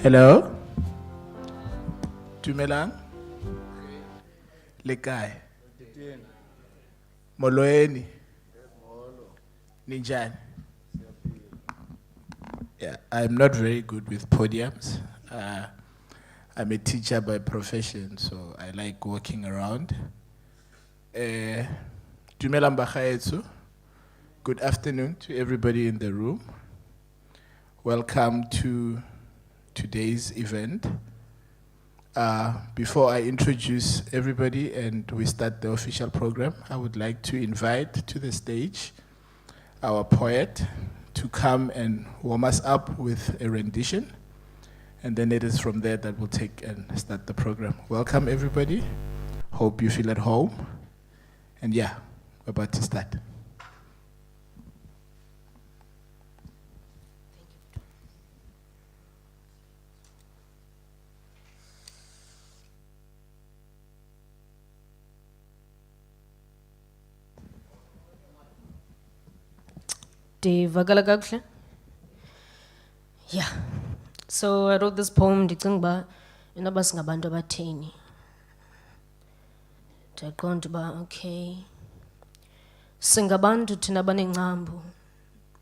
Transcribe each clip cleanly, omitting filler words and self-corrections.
Hello? Dumelang? Le kae? Molweni? Ninjani? Yeah, I'm not very good with podiums. I'm a teacher by profession, so I like walking around. Dumelang bagaetsho. Good afternoon to everybody in the room. Welcome to today's event. Before I introduce everybody and we start the official program, I would like to invite to the stage our poet to come and warm us up with a rendition. And then it is from there that we'll take and start the program. Welcome everybody. Hope you feel at home. And yeah, we're about to start. Yeah. So I wrote this poem, ndicinga inoba singabantu abatheni. Ndiqonda uba okay. Singabantu thina banengcambu.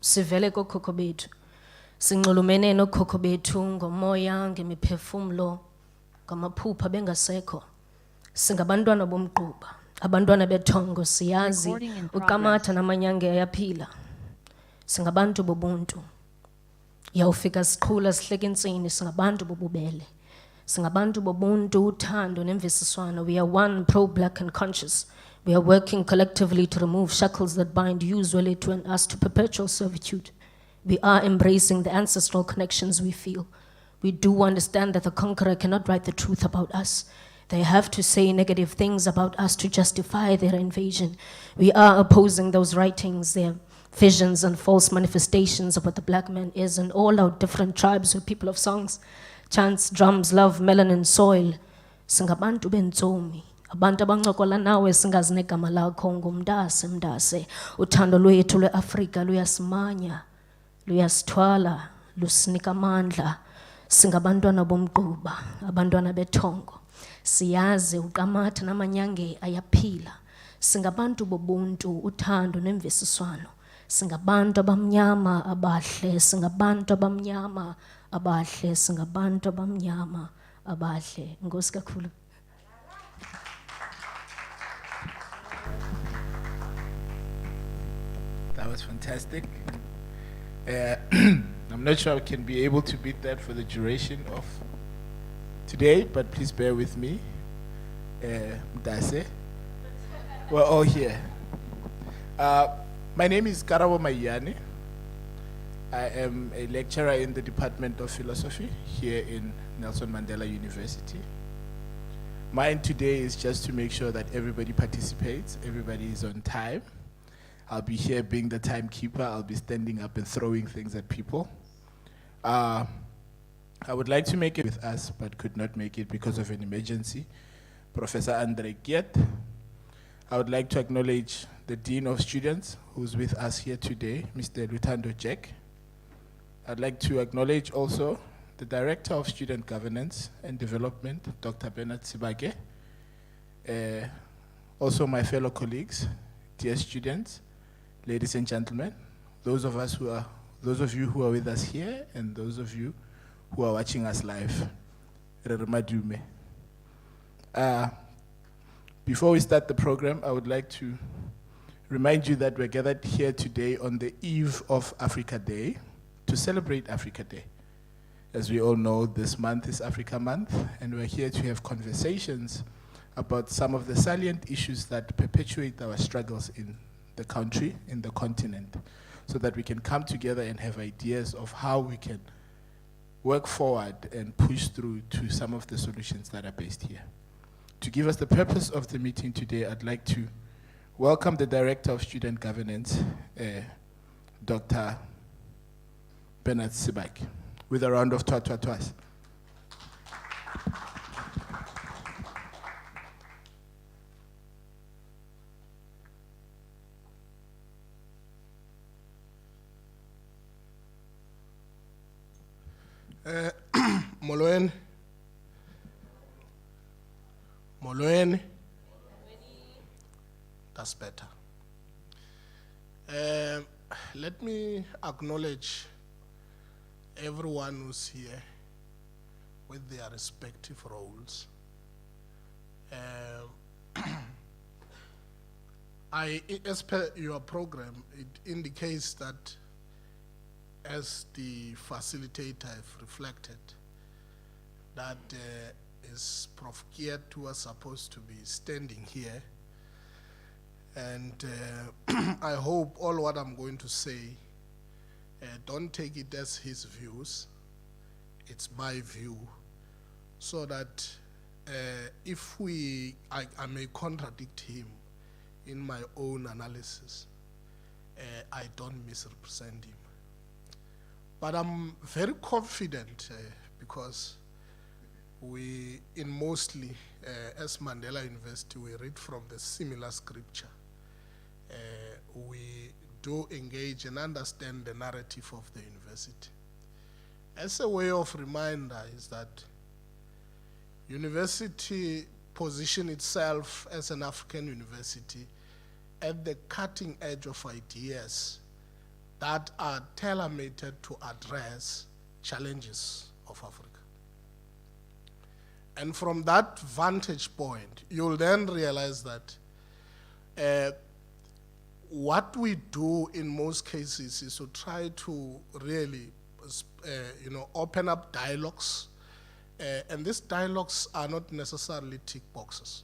Sivele kokhokho bethu. Sinxulumene nokhokho bethu ngomoya, ngemiphefumlo, ngamaphupha bengasekho. Singabantwana bomgquba, abantwana bethongo siyazi, ukamatha namanyange ayaphila. Singabantu bobuntu. Yawufika siqhula sihleka intsini singabantu bobubele. Singabantu bobuntu uthando nemvisiswano. We are one pro-black and conscious. We are working collectively to remove shackles that bind usually to us to perpetual servitude. We are embracing the ancestral connections we feel. We do understand that the conqueror cannot write the truth about us. They have to say negative things about us to justify their invasion. We are opposing those writings, their visions and false manifestations of what the black man is, and all our different tribes. We're people of songs, chants, drums, love, melanin, soil. Singabantu bentsomi. Abantu abancokola nawe singazi negama lakho ngumndase mndase. Uthando lwethu lweAfrika luyasimanya, luyasithwala, lusinika amandla. Singabantwana bomgquba, abantwana bethongo. Siyazi ukamatha namanyange ayaphila. Singabantu bobuntu, uthando nemvisiswano. Singabantu abamnyama abahle, singabantu abamnyama abahle, singabantu abamnyama abahle. Nkosi kakhulu. That was fantastic. I'm not sure I can be able to beat that for the duration of today, but please bear with me. Mdase. We're all here. My name is Karabo Mayane. I am a lecturer in the Department of Philosophy here in Nelson Mandela University. Mine today is just to make sure that everybody participates, everybody is on time. I'll be here being the timekeeper. I'll be standing up and throwing things at people. I would like to make it with us, but could not make it because of an emergency. Professor Andre Giet. I would like to acknowledge the Dean of Students who's with us here today, Mr. Lutando Jack. I'd like to acknowledge also the Director of Student Governance and Development, Dr. Bernard Sibake. Also my fellow colleagues, dear students, ladies and gentlemen, those of you who are with us here and those of you who are watching us live. Before we start the program, I would like to remind you that we're gathered here today on the eve of Africa Day to celebrate Africa Day. As we all know, this month is Africa Month, and we're here to have conversations about some of the salient issues that perpetuate our struggles in the country, in the continent, so that we can come together and have ideas of how we can work forward and push through to some of the solutions that are based here. To give us the purpose of the meeting today, I'd like to welcome the Director of Student Governance, Dr. Bernard Sibak, with a round of twas. Molweni. Molweni. That's better. Let me acknowledge everyone who's here with their respective roles. As per your program, it indicates that, as the facilitator have reflected, that is Prof. Kietu was supposed to be standing here. And I hope all what I'm going to say, don't take it as his views, it's my view, so that if I may contradict him in my own analysis, I don't misrepresent him. But I'm very confident because we, as Mandela University, we read from the similar scripture. We do engage and understand the narrative of the university. As a way of reminder is that university position itself as an African university at the cutting edge of ideas that are tailor-made to address challenges of Africa. And from that vantage point, you'll then realize that what we do in most cases is to try to really open up dialogues, and these dialogues are not necessarily tick boxes.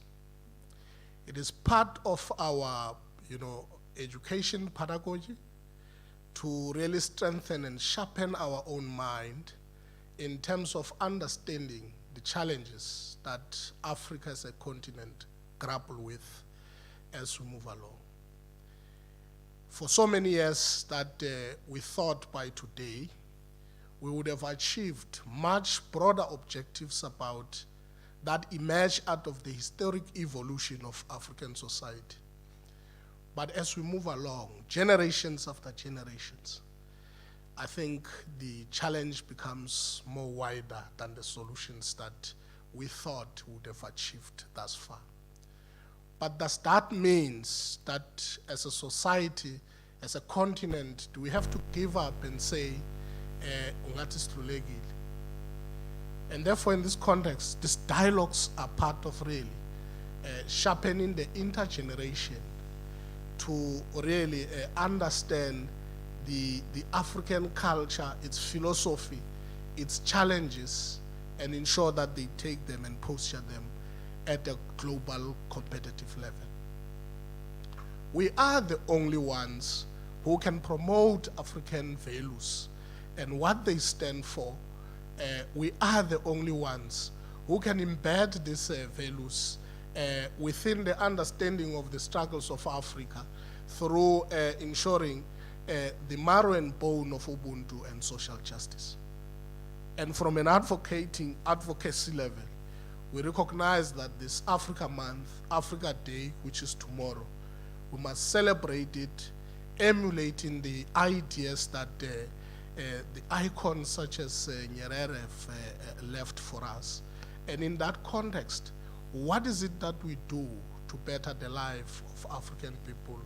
It is part of our education pedagogy to really strengthen and sharpen our own mind in terms of understanding the challenges that Africa as a continent grapple with as we move along. For so many years that we thought by today we would have achieved much broader objectives about that emerge out of the historic evolution of African society. But as we move along, generations after generations, I think the challenge becomes more wider than the solutions that we thought we would have achieved thus far. But does that mean that as a society, as a continent, do we have to give up and say, ungathi sihlulekile? And therefore, in this context, these dialogues are part of really sharpening the intergeneration to really understand the African culture, its philosophy, its challenges, and ensure that they take them and posture them at a global competitive level. We are the only ones who can promote African values and what they stand for. We are the only ones who can embed these values within the understanding of the struggles of Africa through ensuring the marrow and bone of Ubuntu and social justice. And from an advocacy level, we recognize that this Africa Month, Africa Day, which is tomorrow, we must celebrate it, emulating the ideas that the icons such as Nyerere have left for us. And in that context, what is it that we do to better the life of African people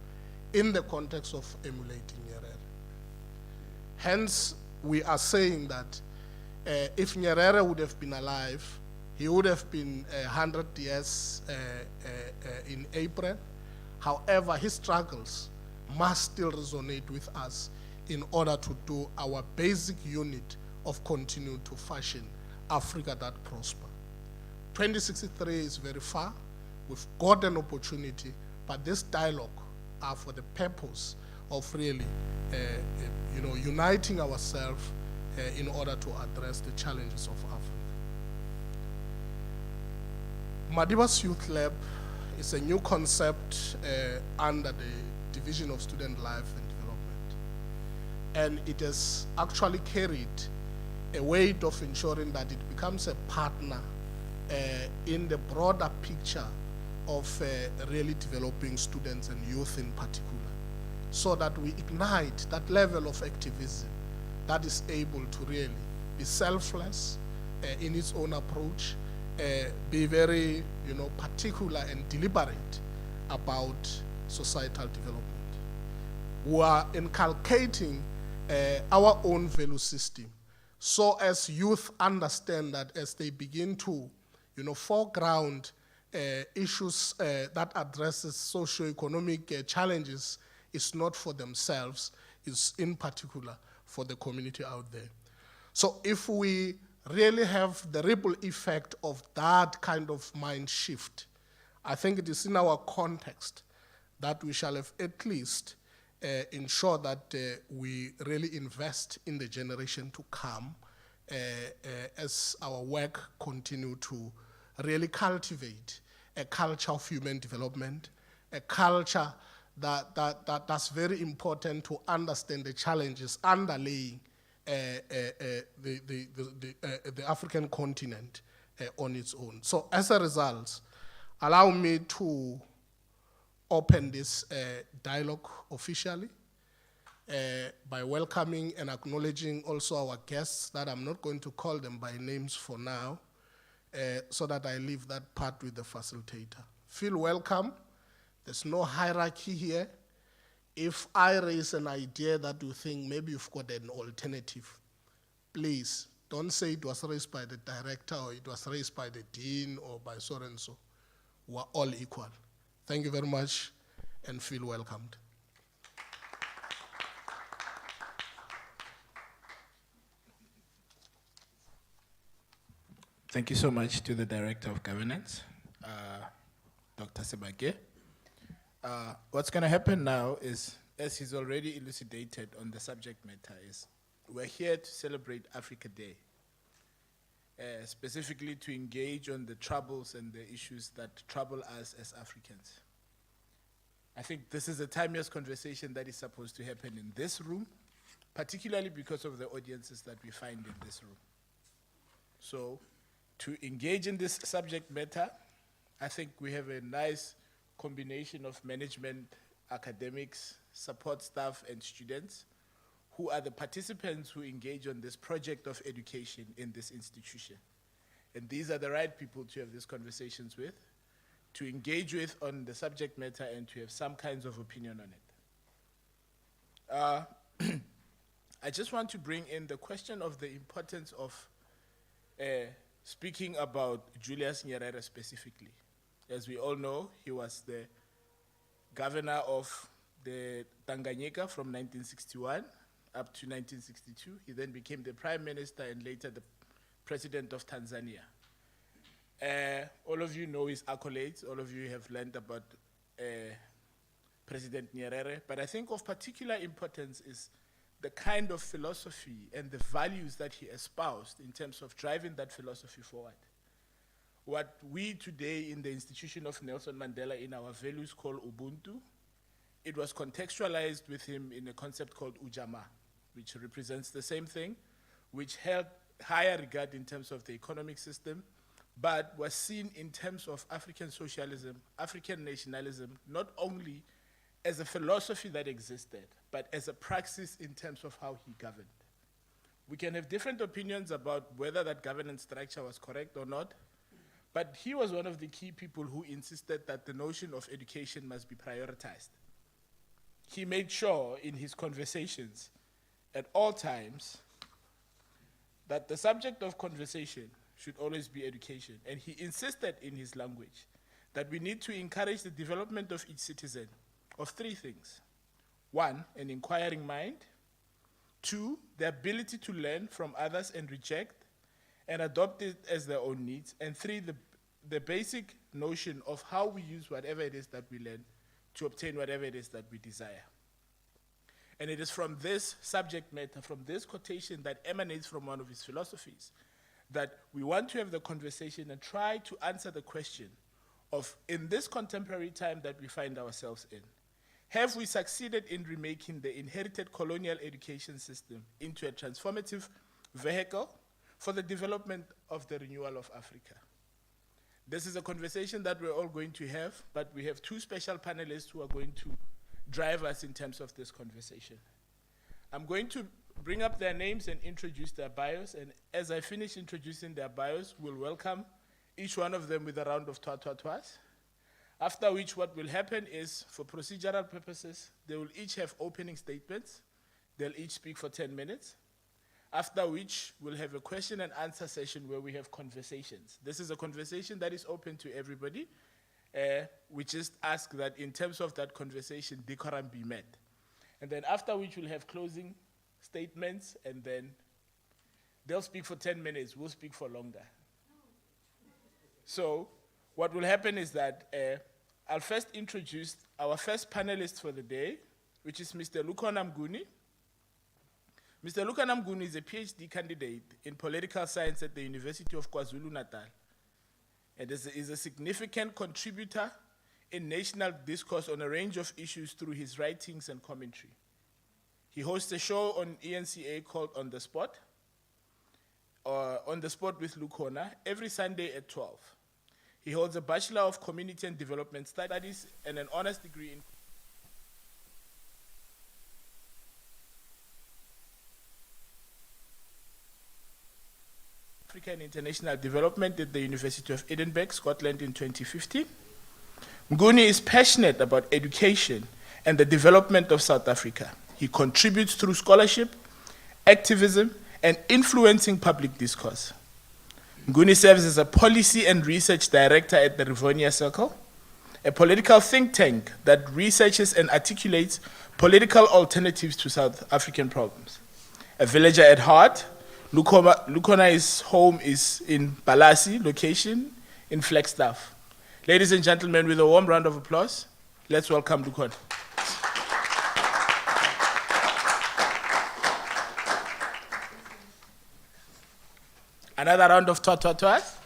in the context of emulating Nyerere? Hence, we are saying that if Nyerere would have been alive, he would have been 100 years in April. However, his struggles must still resonate with us in order to do our basic unit of continue to fashion Africa that prosper. 2063 is very far. We've got an opportunity, but this dialogue are for the purpose of really uniting ourselves in order to address the challenges of Africa. Madibaz Youth Lab is a new concept under the Division of Student Life and Development. And it has actually carried a weight of ensuring that it becomes a partner in the broader picture of really developing students and youth in particular, so that we ignite that level of activism that is able to really be selfless in its own approach, be very, particular and deliberate about societal development. We are inculcating our own value system, so as youth understand that as they begin to, foreground issues that addresses socio-economic challenges, it's not for themselves, it's in particular for the community out there. So if we really have the ripple effect of that kind of mind shift, I think it is in our context that we shall have at least ensure that we really invest in the generation to come as our work continue to really cultivate a culture of human development, a culture that's very important to understand the challenges underlying the African continent on its own. So as a result, allow me to open this dialogue officially by welcoming and acknowledging also our guests that I'm not going to call them by names for now, so that I leave that part with the facilitator. Feel welcome. There's no hierarchy here. If I raise an idea that you think maybe you've got an alternative, please don't say it was raised by the director or it was raised by the dean or by so and so. We're all equal. Thank you very much and feel welcomed. Thank you so much to the Director of Governance, Dr. Sebake. What's going to happen now is, as he's already elucidated on the subject matter, is we're here to celebrate Africa Day, specifically to engage on the troubles and the issues that trouble us as Africans. I think this is a timeless conversation that is supposed to happen in this room, particularly because of the audiences that we find in this room. So, to engage in this subject matter, I think we have a nice combination of management, academics, support staff, and students who are the participants who engage on this project of education in this institution. And these are the right people to have these conversations with, to engage with on the subject matter, and to have some kinds of opinion on it. I just want to bring in the question of the importance of speaking about Julius Nyerere specifically. As we all know, he was the governor of the Tanganyika from 1961 up to 1962. He then became the prime minister and later the president of Tanzania. All of you know his accolades. All of you have learned about President Nyerere. But I think of particular importance is the kind of philosophy and the values that he espoused in terms of driving that philosophy forward. What we today in the institution of Nelson Mandela in our values call Ubuntu, it was contextualized with him in a concept called Ujamaa, which represents the same thing, which held higher regard in terms of the economic system, but was seen in terms of African socialism, African nationalism, not only as a philosophy that existed, but as a praxis in terms of how he governed. We can have different opinions about whether that governance structure was correct or not, but he was one of the key people who insisted that the notion of education must be prioritized. He made sure in his conversations at all times that the subject of conversation should always be education. And he insisted in his language that we need to encourage the development of each citizen of three things. One, an inquiring mind. Two, the ability to learn from others and reject and adopt it as their own needs. And three, the basic notion of how we use whatever it is that we learn to obtain whatever it is that we desire. And it is from this subject matter, from this quotation that emanates from one of his philosophies, that we want to have the conversation and try to answer the question of, in this contemporary time that we find ourselves in, have we succeeded in remaking the inherited colonial education system into a transformative vehicle for the development of the renewal of Africa? This is a conversation that we're all going to have, but we have two special panelists who are going to drive us in terms of this conversation. I'm going to bring up their names and introduce their bios. And as I finish introducing their bios, we'll welcome each one of them with a round of twa-twa-twas. After which, what will happen is, for procedural purposes, they will each have opening statements. They'll each speak for 10 minutes. After which, we'll have a question and answer session where we have conversations. This is a conversation that is open to everybody. We just ask that in terms of that conversation, decorum be met. And then after which, we'll have closing statements, and then they'll speak for 10 minutes. We'll speak for longer. So what will happen is that I'll first introduce our first panelist for the day, which is Mr. Lukhona Mnguni. Mr. Lukhona Mnguni is a PhD candidate in political science at the University of KwaZulu-Natal, and is a significant contributor in national discourse on a range of issues through his writings and commentary. He hosts a show on ENCA called On the Spot with Lukhona, every Sunday at 12. He holds a Bachelor of Community and Development Studies and an honors degree in Africa and International Development at the University of Edinburgh, Scotland in 2015. Mnguni is passionate about education and the development of South Africa. He contributes through scholarship, activism, and influencing public discourse. Mnguni serves as a policy and research director at the Rivonia Circle, a political think tank that researches and articulates political alternatives to South African problems. A villager at heart, Lukhona's home is in Balasi location in Flagstaff. Ladies and gentlemen, with a warm round of applause, let's welcome Lukhona. Another round of twa-twa-twas.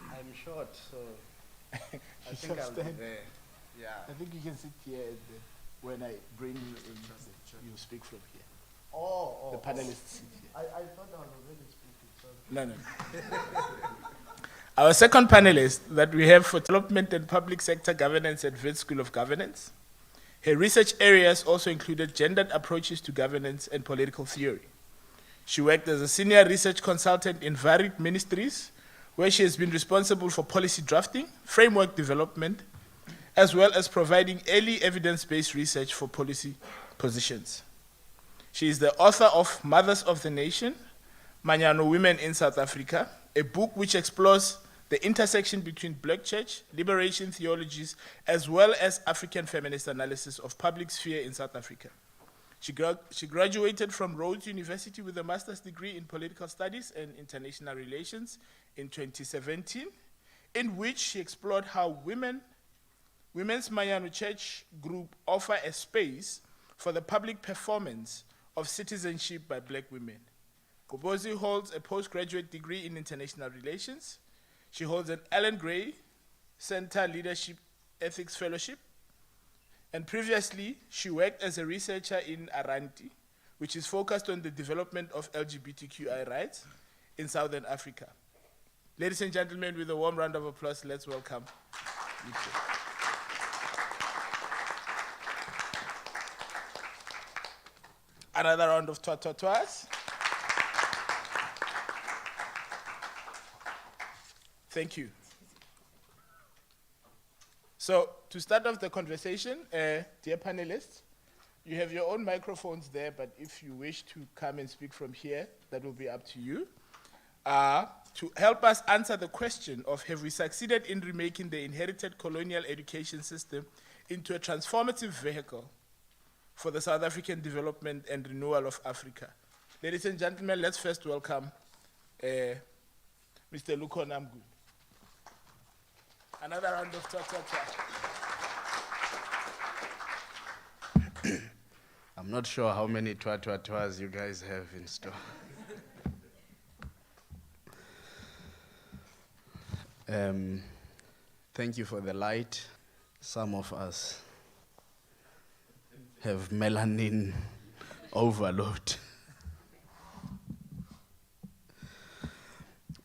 I'm short, so I think I'll be there. Yeah. I think you can sit here when I bring you in. You speak from here. The panelists sit here. I thought I was already speaking. So. No. Our second panelist that we have for development and public sector governance at Wits School of Governance. Her research areas also included gendered approaches to governance and political theory. She worked as a senior research consultant in varied ministries, where she has been responsible for policy drafting, framework development, as well as providing early evidence-based research for policy positions. She is the author of Mothers of the Nation, Manyano Women in South Africa, a book which explores the intersection between Black church, liberation theologies, as well as African feminist analysis of public sphere in South Africa. She graduated from Rhodes University with a master's degree in political studies and international relations in 2017, in which she explored how Women's Manyano Church group offer a space for the public performance of citizenship by Black women. Kobozi holds a postgraduate degree in international relations. She holds an Alan Gray Center Leadership Ethics Fellowship. And previously, she worked as a researcher in Aranti, which is focused on the development of LGBTQI rights in Southern Africa. Ladies and gentlemen, with a warm round of applause, let's welcome Lukhona. Another round of twa-twa-twas. Thank you. So, to start off the conversation, dear panelists, you have your own microphones there, but if you wish to come and speak from here, that will be up to you. To help us answer the question of have we succeeded in remaking the inherited colonial education system into a transformative vehicle for the South African development and renewal of Africa. Ladies and gentlemen, let's first welcome Mr. Lukhona Mnguni. Another round of twa-twa-twa. I'm not sure how many twa-twa-twas you guys have in store. Thank you for the light. Some of us have melanin overload.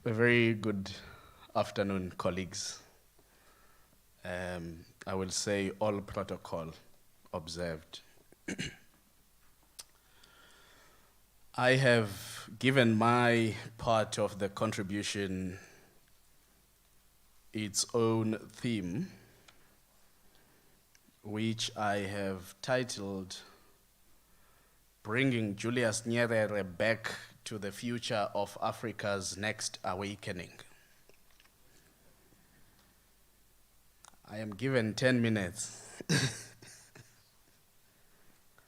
A very good afternoon, colleagues. I will say all protocol observed. I have given my part of the contribution its own theme, which I have titled Bringing Julius Nyerere Back to the Future of Africa's Next Awakening. I am given 10 minutes.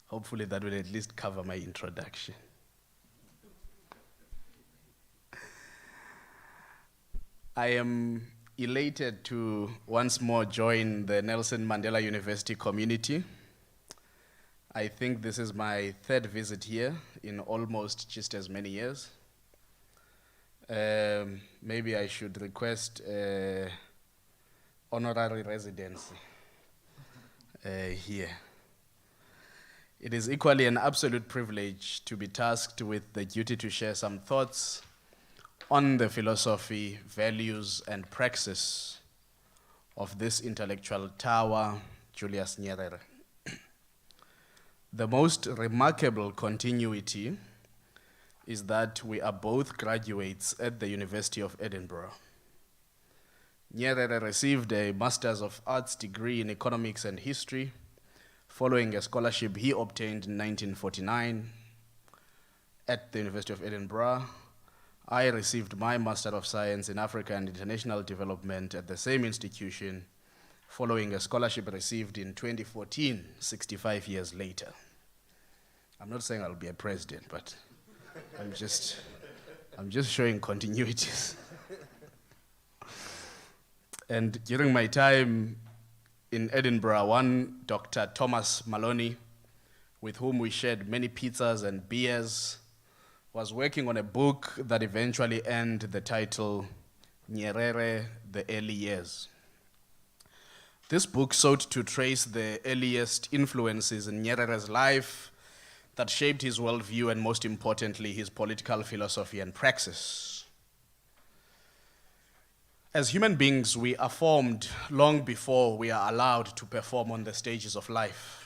Hopefully that will at least cover my introduction. I am elated to once more join the Nelson Mandela University community. I think this is my third visit here in almost just as many years. Maybe I should request honorary residency here. It is equally an absolute privilege to be tasked with the duty to share some thoughts on the philosophy, values, and praxis of this intellectual tower, Julius Nyerere. The most remarkable continuity is that we are both graduates at the University of Edinburgh. Nyerere received a Master's of Arts degree in Economics and History following a scholarship he obtained in 1949 at the University of Edinburgh. I received my Master of Science in Africa and International Development at the same institution following a scholarship received in 2014, 65 years later. I'm not saying I'll be a president, but I'm just showing continuities. And during my time in Edinburgh, one Dr. Thomas Maloney, with whom we shared many pizzas and beers, was working on a book that eventually earned the title Nyerere, The Early Years. This book sought to trace the earliest influences in Nyerere's life that shaped his worldview and, most importantly, his political philosophy and praxis. As human beings, we are formed long before we are allowed to perform on the stages of life.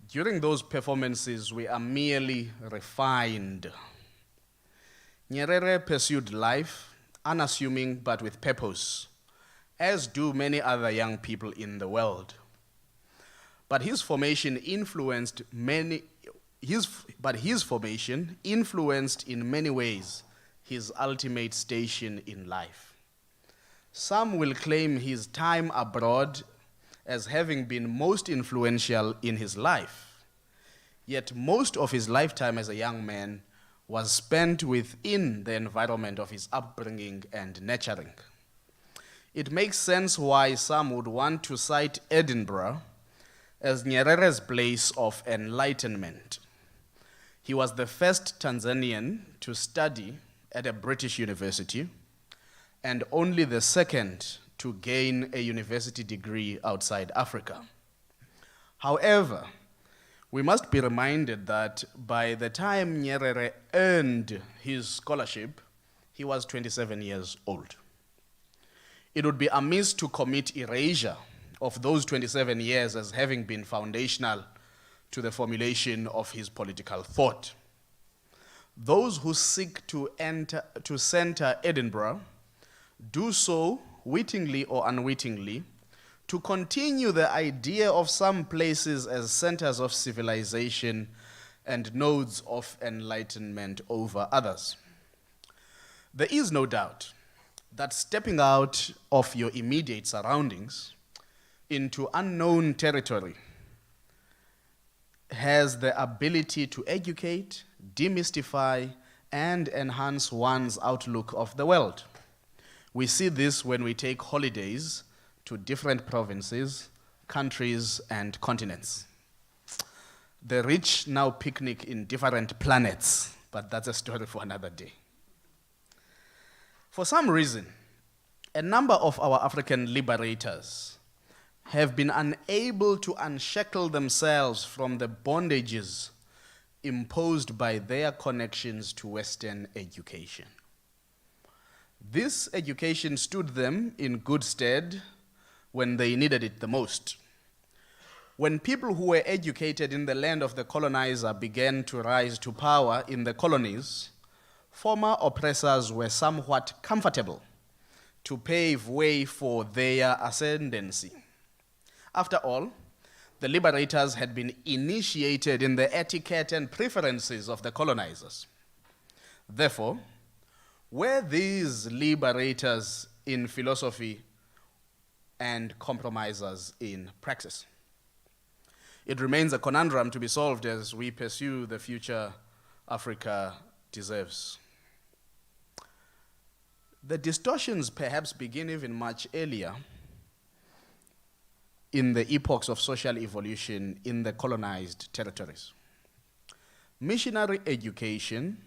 During those performances, we are merely refined. Nyerere pursued life, unassuming but with purpose, as do many other young people in the world. But his formation influenced in many ways his ultimate station in life. Some will claim his time abroad as having been most influential in his life. Yet most of his lifetime as a young man was spent within the environment of his upbringing and nurturing. It makes sense why some would want to cite Edinburgh as Nyerere's place of enlightenment. He was the first Tanzanian to study at a British university and only the second to gain a university degree outside Africa. However, we must be reminded that by the time Nyerere earned his scholarship, he was 27 years old. It would be amiss to commit erasure of those 27 years as having been foundational to the formulation of his political thought. Those who seek to center Edinburgh do so wittingly or unwittingly to continue the idea of some places as centers of civilization and nodes of enlightenment over others. There is no doubt that stepping out of your immediate surroundings into unknown territory has the ability to educate, demystify, and enhance one's outlook of the world. We see this when we take holidays to different provinces, countries, and continents. The rich now picnic in different planets, but that's a story for another day. For some reason, a number of our African liberators have been unable to unshackle themselves from the bondages imposed by their connections to Western education. This education stood them in good stead when they needed it the most. When people who were educated in the land of the colonizer began to rise to power in the colonies, former oppressors were somewhat comfortable to pave way for their ascendancy. After all, the liberators had been initiated in the etiquette and preferences of the colonizers. Therefore, were these liberators in philosophy and compromisers in praxis? It remains a conundrum to be solved as we pursue the future Africa deserves. The distortions perhaps begin even much earlier in the epochs of social evolution in the colonized territories. Missionary education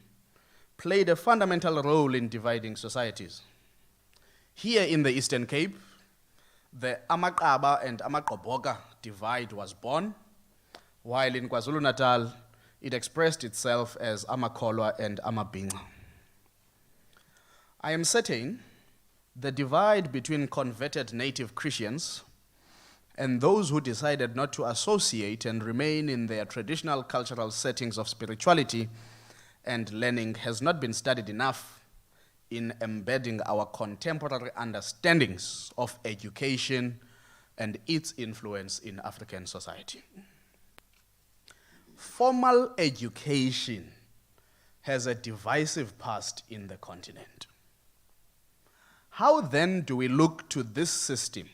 played a fundamental role in dividing societies. Here in the Eastern Cape, the Amakaba and Amaqoboka divide was born, while in KwaZulu-Natal, it expressed itself as Amakholwa and Amabhinqa. I am certain the divide between converted native Christians and those who decided not to associate and remain in their traditional cultural settings of spirituality and learning has not been studied enough in embedding our contemporary understandings of education and its influence in African society. Formal education has a divisive past in the continent. How then do we look to this system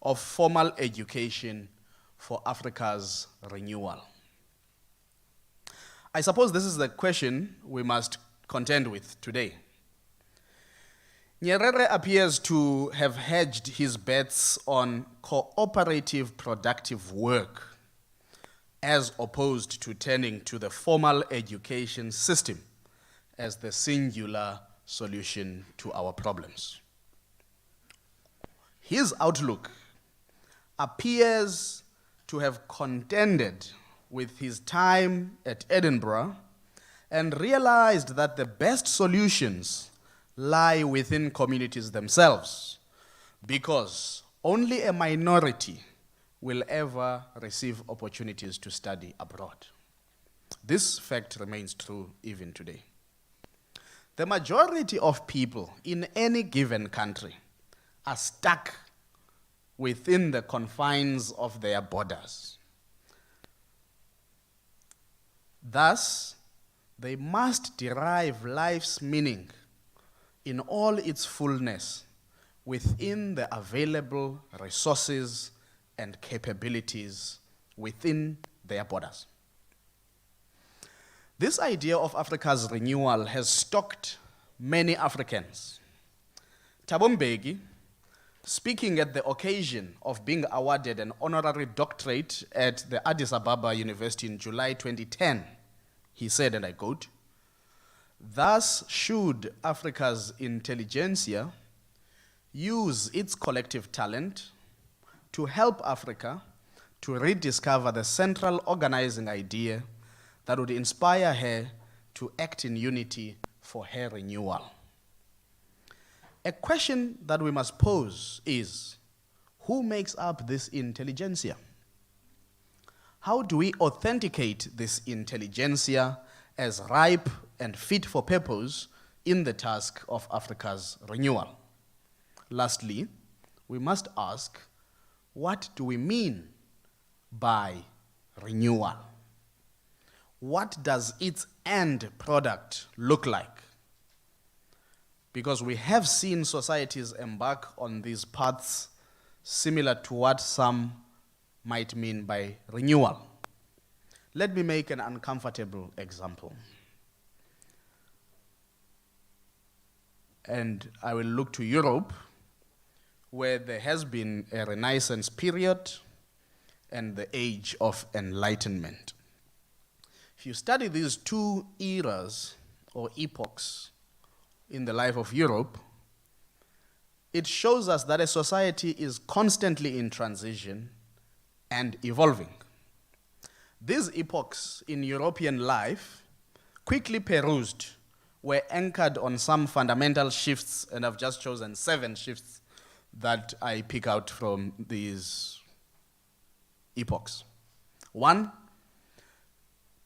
of formal education for Africa's renewal? I suppose this is the question we must contend with today. Nyerere appears to have hedged his bets on cooperative productive work as opposed to turning to the formal education system as the singular solution to our problems. His outlook appears to have contended with his time at Edinburgh and realized that the best solutions lie within communities themselves, because only a minority will ever receive opportunities to study abroad. This fact remains true even today. The majority of people in any given country are stuck within the confines of their borders. Thus, they must derive life's meaning in all its fullness within the available resources and capabilities within their borders. This idea of Africa's renewal has shocked many Africans. Thabo Mbeki, speaking at the occasion of being awarded an honorary doctorate at the Addis Ababa University in July 2010, he said, and I quote, "Thus should Africa's intelligentsia use its collective talent to help Africa to rediscover the central organizing idea that would inspire her to act in unity for her renewal." A question that we must pose is, who makes up this intelligentsia? How do we authenticate this intelligentsia as ripe and fit for purpose in the task of Africa's renewal? Lastly, we must ask, what do we mean by renewal? What does its end product look like? Because we have seen societies embark on these paths similar to what some might mean by renewal. Let me make an uncomfortable example. And I will look to Europe, where there has been a Renaissance period and the age of enlightenment. If you study these two eras or epochs in the life of Europe, it shows us that a society is constantly in transition and evolving. These epochs in European life, quickly perused, were anchored on some fundamental shifts, and I've just chosen 7 shifts that I pick out from these epochs. One,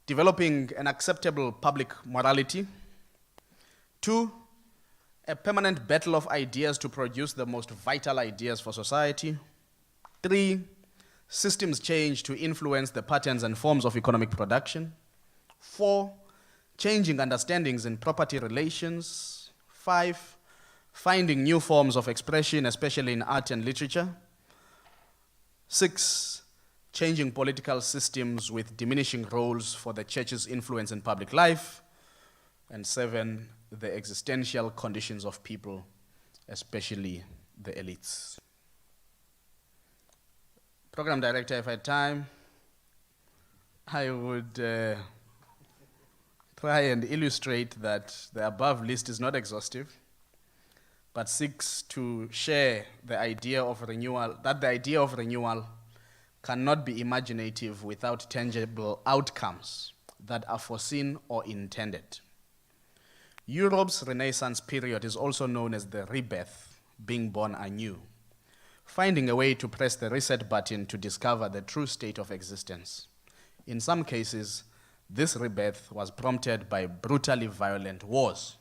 developing an acceptable public morality. Two, a permanent battle of ideas to produce the most vital ideas for society. Three, systems change to influence the patterns and forms of economic production. Four, changing understandings in property relations. Five, finding new forms of expression, especially in art and literature. Six, changing political systems with diminishing roles for the church's influence in public life. And seven, the existential conditions of people, especially the elites. Program director, if I had time, I would try and illustrate that the above list is not exhaustive, but seeks to share the idea of renewal, that the idea of renewal cannot be imaginative without tangible outcomes that are foreseen or intended. Europe's Renaissance period is also known as the rebirth, being born anew, finding a way to press the reset button to discover the true state of existence. In some cases, this rebirth was prompted by brutally violent wars.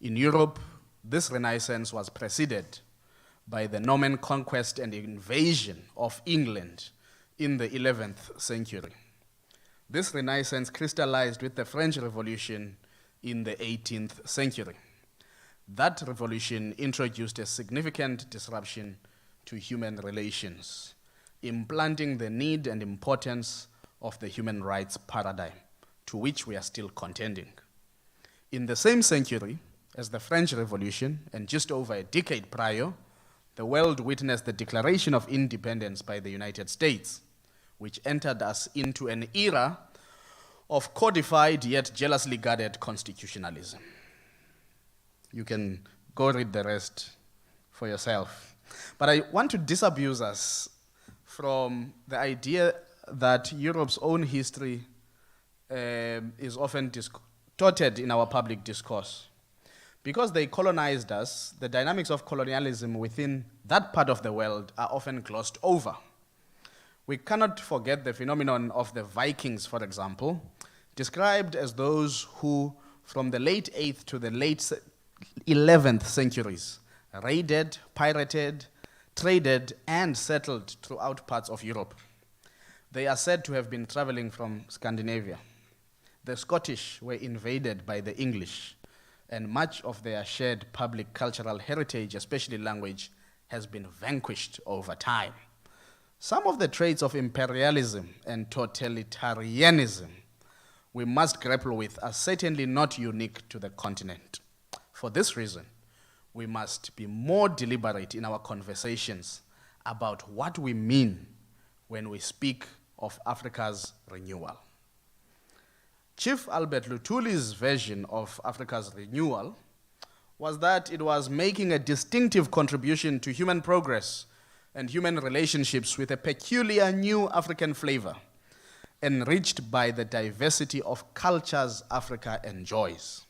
In Europe, this renaissance was preceded by the Norman conquest and invasion of England in the 11th century. This renaissance crystallized with the French Revolution in the 18th century. That revolution introduced a significant disruption to human relations, implanting the need and importance of the human rights paradigm, to which we are still contending. In the same century as the French Revolution, and just over a decade prior, the world witnessed the Declaration of Independence by the United States, which entered us into an era of codified yet jealously guarded constitutionalism. You can go read the rest for yourself. But I want to disabuse us from the idea that Europe's own history is often distorted in our public discourse. Because they colonized us, the dynamics of colonialism within that part of the world are often glossed over. We cannot forget the phenomenon of the Vikings, for example, described as those who, from the late 8th to the late 11th centuries, raided, pirated, traded, and settled throughout parts of Europe. They are said to have been traveling from Scandinavia. The Scottish were invaded by the English, and much of their shared public cultural heritage, especially language, has been vanquished over time. Some of the traits of imperialism and totalitarianism we must grapple with are certainly not unique to the continent. For this reason, we must be more deliberate in our conversations about what we mean when we speak of Africa's renewal. Chief Albert Lutuli's version of Africa's renewal was that it was making a distinctive contribution to human progress and human relationships with a peculiar new African flavor, enriched by the diversity of cultures Africa enjoys.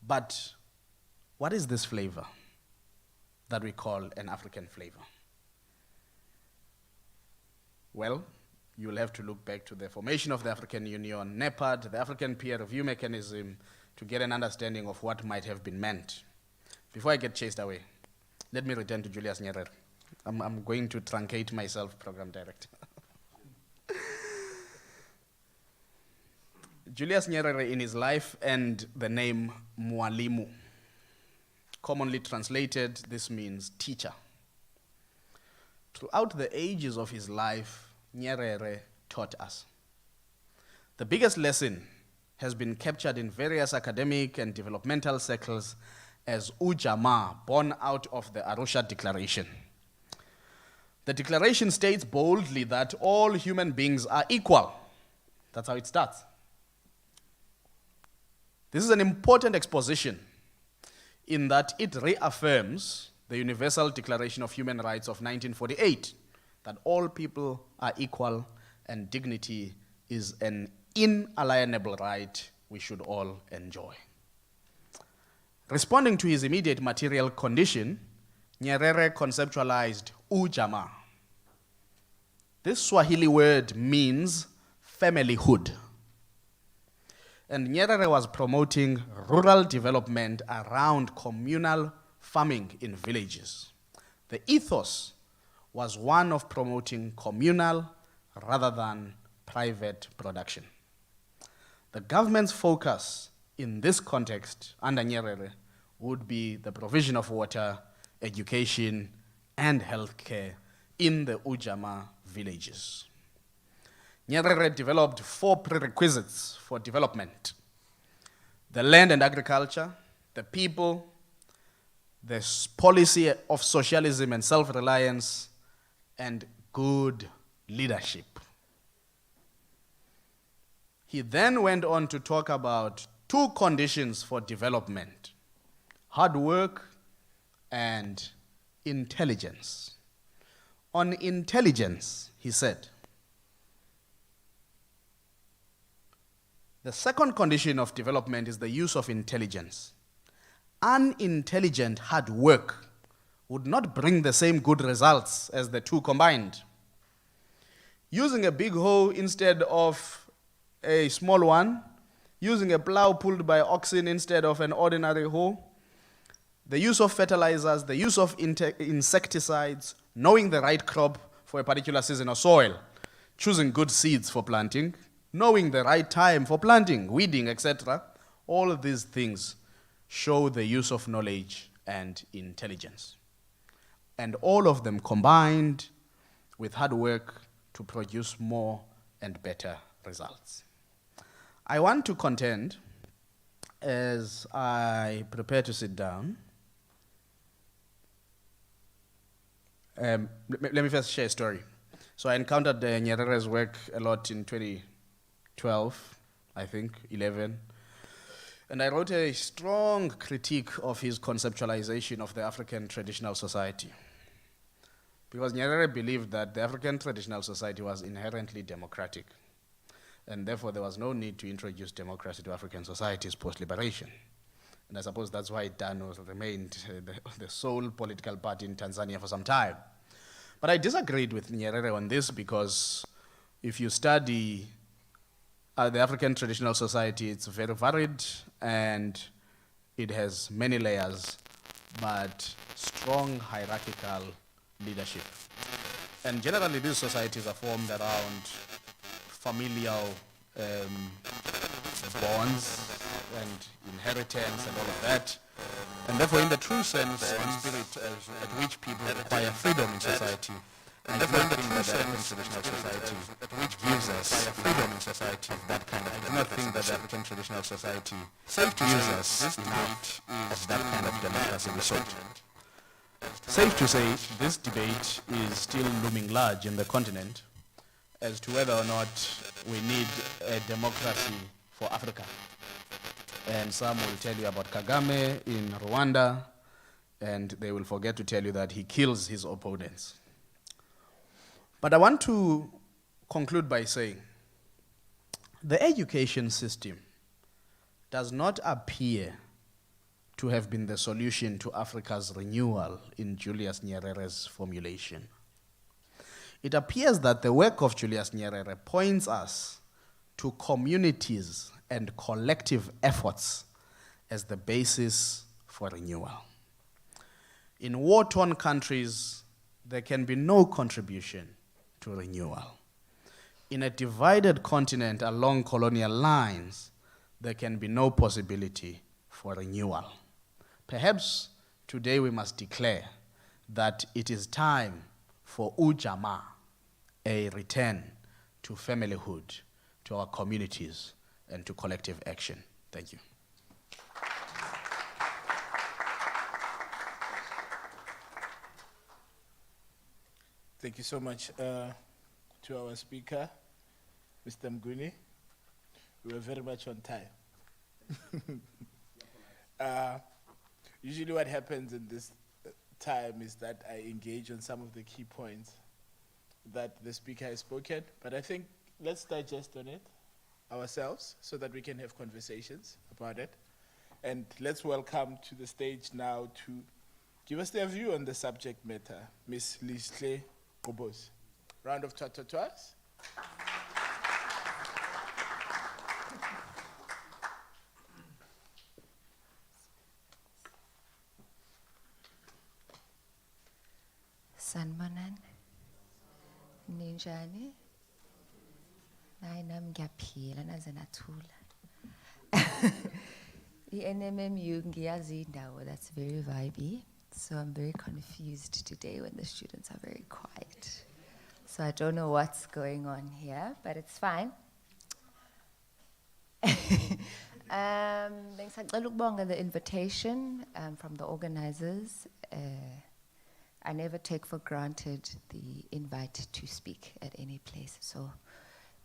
But what is this flavor that we call an African flavor? Well, you'll have to look back to the formation of the African Union, NEPAD, the African Peer Review Mechanism, to get an understanding of what might have been meant. Before I get chased away, let me return to Julius Nyerere. I'm going to truncate myself, Program Director. Julius Nyerere, in his life, earned the name Mwalimu. Commonly translated, this means teacher. Throughout the ages of his life, Nyerere taught us. The biggest lesson has been captured in various academic and developmental circles as Ujamaa, born out of the Arusha Declaration. The declaration states boldly that all human beings are equal. That's how it starts. This is an important exposition in that it reaffirms the Universal Declaration of Human Rights of 1948, that all people are equal and dignity is an inalienable right we should all enjoy. Responding to his immediate material condition, Nyerere conceptualized Ujamaa. This Swahili word means familyhood. And Nyerere was promoting rural development around communal farming in villages. The ethos was one of promoting communal rather than private production. The government's focus in this context under Nyerere would be the provision of water, education, and healthcare in the Ujamaa villages. Nyerere developed 4 prerequisites for development: the land and agriculture, the people, the policy of socialism and self-reliance, and good leadership. He then went on to talk about 2 conditions for development: hard work and intelligence. On intelligence, he said, the second condition of development is the use of intelligence. Unintelligent hard work would not bring the same good results as the 2 combined. Using a big hoe instead of a small one, using a plow pulled by oxen instead of an ordinary hoe, the use of fertilizers, the use of insecticides, knowing the right crop for a particular season or soil, choosing good seeds for planting, knowing the right time for planting, weeding, etc. All of these things show the use of knowledge and intelligence. And all of them combined with hard work to produce more and better results. I want to contend, as I prepare to sit down, let me first share a story. So I encountered Nyerere's work a lot in 2012, I think, 11. And I wrote a strong critique of his conceptualization of the African traditional society. Because Nyerere believed that the African traditional society was inherently democratic. And therefore, there was no need to introduce democracy to African societies post-liberation. And I suppose that's why TANU remained the sole political party in Tanzania for some time. But I disagreed with Nyerere on this because if you study the African traditional society, it's very varied and it has many layers, but strong hierarchical leadership. And generally, these societies are formed around familial bonds and inheritance and all of that. And therefore, in the true sense and spirit at which people require freedom in society, and therefore, in the true sense traditional society gives us freedom in society, that kind of, I do not think that the African traditional society gives us enough of that kind of democracy we sought. Safe to say, this debate is still looming large in the continent as to whether or not we need a democracy for Africa. And some will tell you about Kagame in Rwanda, and they will forget to tell you that he kills his opponents. But I want to conclude by saying the education system does not appear to have been the solution to Africa's renewal in Julius Nyerere's formulation. It appears that the work of Julius Nyerere points us to communities and collective efforts as the basis for renewal. In war-torn countries, there can be no contribution to renewal. In a divided continent along colonial lines, there can be no possibility for renewal. Perhaps today we must declare that it is time for Ujamaa, a return to familyhood, to our communities, and to collective action. Thank you. Thank you so much to our speaker, Mr. Mguni. We were very much on time. Usually what happens in this time is that I engage on some of the key points that the speaker has spoken, but I think let's digest on it ourselves so that we can have conversations about it. And let's welcome to the stage now to give us their view on the subject matter, Ms. Lishle Kobos. Round of twa-twa-twas. Sanibonani. Ninjani? Hayi nami ngiyaphila naze nathula. I-NMMU ngiyazi indawo that's very vibey. So I'm very confused today when the students are very quiet. So I don't know what's going on here, but it's fine. Bengisacela ukubonga the invitation from the organizers. I never take for granted the invite to speak at any place. So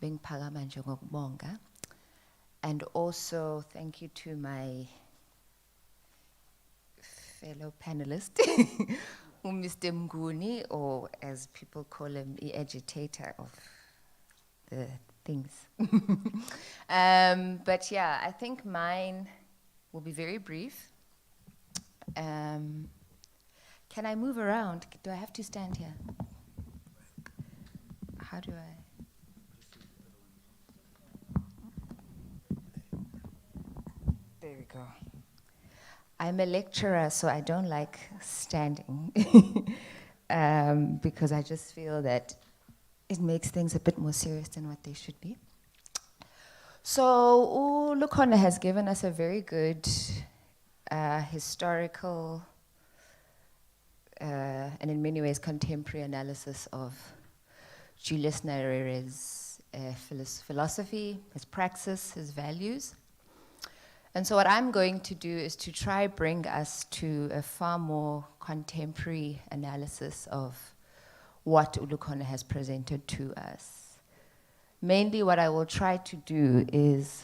bengiphakama nje ngokubonga. And also thank you to my fellow panelist, Mr. Mguni, or as people call him, the agitator of the things. But yeah, I think mine will be very brief. Can I move around? Do I have to stand here? How do I? There we go. I'm a lecturer, so I don't like standing because I just feel that it makes things a bit more serious than what they should be. So Lukhona has given us a very good historical and in many ways contemporary analysis of Julius Nyerere's philosophy, his praxis, his values. And so what I'm going to do is to try bring us to a far more contemporary analysis of what Lukhona has presented to us. Mainly what I will try to do is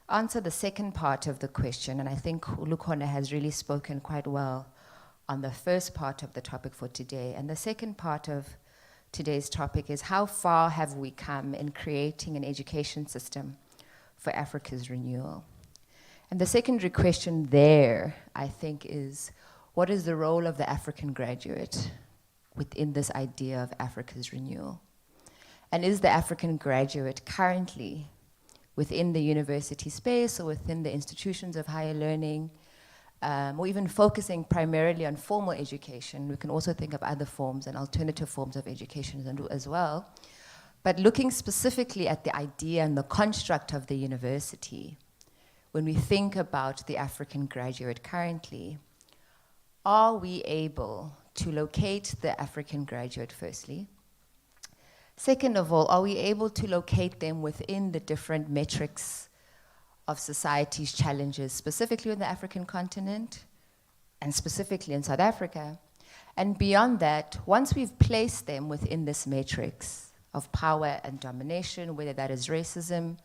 answer the second part of the question, and I think Lukhona has really spoken quite well on the first part of the topic for today. And the second part of today's topic is how far have we come in creating an education system for Africa's renewal? And the secondary question there, I think, is what is the role of the African graduate within this idea of Africa's renewal? And is the African graduate currently within the university space or within the institutions of higher learning, or even focusing primarily on formal education? We can also think of other forms and alternative forms of education as well. But looking specifically at the idea and the construct of the university, when we think about the African graduate currently, are we able to locate the African graduate firstly? Second of all, are we able to locate them within the different metrics of society's challenges, specifically on the African continent and specifically in South Africa? And beyond that, once we've placed them within this matrix of power and domination, whether that is racism,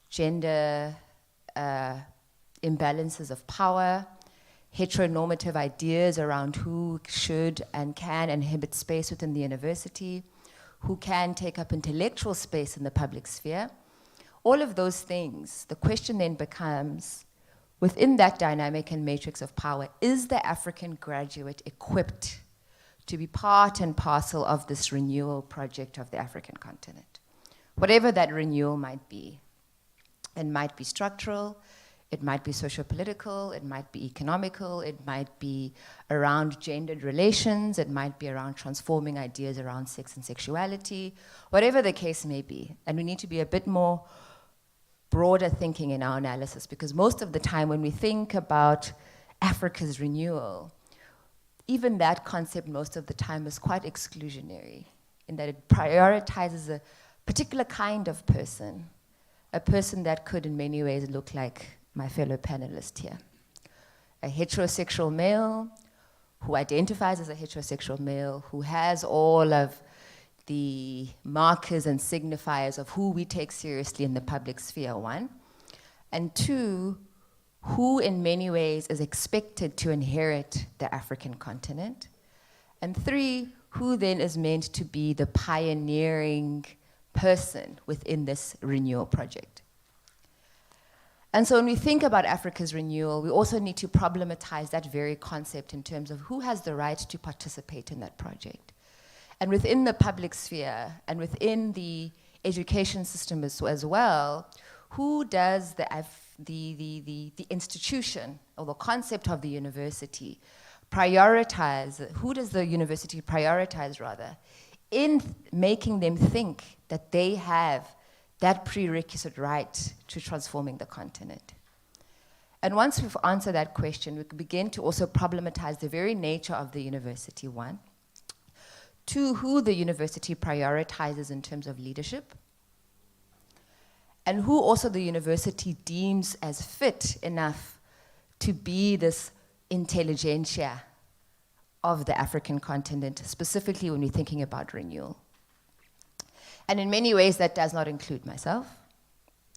gender, imbalances of power, heteronormative ideas around who should and can inhabit space within the university, who can take up intellectual space in the public sphere, all of those things, the question then becomes, within that dynamic and matrix of power, is the African graduate equipped to be part and parcel of this renewal project of the African continent? Whatever that renewal might be. It might be structural, it might be socio-political, it might be economical, it might be around gendered relations, it might be around transforming ideas around sex and sexuality, whatever the case may be. And we need to be a bit more broader thinking in our analysis, because most of the time when we think about Africa's renewal, even that concept most of the time is quite exclusionary in that it prioritizes a particular kind of person, a person that could in many ways look like my fellow panelist here. A heterosexual male who identifies as a heterosexual male, who has all of the markers and signifiers of who we take seriously in the public sphere, one. And two, who in many ways is expected to inherit the African continent. And three, who then is meant to be the pioneering person within this renewal project. And so when we think about Africa's renewal, we also need to problematize that very concept in terms of who has the right to participate in that project. And within the public sphere and within the education system as well, who does the institution or the concept of the university prioritize, who does the university prioritize rather, in making them think that they have that prerequisite right to transforming the continent? And once we've answered that question, we can begin to also problematize the very nature of the university, one. Two, who the university prioritizes in terms of leadership, and who also the university deems as fit enough to be this intelligentsia of the African continent, specifically when we're thinking about renewal. And in many ways, that does not include myself.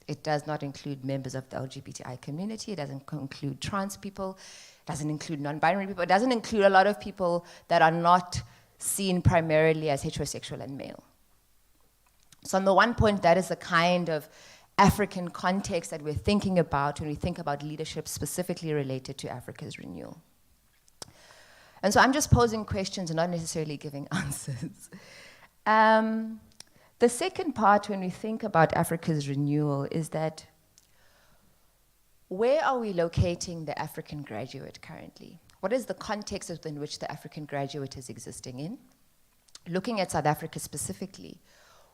It does not include members of the LGBTI community. It doesn't include trans people. It doesn't include non-binary people. It doesn't include a lot of people that are not seen primarily as heterosexual and male. So on the one point, that is the kind of African context that we're thinking about when we think about leadership specifically related to Africa's renewal. And so I'm just posing questions and not necessarily giving answers. The second part when we think about Africa's renewal is that where are we locating the African graduate currently? What is the context within which the African graduate is existing in? Looking at South Africa specifically,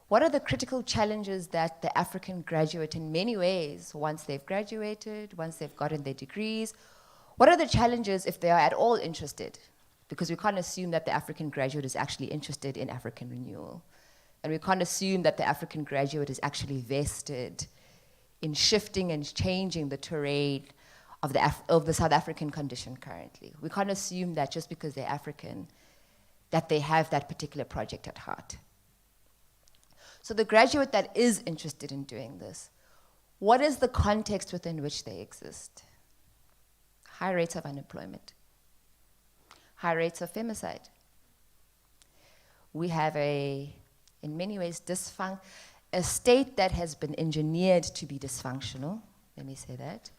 what are the critical challenges that the African graduate, in many ways, once they've graduated, once they've gotten their degrees, what are the challenges if they are at all interested? Because we can't assume that the African graduate is actually interested in African renewal. And we can't assume that the African graduate is actually vested in shifting and changing the terrain of the South African condition currently. We can't assume that just because they're African, that they have that particular project at heart. So the graduate that is interested in doing this, what is the context within which they exist? High rates of unemployment, high rates of femicide. We have in many ways, a state that has been engineered to be dysfunctional, let me say that,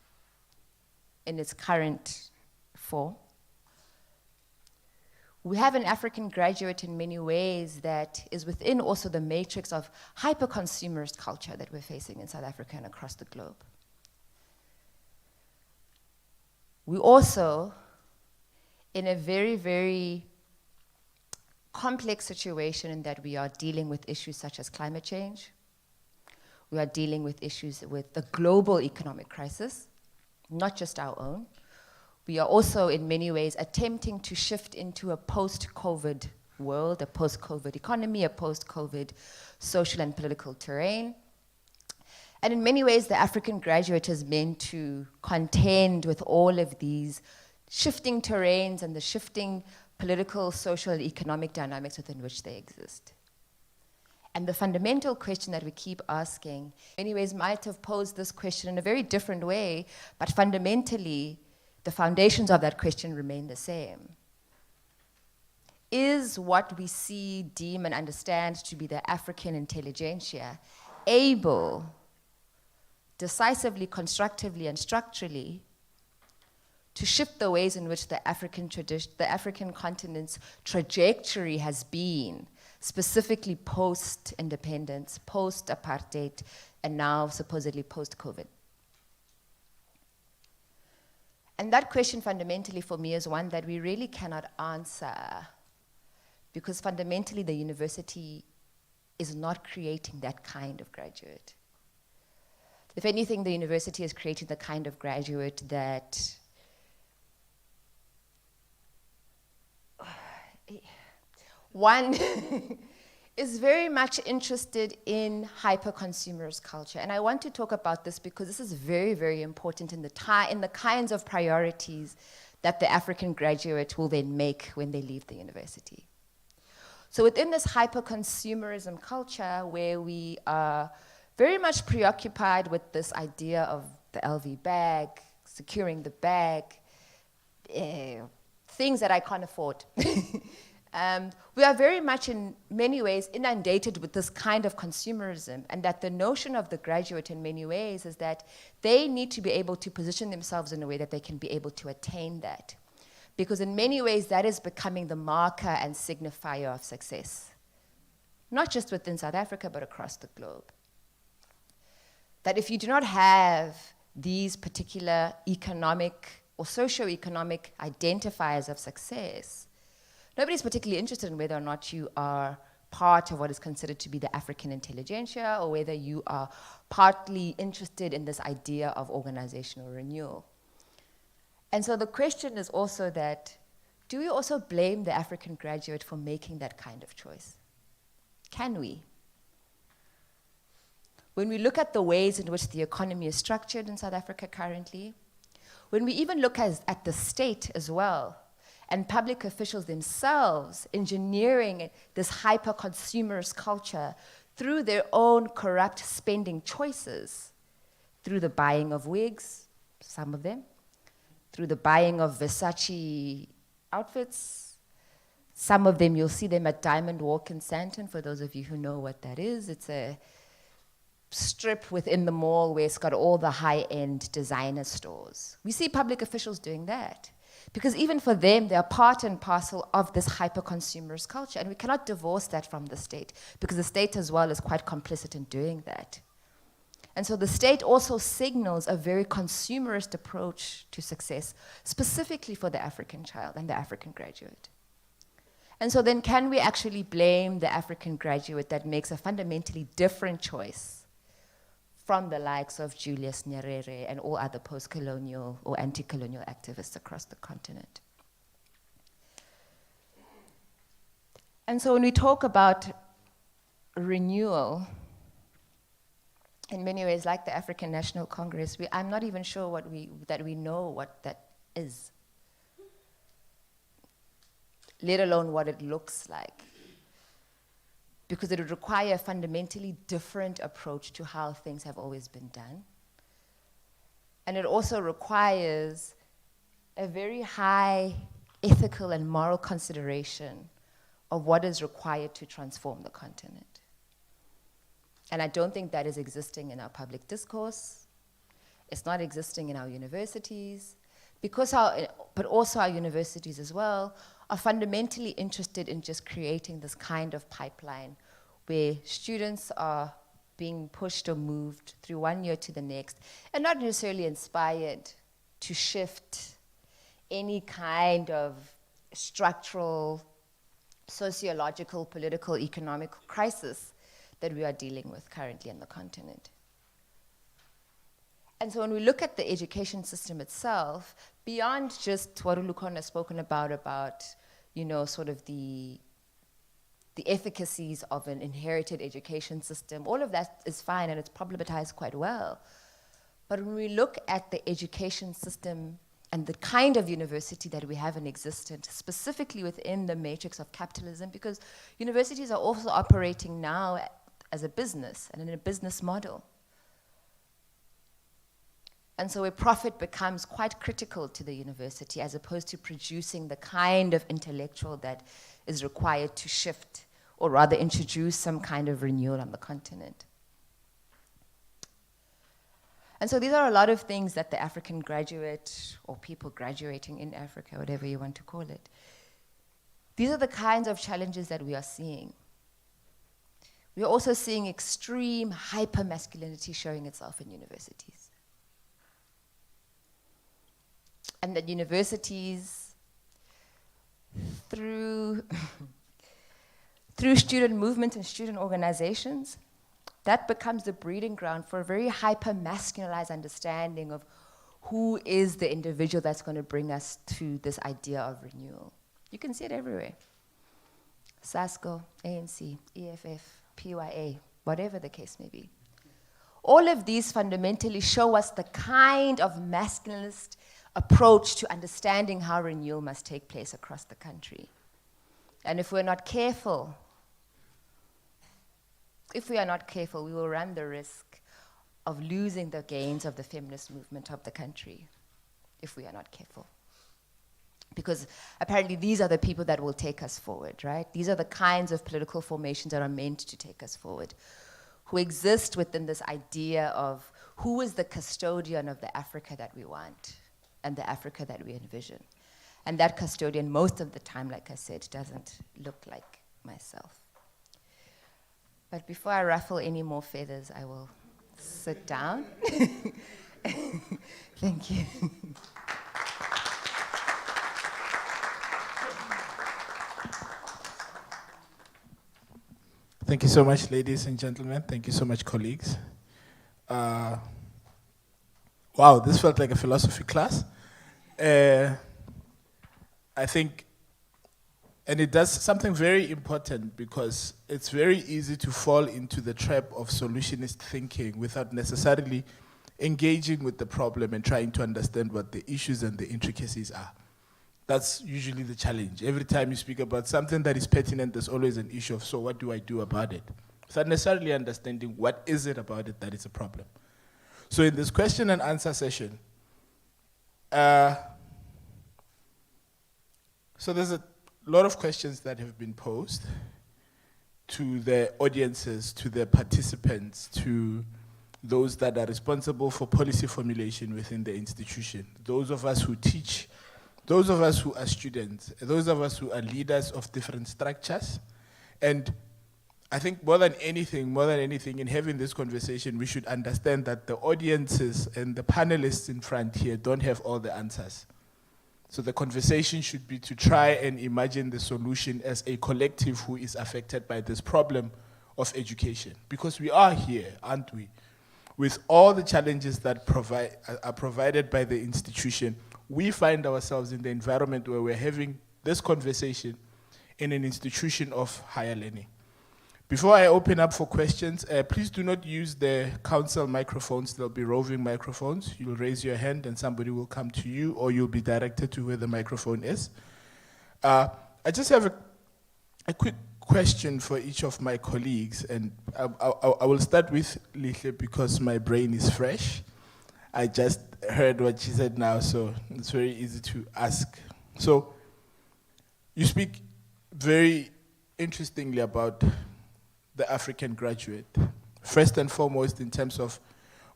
in its current form. We have an African graduate in many ways that is within also the matrix of hyper-consumerist culture that we're facing in South Africa and across the globe. We also, in a very, very complex situation in that we are dealing with issues such as climate change. We are dealing with issues with the global economic crisis, not just our own. We are also, in many ways, attempting to shift into a post-COVID world, a post-COVID economy, a post-COVID social and political terrain. And in many ways, the African graduate is meant to contend with all of these shifting terrains and the shifting political, social, and economic dynamics within which they exist. And the fundamental question that we keep asking, in many ways might have posed this question in a very different way, but fundamentally, the foundations of that question remain the same. Is what we see, deem, and understand to be the African intelligentsia able, decisively, constructively, and structurally, to shift the ways in which the African continent's trajectory has been, specifically post-independence, post-apartheid, and now supposedly post-COVID? And that question fundamentally for me is one that we really cannot answer, because fundamentally the university is not creating that kind of graduate. If anything, the university is creating the kind of graduate that one is very much interested in hyper-consumerist culture. And I want to talk about this because this is very, very important in the kinds of priorities that the African graduate will then make when they leave the university. So within this hyper-consumerism culture where we are very much preoccupied with this idea of the LV bag, securing the bag, things that I can't afford. We are very much in many ways inundated with this kind of consumerism, and that the notion of the graduate in many ways is that they need to be able to position themselves in a way that they can be able to attain that. Because in many ways that is becoming the marker and signifier of success. not just within South Africa, but across the globe. That if you do not have these particular economic or socio-economic identifiers of success, nobody's particularly interested in whether or not you are part of what is considered to be the African intelligentsia, or whether you are partly interested in this idea of organizational renewal. And so the question is also that, do we also blame the African graduate for making that kind of choice? Can we? When we look at the ways in which the economy is structured in South Africa currently, when we even look at the state as well, and public officials themselves engineering this hyper-consumerist culture through their own corrupt spending choices, through the buying of wigs, some of them, through the buying of Versace outfits. Some of them, you'll see them at Diamond Walk in Sandton, for those of you who know what that is. It's a strip within the mall where it's got all the high-end designer stores. We see public officials doing that. Because even for them, they are part and parcel of this hyper-consumerist culture, and we cannot divorce that from the state, because the state as well is quite complicit in doing that. And so the state also signals a very consumerist approach to success, specifically for the African child and the African graduate. And so then can we actually blame the African graduate that makes a fundamentally different choice from the likes of Julius Nyerere and all other post-colonial or anti-colonial activists across the continent? And so when we talk about renewal, in many ways, like the African National Congress, I'm not even sure that we know what that is, let alone what it looks like. Because it would require a fundamentally different approach to how things have always been done. And it also requires a very high ethical and moral consideration of what is required to transform the continent. And I don't think that is existing in our public discourse. It's not existing in our universities, but also our universities as well are fundamentally interested in just creating this kind of pipeline where students are being pushed or moved through one year to the next and not necessarily inspired to shift any kind of structural, sociological, political, economic crisis that we are dealing with currently in the continent. And so when we look at the education system itself, beyond just what Ulukon has spoken about, sort of the efficacies of an inherited education system, all of that is fine and it's problematized quite well. But when we look at the education system and the kind of university that we have in existence, specifically within the matrix of capitalism, because universities are also operating now as a business and in a business model. And so where profit becomes quite critical to the university as opposed to producing the kind of intellectual that is required to shift or rather introduce some kind of renewal on the continent. And so these are a lot of things that the African graduate or people graduating in Africa, whatever you want to call it, these are the kinds of challenges that we are seeing. We are also seeing extreme hyper-masculinity showing itself in universities. And that universities, through student movement and student organizations, that becomes the breeding ground for a very hyper-masculinized understanding of who is the individual that's going to bring us to this idea of renewal. You can see it everywhere. SASCO, ANC, EFF, PYA, whatever the case may be. All of these fundamentally show us the kind of masculinist approach to understanding how renewal must take place across the country. And if we're not careful, we will run the risk of losing the gains of the feminist movement of the country, if we are not careful. Because apparently these are the people that will take us forward, right? These are the kinds of political formations that are meant to take us forward, who exist within this idea of who is the custodian of the Africa that we want and the Africa that we envision. And that custodian, most of the time, like I said, doesn't look like myself. But before I ruffle any more feathers, I will sit down. Thank you. Thank you so much, ladies and gentlemen. Thank you so much, colleagues. Wow, this felt like a philosophy class. I think, and it does something very important because it's very easy to fall into the trap of solutionist thinking without necessarily engaging with the problem and trying to understand what the issues and the intricacies are. That's usually the challenge. Every time you speak about something that is pertinent, there's always an issue of, so what do I do about it? Without necessarily understanding what is it about it that is a problem. So in this question and answer session, so there's a lot of questions that have been posed to the audiences, to the participants, to those that are responsible for policy formulation within the institution, those of us who teach, those of us who are students, those of us who are leaders of different structures. And I think more than anything, in having this conversation, we should understand that the audiences and the panelists in front here don't have all the answers. So the conversation should be to try and imagine the solution as a collective who is affected by this problem of education. Because we are here, aren't we? With all the challenges that are provided by the institution, we find ourselves in the environment where we're having this conversation in an institution of higher learning. Before I open up for questions, please do not use the council microphones. There'll be roving microphones. You'll raise your hand and somebody will come to you, or you'll be directed to where the microphone is. I just have a quick question for each of my colleagues, and I will start with Lihle because my brain is fresh. I just heard what she said now, so it's very easy to ask. So you speak very interestingly about the African graduate, first and foremost in terms of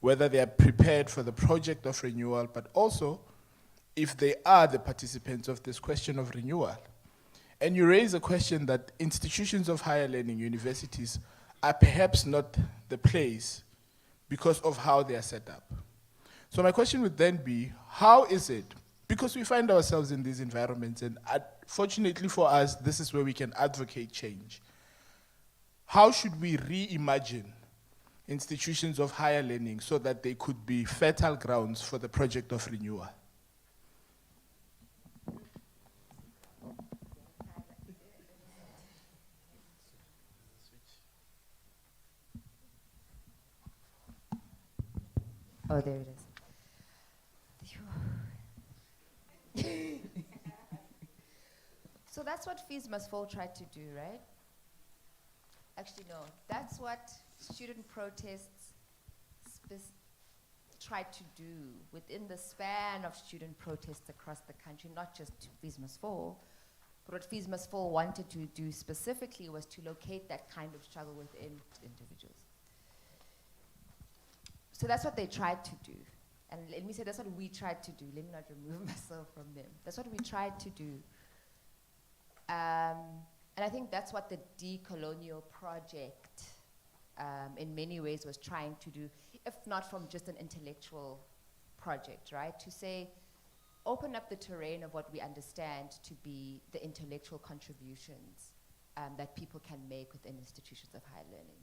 whether they are prepared for the project of renewal, but also if they are the participants of this question of renewal. And you raise a question that institutions of higher learning, universities, are perhaps not the place because of how they are set up. So my question would then be, how is it, because we find ourselves in these environments, and fortunately for us, this is where we can advocate change. How should we reimagine institutions of higher learning so that they could be fertile grounds for the project of renewal? Oh, there it is. So that's what Fees Must Fall tried to do, right? Actually, no. That's what student protests tried to do within the span of student protests across the country, not just Fees Must Fall, but what Fees Must Fall wanted to do specifically was to locate that kind of struggle within individuals. So that's what they tried to do. And let me say that's what we tried to do. Let me not remove myself from them. That's what we tried to do. And I think that's what the decolonial project in many ways was trying to do, if not from just an intellectual project, right? To say, open up the terrain of what we understand to be the intellectual contributions that people can make within institutions of higher learning.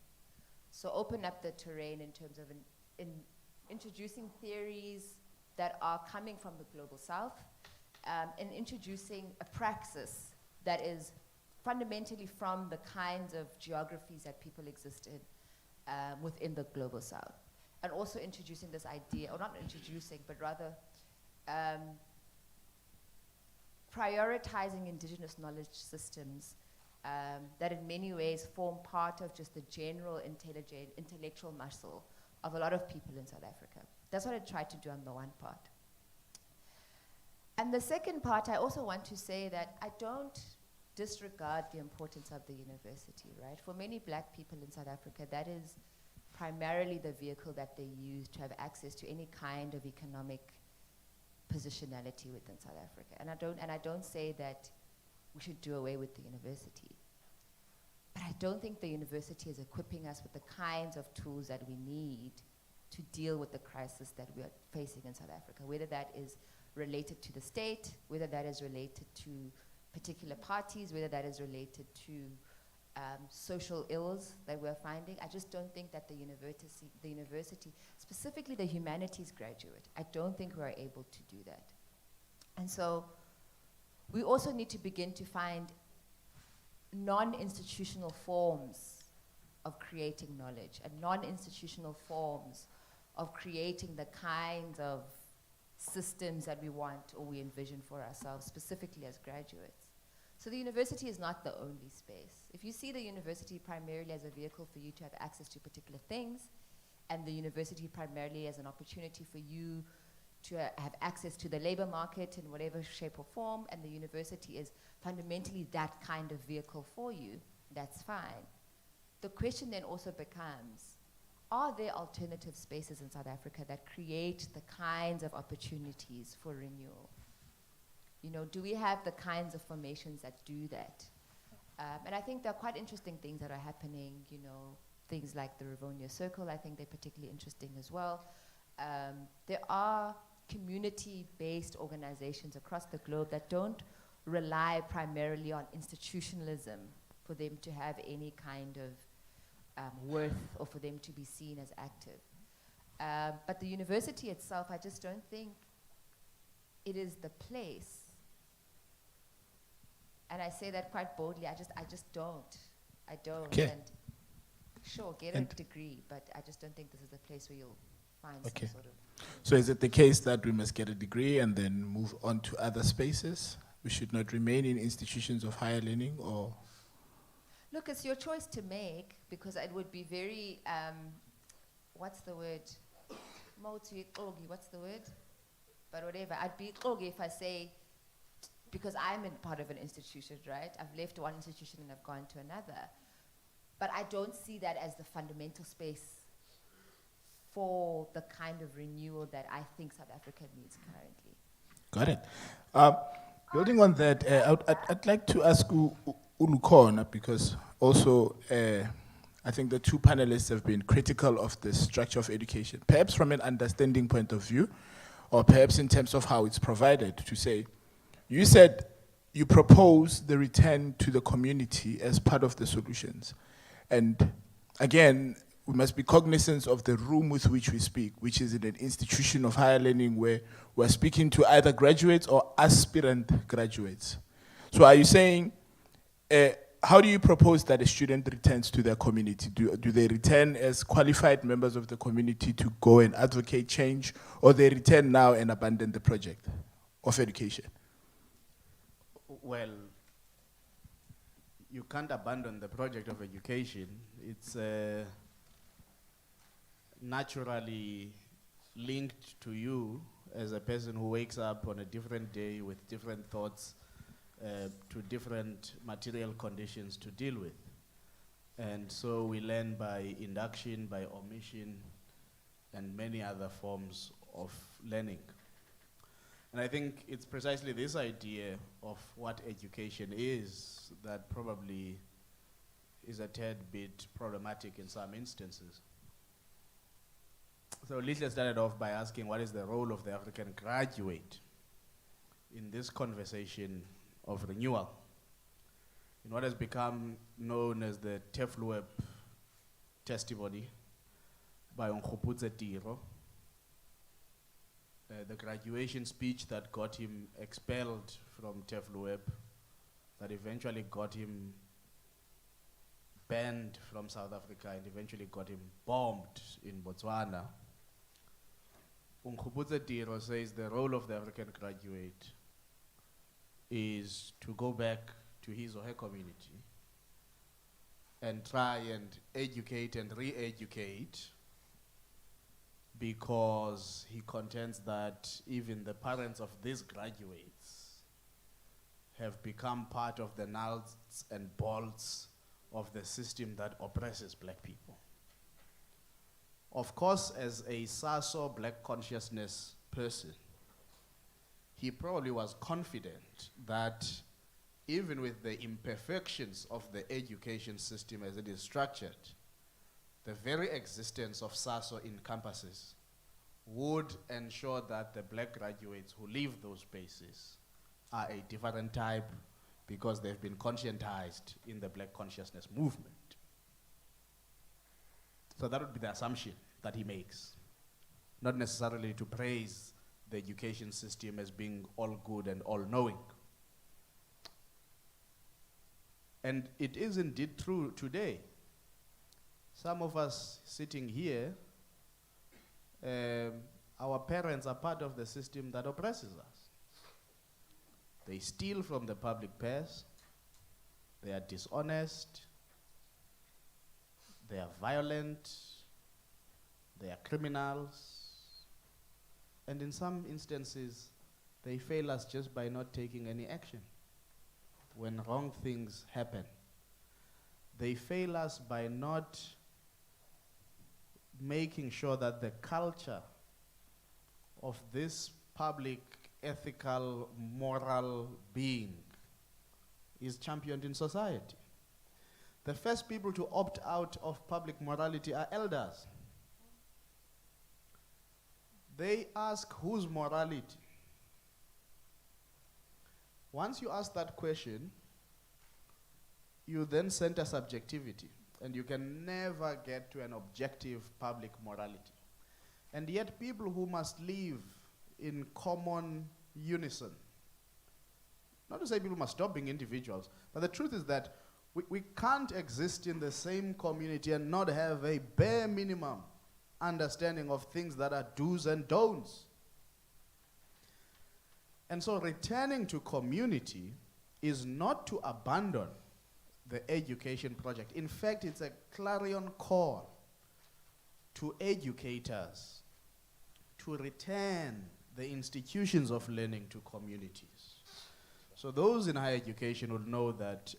So open up the terrain in terms of introducing theories that are coming from the global south and introducing a praxis that is fundamentally from the kinds of geographies that people exist in within the global south. And also introducing this idea, or not introducing, but rather prioritizing indigenous knowledge systems that in many ways form part of just the general intellectual muscle of a lot of people in South Africa. That's what I tried to do on the one part. And the second part, I also want to say that I don't disregard the importance of the university, right? For many black people in South Africa, that is primarily the vehicle that they use to have access to any kind of economic positionality within South Africa. And I don't say that we should do away with the university. But I don't think the university is equipping us with the kinds of tools that we need to deal with the crisis that we are facing in South Africa, whether that is related to the state, whether that is related to particular parties, whether that is related to social ills that we're finding. I just don't think that the university, specifically the humanities graduate, I don't think we're able to do that. And so we also need to begin to find non-institutional forms of creating knowledge and non-institutional forms of creating the kinds of systems that we want or we envision for ourselves, specifically as graduates. So the university is not the only space. If you see the university primarily as a vehicle for you to have access to particular things, and the university primarily as an opportunity for you to have access to the labor market in whatever shape or form, and the university is fundamentally that kind of vehicle for you, that's fine. The question then also becomes, are there alternative spaces in South Africa that create the kinds of opportunities for renewal? You know, do we have the kinds of formations that do that? And I think there are quite interesting things that are happening, you know, things like the Rivonia Circle, I think they're particularly interesting as well. There are community-based organizations across the globe that don't rely primarily on institutionalism for them to have any kind of worth or for them to be seen as active. But the university itself, I just don't think it is the place. And I say that quite boldly, I just don't. I don't. Okay. And sure, get a degree, but I just don't think this is the place where you'll find some sort of... So is it the case that we must get a degree and then move on to other spaces? We should not remain in institutions of higher learning, or? Look, it's your choice to make, because it would be very, what's the word? What's the word? But whatever, I'd be if I say, because I'm in part of an institution, right? I've left one institution and I've gone to another. But I don't see that as the fundamental space for the kind of renewal that I think South Africa needs currently. Got it. Building on that, I'd like to ask Ulukona, because also I think the two panelists have been critical of the structure of education, perhaps from an understanding point of view, or perhaps in terms of how it's provided, to say, you said you propose the return to the community as part of the solutions. And again, we must be cognizant of the room with which we speak, which is in an institution of higher learning where we're speaking to either graduates or aspirant graduates. So are you saying, how do you propose that a student returns to their community? Do they return as qualified members of the community to go and advocate change, or they return now and abandon the project of education? Well, you can't abandon the project of education. It's naturally linked to you as a person who wakes up on a different day with different thoughts, to different material conditions to deal with. And so we learn by induction, by omission, and many other forms of learning. And I think it's precisely this idea of what education is that probably is a tad bit problematic in some instances. So Lihle started off by asking, what is the role of the African graduate in this conversation of renewal? In what has become known as the Tefluep testimony by Nkgopotse Tiro, the graduation speech that got him expelled from Tefluep, that eventually got him banned from South Africa and eventually got him bombed in Botswana. Nkgopotse Tiro says the role of the African graduate is to go back to his or her community and try and educate and re-educate, because he contends that even the parents of these graduates have become part of the nuts and bolts of the system that oppresses black people. Of course, as a SASO black consciousness person, he probably was confident that even with the imperfections of the education system as it is structured, the very existence of SASO in campuses would ensure that the black graduates who leave those spaces are a different type because they've been conscientized in the black consciousness movement. So that would be the assumption that he makes, not necessarily to praise the education system as being all good and all knowing. And it is indeed true today. Some of us sitting here, our parents are part of the system that oppresses us. They steal from the public purse, they are dishonest, they are violent, they are criminals, and in some instances, they fail us just by not taking any action when wrong things happen. They fail us by not making sure that the culture of this public, ethical, moral being is championed in society. The first people to opt out of public morality are elders. They ask, whose morality? Once you ask that question, you then center subjectivity, and you can never get to an objective public morality. And yet people who must live in common unison, not to say people must stop being individuals, but the truth is that we can't exist in the same community and not have a bare minimum understanding of things that are do's and don'ts. And so returning to community is not to abandon the education project. In fact, it's a clarion call to educators to return the institutions of learning to communities. So those in higher education will know that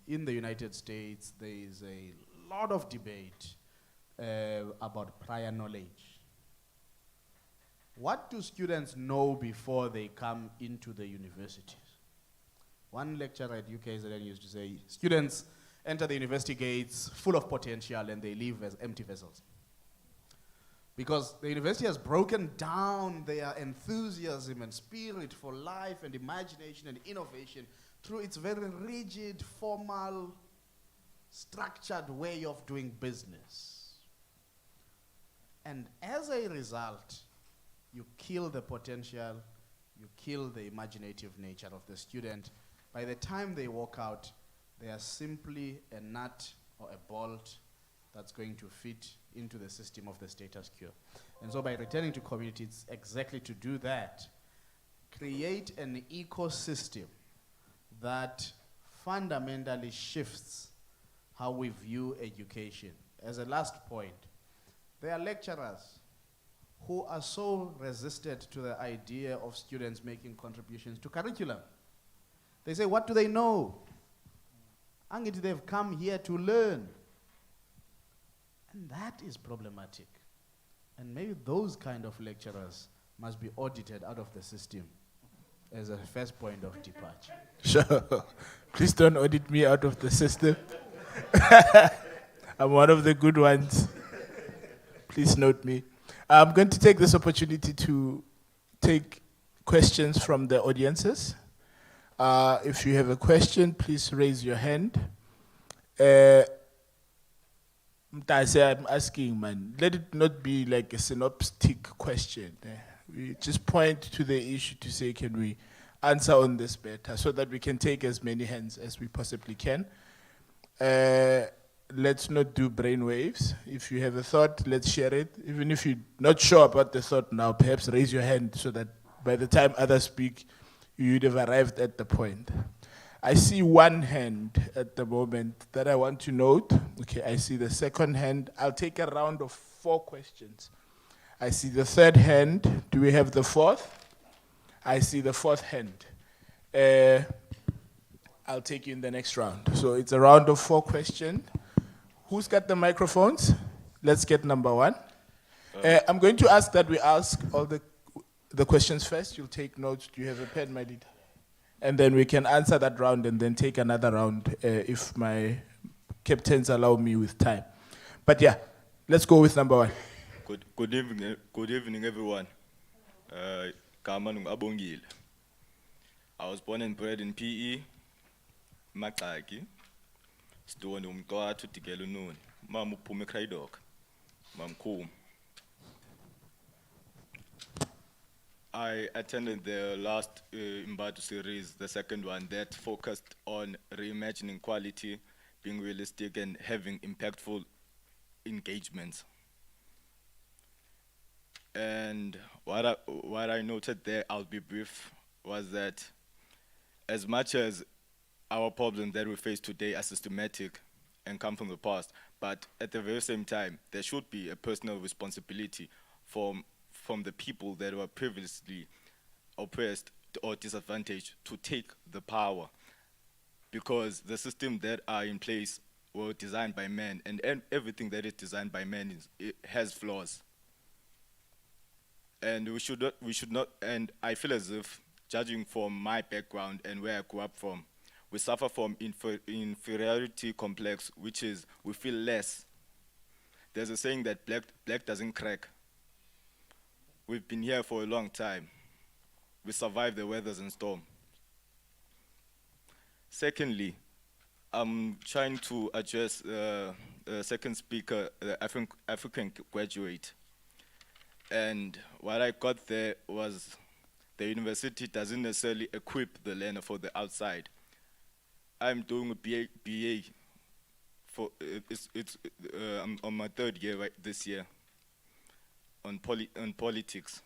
in the United States, there is a lot of debate about prior knowledge. What do students know before they come into the universities? One lecturer at UKZN used to say, students enter the university gates full of potential and they leave as empty vessels. Because the university has broken down their enthusiasm and spirit for life and imagination and innovation through its very rigid, formal, structured way of doing business. And as a result, you kill the potential, you kill the imaginative nature of the student. By the time they walk out, they are simply a nut or a bolt that's going to fit into the system of the status quo. And so by returning to community, it's exactly to do that. Create an ecosystem that fundamentally shifts how we view education. As a last point, there are lecturers who are so resistant to the idea of students making contributions to curriculum. They say, what do they know? Angithi, they've come here to learn. And that is problematic. And maybe those kind of lecturers must be audited out of the system as a first point of departure. Sure. Please don't audit me out of the system. I'm one of the good ones. Please note me. I'm going to take this opportunity to take questions from the audiences. If you have a question, please raise your hand. I'm asking, man, let it not be like a synoptic question. We just point to the issue to say, can we answer on this better, so that we can take as many hands as we possibly can. Let's not do brainwaves. If you have a thought, let's share it. Even if you're not sure about the thought now, perhaps raise your hand so that by the time others speak, you'd have arrived at the point. I see one hand at the moment that I want to note. Okay, I see the second hand. I'll take a round of 4 questions. I see the third hand. Do we have the fourth? I see the fourth hand. I'll take you in the next round. So it's a round of 4 questions. Who's got the microphones? Let's get number 1. I'm going to ask that we ask all the questions first. You'll take notes. Do you have a pen, my leader? And then we can answer that round and then take another round if my captains allow me with time. But yeah, let's go with number one. Good evening, everyone. Gama Abongile. I was born and bred in PE, Makaki, Stone Umtoa to Tigelunun, Mamu Pumekraidok, Mam Kum. I attended the last Imbadu series, the second one, that focused on reimagining quality, being realistic, and having impactful engagements. And what I noted there, I'll be brief, was that as much as our problems that we face today are systematic and come from the past, but at the very same time, there should be a personal responsibility from the people that were previously oppressed or disadvantaged to take the power, because the systems that are in place were designed by men, and everything that is designed by men it has flaws. And we should not, and I feel as if, judging from my background and where I grew up from, we suffer from inferiority complex, which is we feel less. There's a saying that black doesn't crack. We've been here for a long time. We survived the weathers and storm. Secondly, I'm trying to address the second speaker, the African graduate. And what I got there was the university doesn't necessarily equip the learner for the outside. I'm doing a BA for I'm on my third year this year on politics.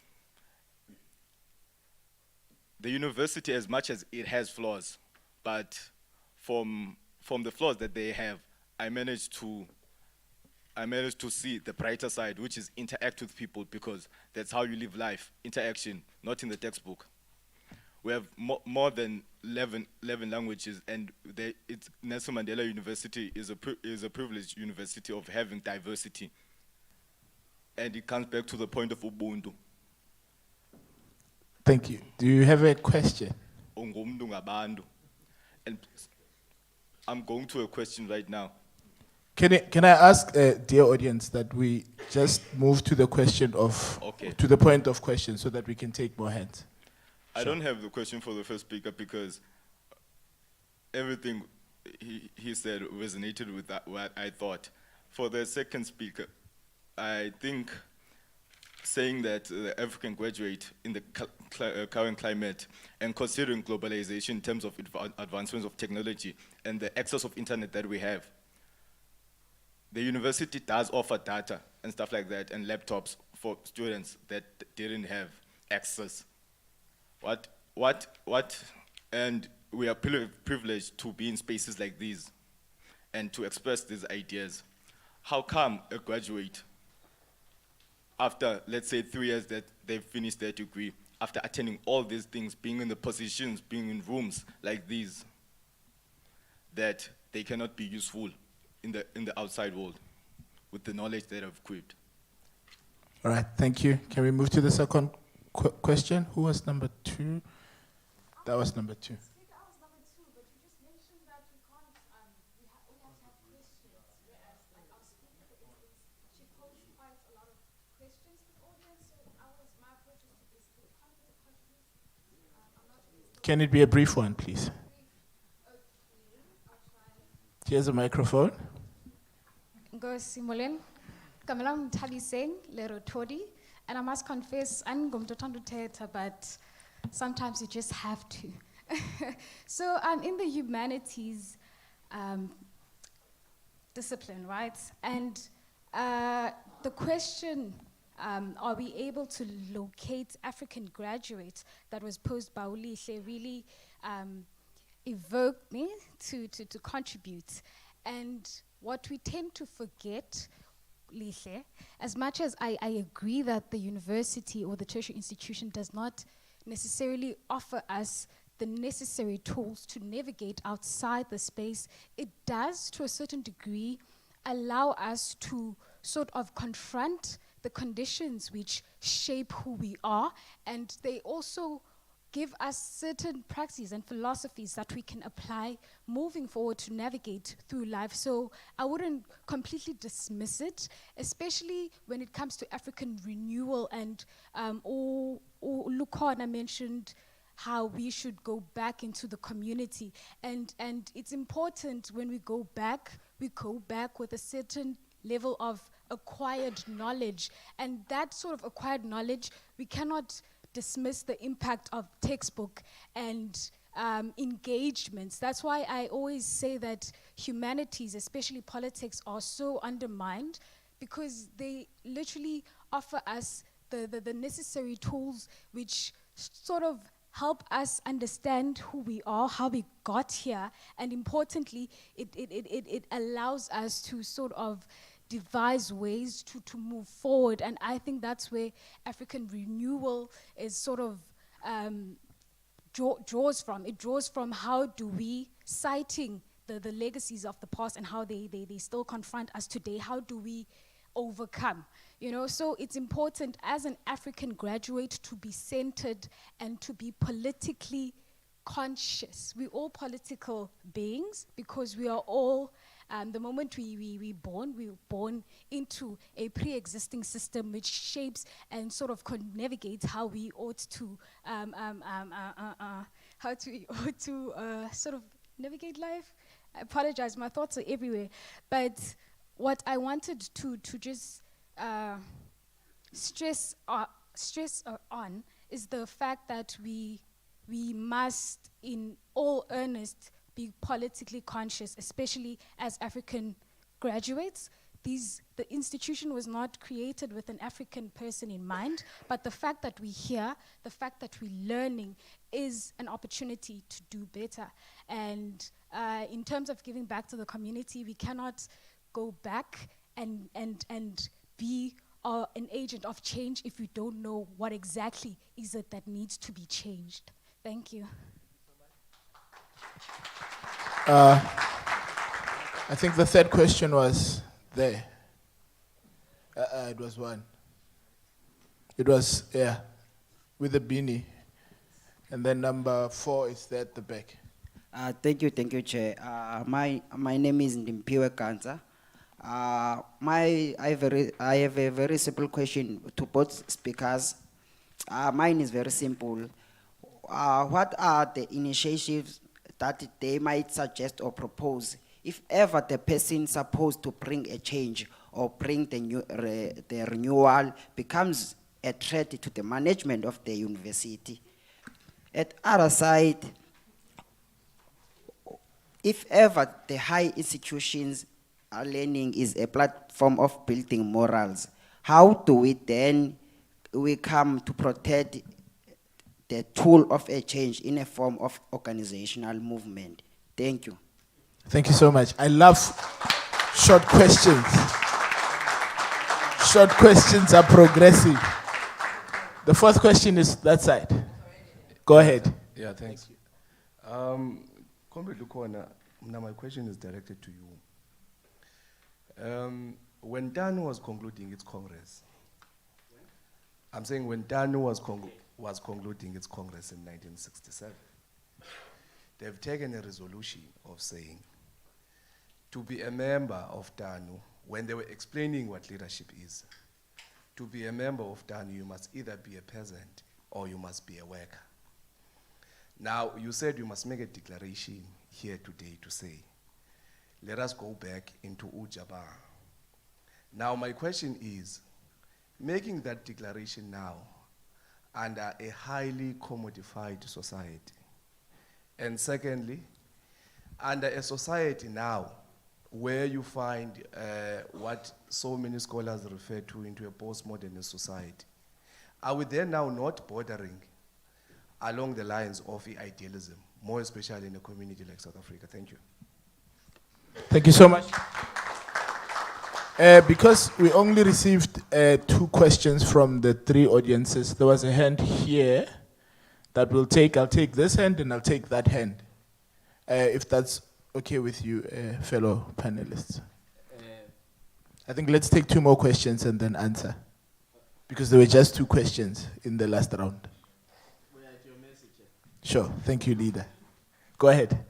The university, as much as it has flaws, but from the flaws that they have, I managed to see the brighter side, which is interact with people, because that's how you live life, interaction, not in the textbook. We have more than 11 languages, and Nelson Mandela University is a privileged university of having diversity. And it comes back to the point of Ubuntu. Thank you. Do you have a question? Ungumntu ngabantu. And I'm going to a question right now. Can I ask, dear audience, that we just move to the question of, to the point of question, so that we can take more hands? I don't have the question for the first speaker, because everything he said resonated with what I thought. For the second speaker, I think saying that the African graduate in the current climate, and considering globalization in terms of advancements of technology and the access of internet that we have, the university does offer data and stuff like that, and laptops for students that didn't have access. And we are privileged to be in spaces like these and to express these ideas. How come a graduate, after, let's say, 3 years that they've finished their degree, after attending all these things, being in the positions, being in rooms like these, that they cannot be useful in the outside world with the knowledge that I've equipped? All right, thank you. Can we move to the second question? Who was number 2? That was number 2. Speaker, I was number 2, but you just mentioned that we can't, we have to have questions, whereas like our speaker, for instance, she posed quite a lot of questions to the audience, so my approach is to basically come with the questions. I'm not sure. Can it be a brief one, please? Okay, I'll try. Here's a microphone. Ngosi Molen, Kamalam Tabiseng, Lero Todi, and I must confess, I'm going to Teta, but sometimes you just have to. So I'm in the humanities discipline, right? And the question, are we able to locate African graduates, that was posed by Ulihle, really evoked me to contribute. And what we tend to forget, Lihle, as much as I agree that the university or the tertiary institution does not necessarily offer us the necessary tools to navigate outside the space, it does, to a certain degree, allow us to sort of confront the conditions which shape who we are, and they also give us certain practices and philosophies that we can apply moving forward to navigate through life. So I wouldn't completely dismiss it, especially when it comes to African renewal. And Lukona mentioned how we should go back into the community. And it's important when we go back with a certain level of acquired knowledge. And that sort of acquired knowledge, we cannot dismiss the impact of textbook and engagements. That's why I always say that humanities, especially politics, are so undermined, because they literally offer us the necessary tools which sort of help us understand who we are, how we got here, and importantly, it allows us to sort of devise ways to move forward. And I think that's where African renewal is sort of draws from. It draws from how do we, citing the legacies of the past and how they still confront us today, how do we overcome? You know, so it's important as an African graduate to be centered and to be politically conscious. We're all political beings because we are all, the moment we're born into a pre-existing system which shapes and sort of navigates how we ought to, sort of navigate life. I apologize, my thoughts are everywhere. But what I wanted to just stress on is the fact that we must, in all earnest, be politically conscious, especially as African graduates. The institution was not created with an African person in mind, but the fact that we're here, the fact that we're learning is an opportunity to do better. And in terms of giving back to the community, we cannot go back and be an agent of change if we don't know what exactly is it that needs to be changed. Thank you. I think the third question was there. It was one. It was, yeah, with the beanie. And then number 4 is there at the back. Thank you, Chair. My name is Ndimpiwe Kanza. I have a very simple question to both speakers. Mine is very simple. What are the initiatives that they might suggest or propose if ever the person supposed to bring a change or bring the renewal becomes a threat to the management of the university? At other side, if ever the high institutions are learning is a platform of building morals, how do we then come to protect the tool of a change in a form of organizational movement? Thank you. Thank you so much. I love short questions. Short questions are progressive. The fourth question is that side. Go ahead. Yeah, thanks. Comrade Lukona, now my question is directed to you. When TANU was concluding its Congress, I'm saying when TANU was concluding its Congress in 1967, they've taken a resolution of saying, to be a member of TANU, when they were explaining what leadership is, to be a member of TANU, you must either be a peasant or you must be a worker. Now, you said you must make a declaration here today to say, let us go back into Ujaba. Now, my question is, making that declaration now under a highly commodified society, and secondly, under a society now where you find what so many scholars refer to into a postmodernist society, are we there now not bordering along the lines of idealism, more especially in a community like South Africa? Thank you. Thank you so much. Because we only received 2 questions from the 3 audiences, there was a hand here that we'll take. I'll take this hand and I'll take that hand. If that's okay with you, fellow panelists. I think let's take 2 more questions and then answer. Because there were just 2 questions in the last round. Sure. Thank you, leader. Go ahead.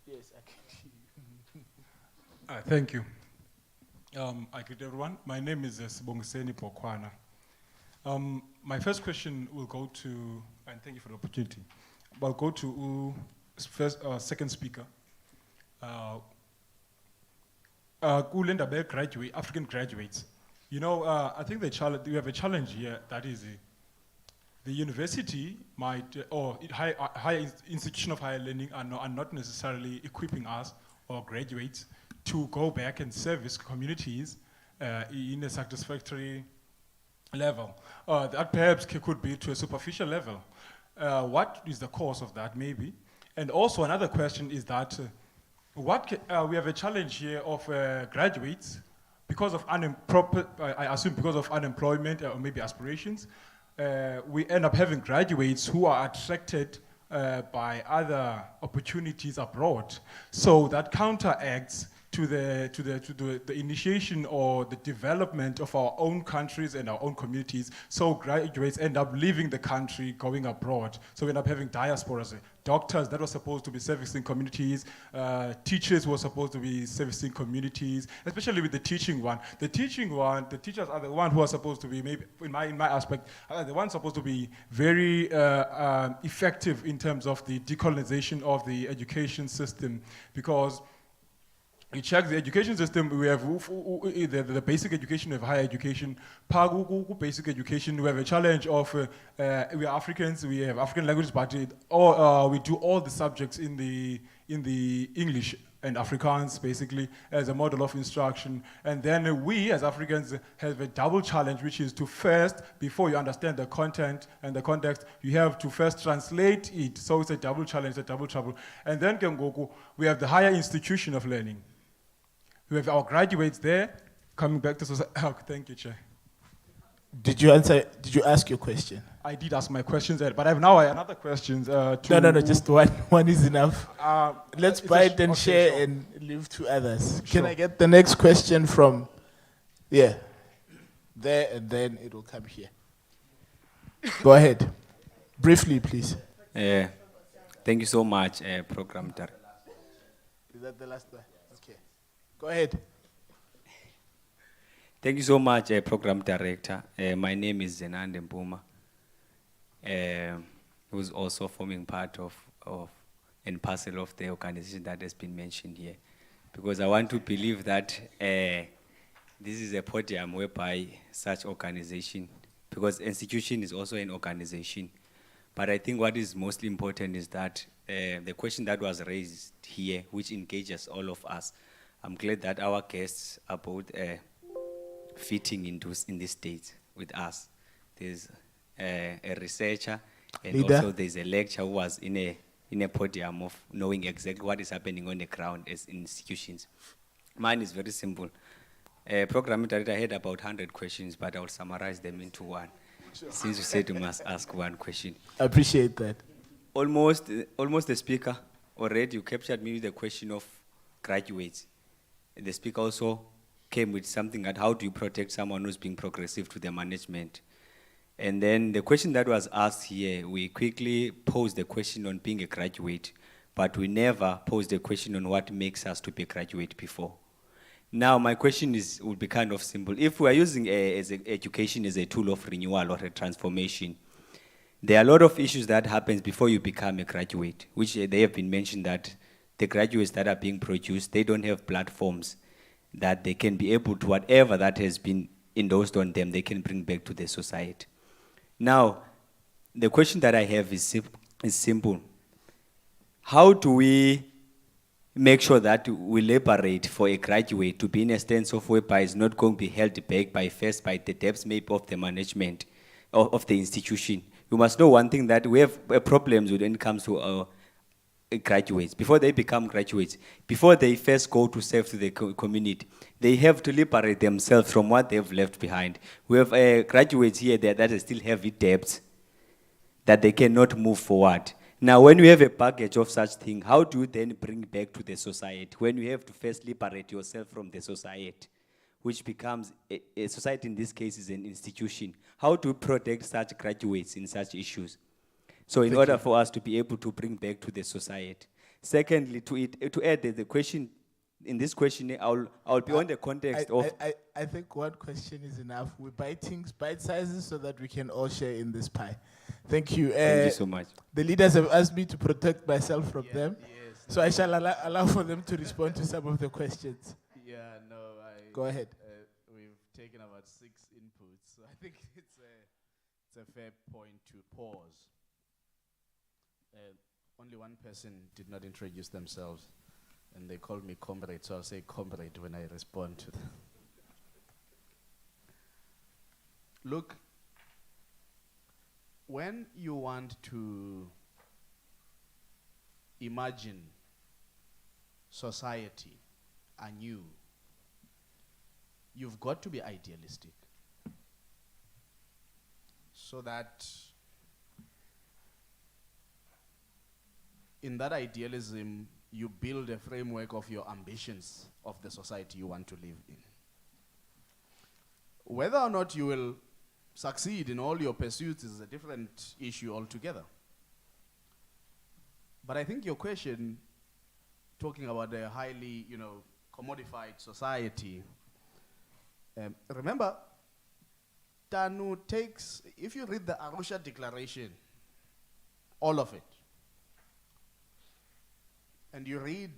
Yes, I can. Thank you. I greet everyone. My name is Sibongiseni Pokwana. My first question will go to, and thank you for the opportunity. I'll go to second speaker. Kulenda Bell graduate, African graduates. You know, I think we have a challenge here. That is, the university might, or higher institution of higher learning are not necessarily equipping us or graduates to go back and service communities in a satisfactory level. That perhaps could be to a superficial level. What is the cause of that, maybe? And also another question is that we have a challenge here of graduates because of I assume because of unemployment or maybe aspirations. We end up having graduates who are attracted by other opportunities abroad. So that counteracts to the initiation or the development of our own countries and our own communities. So graduates end up leaving the country, going abroad. So we end up having diasporas, doctors that were supposed to be servicing communities, teachers who were supposed to be servicing communities, especially with the teaching one. The teachers are the ones who are supposed to be, maybe in my aspect, are the ones supposed to be very effective in terms of the decolonization of the education system, because you check the education system, we have the basic education, we have higher education. Basic education, we have a challenge of, we are Africans, we have African languages, but we do all the subjects in the English and Afrikaans, basically, as a model of instruction. And then we, as Africans, have a double challenge, which is to first, before you understand the content and the context, you have to first translate it. So it's a double challenge, a double trouble. And then we have the higher institution of learning. We have our graduates there coming back to society. Oh, thank you, Chair. Did you ask your question? I did ask my questions, but I have now another question. No, just one. One is enough. Let's bite and share sure. And leave to others. Sure. Can I get the next question from, there, and then it will come here. Go ahead. Briefly, please. Thank you so much, Program Director. Is that the last one? Okay. Go ahead. Thank you so much, Program Director. My name is Zenande Mpuma, who's also forming part of and parcel of the organization that has been mentioned here. Because I want to believe that this is a podium whereby such organization, because institution is also an organization. But I think what is most important is that the question that was raised here, which engages all of us, I'm glad that our guests are both fitting in this state with us. There's a researcher and Leader. Also there's a lecturer who was in a podium of knowing exactly what is happening on the ground as institutions. Mine is very simple. Program Director, I had about 100 questions, but I will summarize them into one. Sure. Since you said you must ask one question. I appreciate that. Almost the speaker already, you captured me with the question of graduates. The speaker also came with something that how do you protect someone who's being progressive to the management? And then the question that was asked here, we quickly posed the question on being a graduate, but we never posed the question on what makes us to be a graduate before. Now, my question would be kind of simple. If we are using education as a tool of renewal or a transformation, there are a lot of issues that happens before you become a graduate, which they have been mentioned that the graduates that are being produced, they don't have platforms that they can be able to, whatever that has been endorsed on them, they can bring back to the society. Now, the question that I have is simple. How do we make sure that we liberate for a graduate to be in a stance of whereby is not going to be held back by the depths maybe of the management of the institution? You must know one thing, that we have problems when it comes to graduates. Before they become graduates, before they first go to serve to the community, they have to liberate themselves from what they've left behind. We have graduates here that still have debts that they cannot move forward. Now, when you have a package of such thing, how do you then bring back to the society when you have to first liberate yourself from the society? which becomes a society in this case is an institution. How to protect such graduates in such issues? So in order for us to be able to bring back to the society. Secondly, to add the question, in this question, I'll be on the context of. I think one question is enough. We buy things bite sizes so that we can all share in this pie. Thank you. Thank you so much. The leaders have asked me to protect myself from them. Yes, so I shall allow for them to respond to some of the questions. Yeah, no, Go ahead. We've taken about 6 inputs, so I think it's a fair point to pause. Only one person did not introduce themselves, and they called me comrade, so I'll say comrade when I respond to them. Look, when you want to imagine society anew, you've got to be idealistic, so that in that idealism, you build a framework of your ambitions of the society you want to live in. Whether or not you will succeed in all your pursuits is a different issue altogether. But I think your question, talking about a highly, commodified society, remember, Tanu takes, if you read the Arusha Declaration, all of it, and you read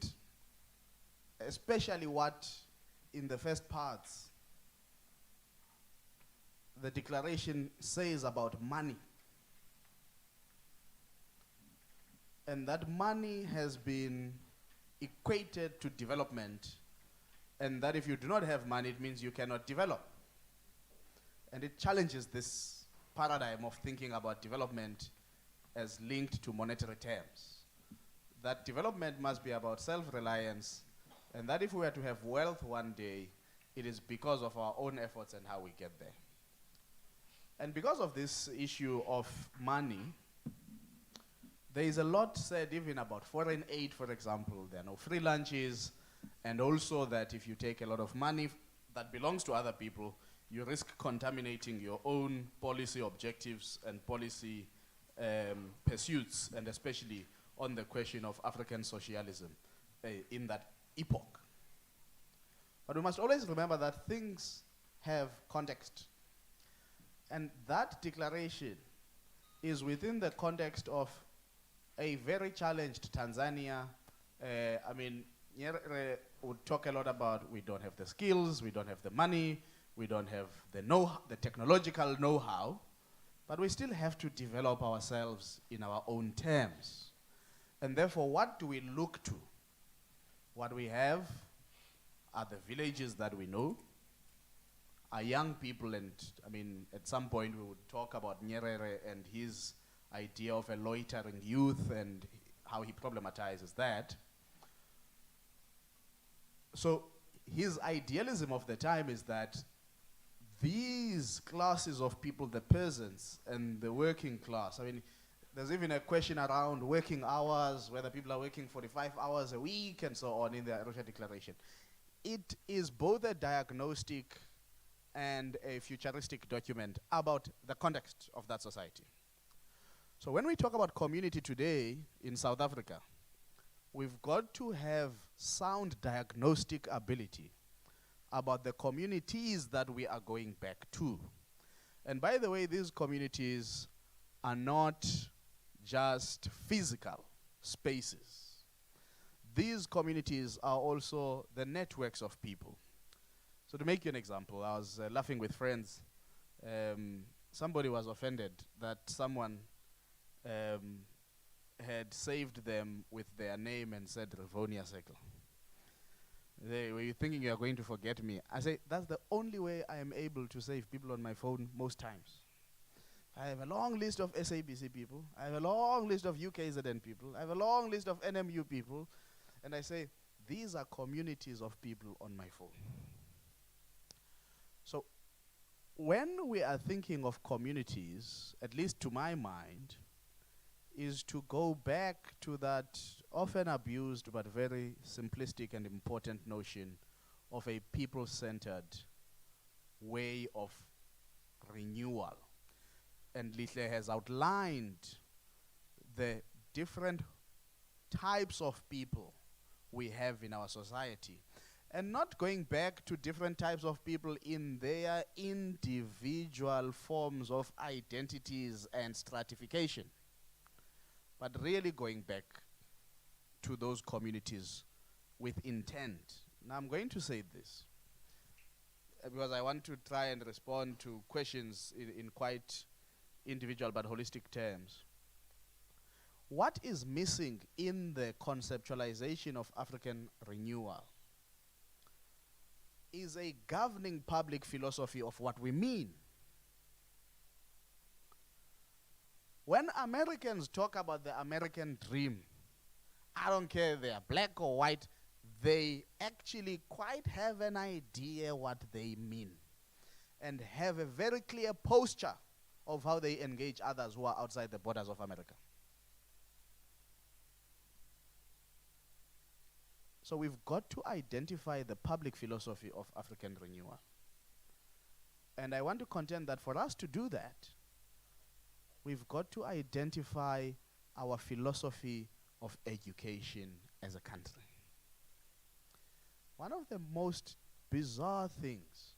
especially what in the first parts the declaration says about money, and that money has been equated to development, and that if you do not have money, it means you cannot develop. And it challenges this paradigm of thinking about development as linked to monetary terms. That development must be about self-reliance, and that if we are to have wealth one day, it is because of our own efforts and how we get there. And because of this issue of money, there is a lot said even about foreign aid, for example. There are no free lunches, and also that if you take a lot of money that belongs to other people, you risk contaminating your own policy objectives and policy pursuits, and especially on the question of African socialism in that epoch. But we must always remember that things have context. And that declaration is within the context of a very challenged Tanzania. Nyerere would talk a lot about we don't have the skills, we don't have the money, we don't have the technological know-how, but we still have to develop ourselves in our own terms. And therefore, what do we look to? What we have are the villages that we know, are young people, and at some point we would talk about Nyerere and his idea of a loitering youth and how he problematizes that. So his idealism of the time is that these classes of people, the peasants and the working class, there's even a question around working hours, whether people are working 45 hours a week and so on in the Arusha Declaration. It is both a diagnostic and a futuristic document about the context of that society. So when we talk about community today in South Africa, we've got to have sound diagnostic ability about the communities that we are going back to. And by the way, these communities are not just physical spaces. These communities are also the networks of people. So to make you an example, I was laughing with friends. Somebody was offended that someone had saved them with their name and said Rivonia Circle. Were you thinking you are going to forget me? I say, that's the only way I am able to save people on my phone most times. I have a long list of SABC people. I have a long list of UKZN people. I have a long list of NMU people. And I say, these are communities of people on my phone. So when we are thinking of communities, at least to my mind, is to go back to that often abused but very simplistic and important notion of a people-centered way of renewal. And Lihle has outlined the different types of people we have in our society. And not going back to different types of people in their individual forms of identities and stratification, but really going back to those communities with intent. Now I'm going to say this, because I want to try and respond to questions in quite individual but holistic terms. What is missing in the conceptualization of African renewal is a governing public philosophy of what we mean. When Americans talk about the American dream, I don't care if they are black or white, they actually quite have an idea what they mean and have a very clear posture of how they engage others who are outside the borders of America. So we've got to identify the public philosophy of African renewal. And I want to contend that for us to do that, we've got to identify our philosophy of education as a country. One of the most bizarre things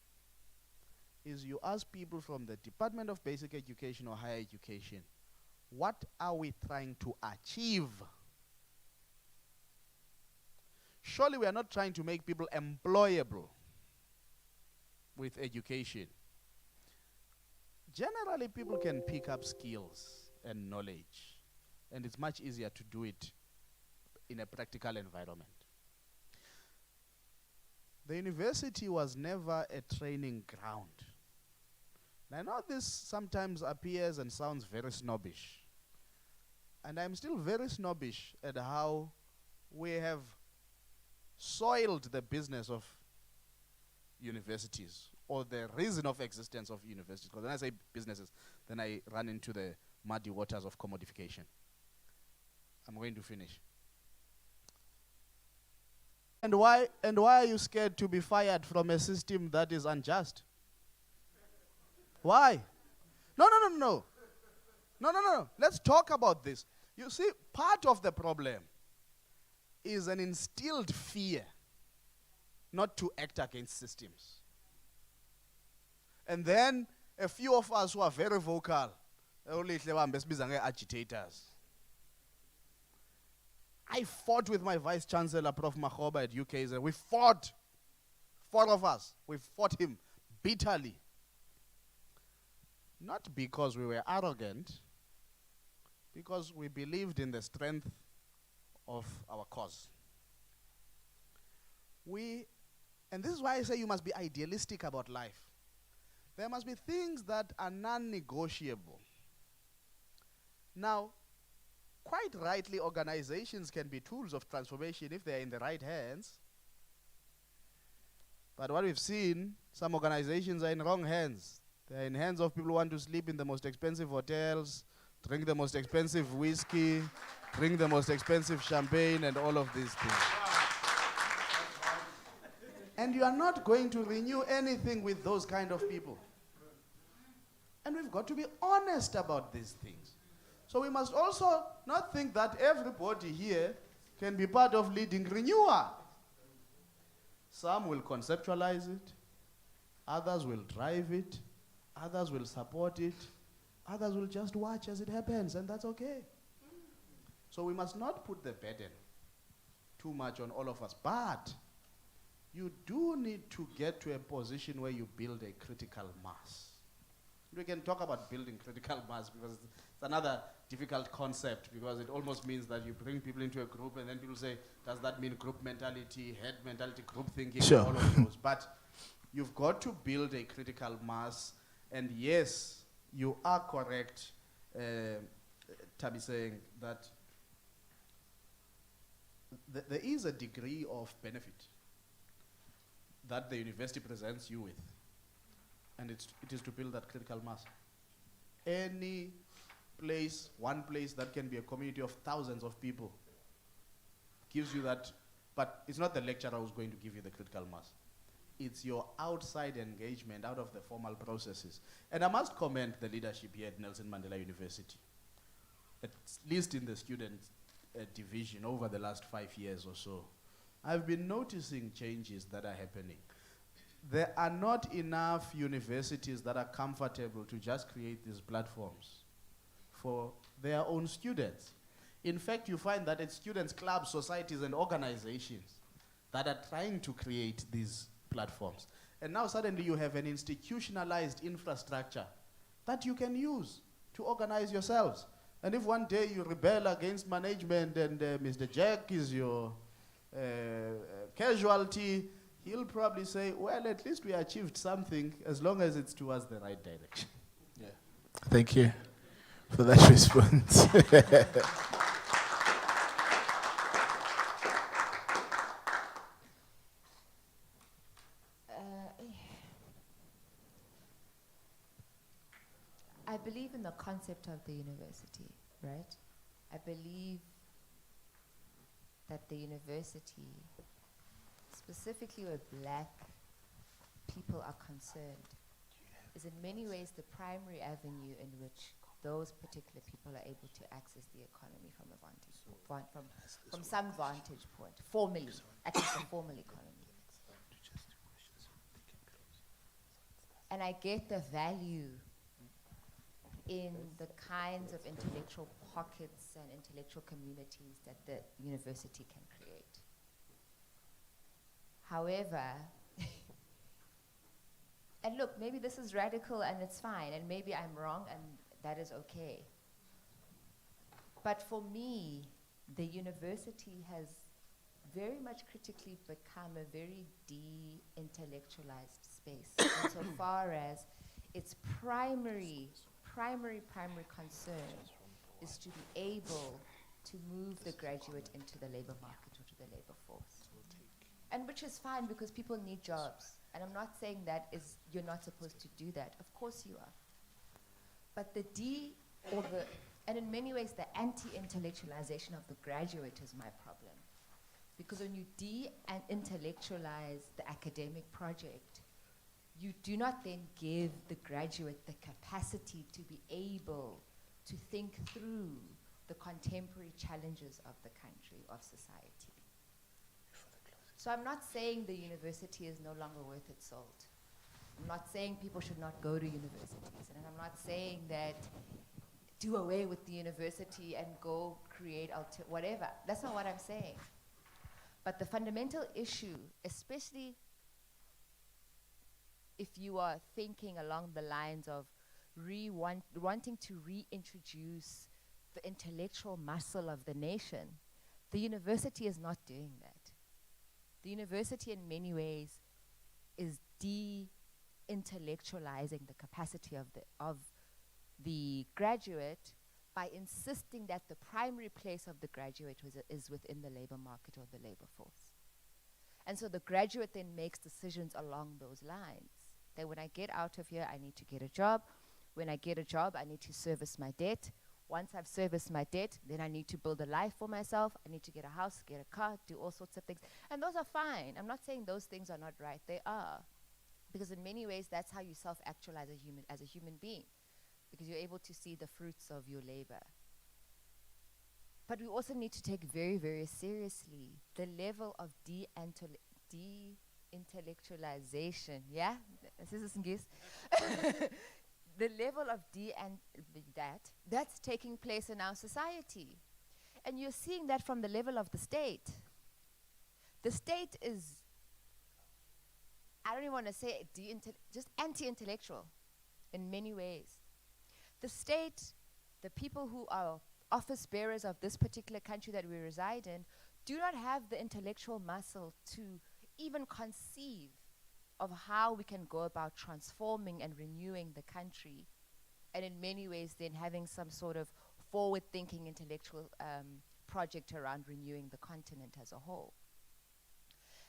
is you ask people from the Department of Basic Education or Higher Education, what are we trying to achieve? Surely we are not trying to make people employable with education. Generally, people can pick up skills and knowledge, and it's much easier to do it in a practical environment. The university was never a training ground. And I know this sometimes appears and sounds very snobbish. And I'm still very snobbish at how we have soiled the business of universities, or the reason of existence of universities. Because when I say businesses, then I run into the muddy waters of commodification. I'm going to finish. And why are you scared to be fired from a system that is unjust? Why? No. Let's talk about this. You see, part of the problem is an instilled fear not to act against systems. And then a few of us who are very vocal, only agitators. I fought with my Vice Chancellor, Prof. Makhoba at UKZ. We fought, 4 of us. We fought him bitterly. Not because we were arrogant, because we believed in the strength of our cause. And this is why I say you must be idealistic about life. There must be things that are non-negotiable. Now, quite rightly, organizations can be tools of transformation if they're in the right hands. But what we've seen, some organizations are in wrong hands. They're in hands of people who want to sleep in the most expensive hotels, drink the most expensive whiskey, drink the most expensive champagne, and all of these things. And you are not going to renew anything with those kind of people. And we've got to be honest about these things. So we must also not think that everybody here can be part of leading renewal. Some will conceptualize it, others will drive it, others will support it, others will just watch as it happens, and that's okay. So we must not put the burden too much on all of us. But you do need to get to a position where you build a critical mass. We can talk about building critical mass because it's another difficult concept, because it almost means that you bring people into a group and then people say, does that mean group mentality, head mentality, group thinking, sure, all of those. But you've got to build a critical mass. And yes, you are correct, Tabi, saying that there is a degree of benefit that the university presents you with. And it is to build that critical mass. Any place, one place that can be a community of thousands of people gives you that, but it's not the lecturer who's going to give you the critical mass. it's your outside engagement out of the formal processes. And I must commend the leadership here at Nelson Mandela University, at least in the student division over the last 5 years or so. I've been noticing changes that are happening. There are not enough universities that are comfortable to just create these platforms for their own students. In fact, you find that it's students' clubs, societies, and organizations that are trying to create these platforms. And now suddenly you have an institutionalized infrastructure that you can use to organize yourselves. And if one day you rebel against management and Mr. Jack is your casualty, he'll probably say, well, at least we achieved something as long as it's towards the right direction. Yeah. Thank you for that response. I believe in the concept of the university, right? I believe that the university, specifically where black people are concerned, is in many ways the primary avenue in which those particular people are able to access the economy from a from some vantage point, formally, at least a formal economy. And I get the value in the kinds of intellectual pockets and intellectual communities that the university can create. However, and look, maybe this is radical and it's fine, and maybe I'm wrong and that is okay. But for me, the university has very much critically become a very de-intellectualized space insofar as its primary concern is to be able to move the graduate into the labor market or to the labor force. And which is fine because people need jobs. And I'm not saying that you're not supposed to do that. Of course you are. But and in many ways the anti-intellectualization of the graduate is my problem. Because when you de-intellectualize the academic project, you do not then give the graduate the capacity to be able to think through the contemporary challenges of the country, of society. So I'm not saying the university is no longer worth its salt. I'm not saying people should not go to universities. And I'm not saying that do away with the university and go create whatever. That's not what I'm saying. But the fundamental issue, especially if you are thinking along the lines of wanting to reintroduce the intellectual muscle of the nation, the university is not doing that. The university in many ways is de-intellectualizing the capacity of the graduate by insisting that the primary place of the graduate is within the labor market or the labor force. And so the graduate then makes decisions along those lines. That when I get out of here, I need to get a job. When I get a job, I need to service my debt. Once I've serviced my debt, then I need to build a life for myself. I need to get a house, get a car, do all sorts of things. And those are fine. I'm not saying those things are not right. They are. Because in many ways, that's how you self-actualize as a human being. Because you're able to see the fruits of your labor. But we also need to take very, very seriously the level of de-intellectualization, yeah? The level of that's taking place in our society. And you're seeing that from the level of the state. The state is, I don't even want to say just anti-intellectual in many ways. The state, the people who are office bearers of this particular country that we reside in, do not have the intellectual muscle to even conceive of how we can go about transforming and renewing the country, and in many ways then having some sort of forward-thinking intellectual project around renewing the continent as a whole.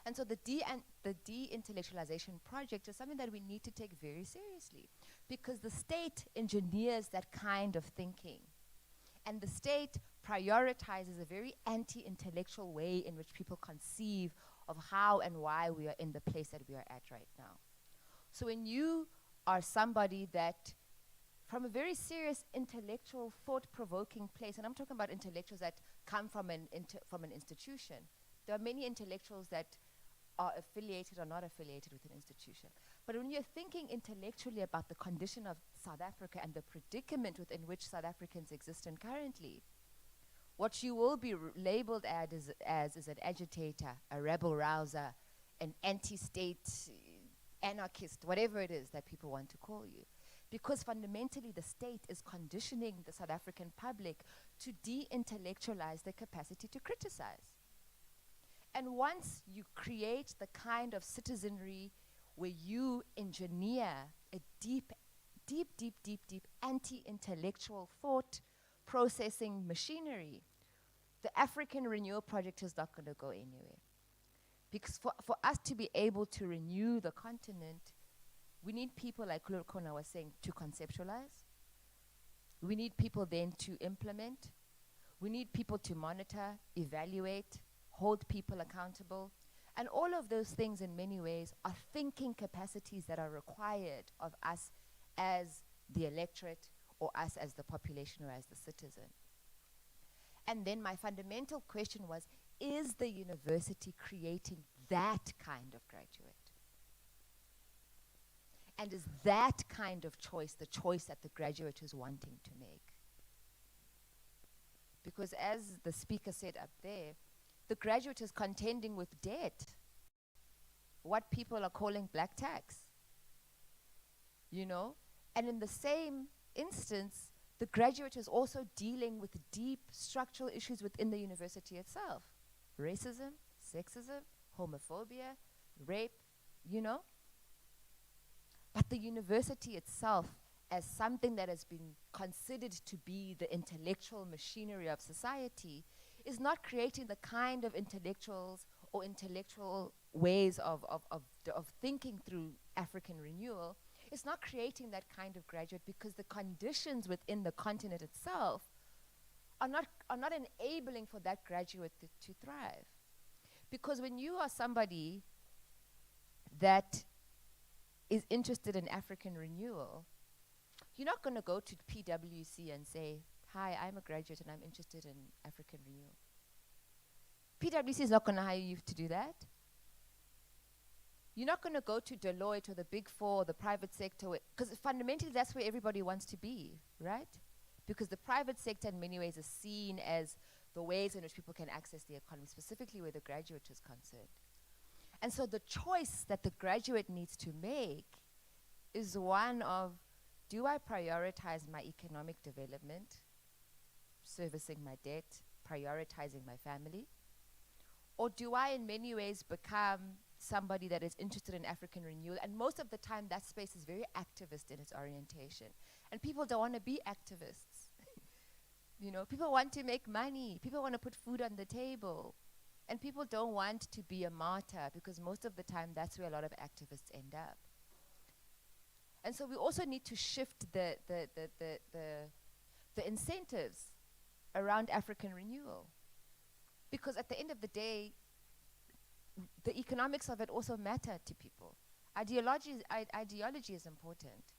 And so the de-intellectualization project is something that we need to take very seriously, because the state engineers that kind of thinking, and the state prioritizes a very anti-intellectual way in which people conceive of how and why we are in the place that we are at right now. So when you are somebody that, from a very serious intellectual, thought-provoking place, and I'm talking about intellectuals that come from an institution. There are many intellectuals that are affiliated or not affiliated with an institution. But when you're thinking intellectually about the condition of South Africa and the predicament within which South Africans exist in currently, what you will be labeled as is an agitator, a rebel rouser, an anti-state anarchist, whatever it is that people want to call you. Because fundamentally the state is conditioning the South African public to de-intellectualize their capacity to criticize. And once you create the kind of citizenry where you engineer a deep anti-intellectual thought processing machinery, the African Renewal Project is not going to go anywhere. Because for us to be able to renew the continent, we need people, like Lurkona was saying, to conceptualize. We need people then to implement. We need people to monitor, evaluate, hold people accountable. And all of those things in many ways are thinking capacities that are required of us as the electorate or us as the population or as the citizen. And then my fundamental question was, is the university creating that kind of graduate? And is that kind of choice the choice that the graduate is wanting to make? Because as the speaker said up there, the graduate is contending with debt, what people are calling black tax, you know? And in the same instance, the graduate is also dealing with deep structural issues within the university itself. Racism, sexism, homophobia, rape, you know? But the university itself, as something that has been considered to be the intellectual machinery of society, is not creating the kind of intellectuals or intellectual ways of thinking through African renewal. It's not creating that kind of graduate because the conditions within the continent itself are not enabling for that graduate to thrive. Because when you are somebody that is interested in African renewal, you're not going to go to PwC and say, hi, I'm a graduate and I'm interested in African renewal. PwC is not going to hire you to do that. You're not going to go to Deloitte or the Big Four or the private sector, because fundamentally that's where everybody wants to be, right? Because the private sector in many ways is seen as the ways in which people can access the economy, specifically where the graduate is concerned. And so the choice that the graduate needs to make is one of, do I prioritize my economic development, servicing my debt, prioritizing my family? Or do I in many ways become somebody that is interested in African renewal? And most of the time that space is very activist in its orientation. And people don't want to be activists. You know, people want to make money. People want to put food on the table. And people don't want to be a martyr, because most of the time that's where a lot of activists end up. And so we also need to shift the incentives around African renewal. Because at the end of the day, the economics of it also matter to people. Ideology is important,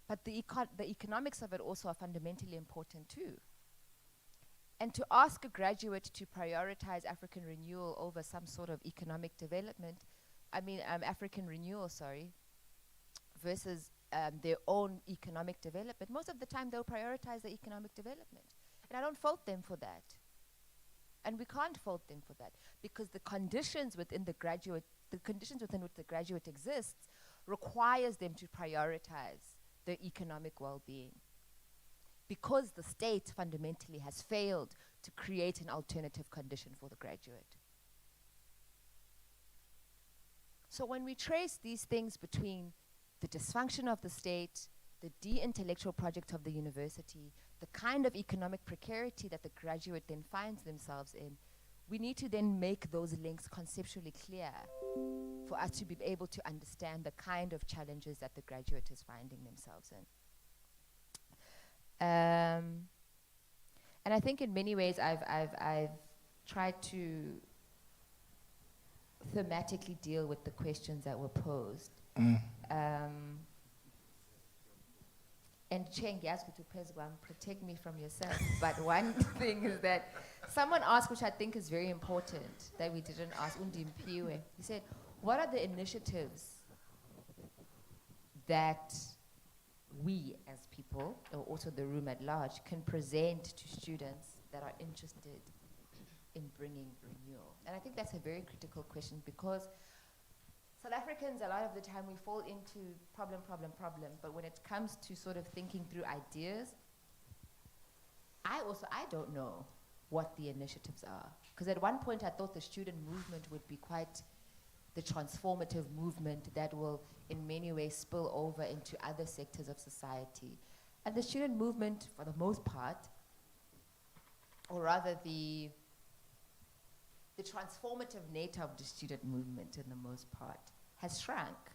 but the economics of it also are fundamentally important too. And to ask a graduate to prioritize African renewal over some sort of economic development, African renewal, versus their own economic development, most of the time they'll prioritize the economic development. And I don't fault them for that. And we can't fault them for that, because the conditions within which the graduate exists requires them to prioritize their economic well-being, because the state fundamentally has failed to create an alternative condition for the graduate. So when we trace these things between the dysfunction of the state, the de-intellectual project of the university, the kind of economic precarity that the graduate then finds themselves in, we need to then make those links conceptually clear for us to be able to understand the kind of challenges that the graduate is finding themselves in. And I think in many ways I've tried to thematically deal with the questions that were posed. And Cheng, yes, protect me from yourself. But one thing is that someone asked, which I think is very important, that we didn't ask, Undimpiwe. He said, what are the initiatives that we as people, or also the room at large, can present to students that are interested in bringing renewal? And I think that's a very critical question, because South Africans, a lot of the time, we fall into problem, but when it comes to sort of thinking through ideas, I don't know what the initiatives are. Because at one point I thought the student movement would be quite the transformative movement that will in many ways spill over into other sectors of society. And the student movement, for the most part, or rather the transformative nature of the student movement in the most part has shrunk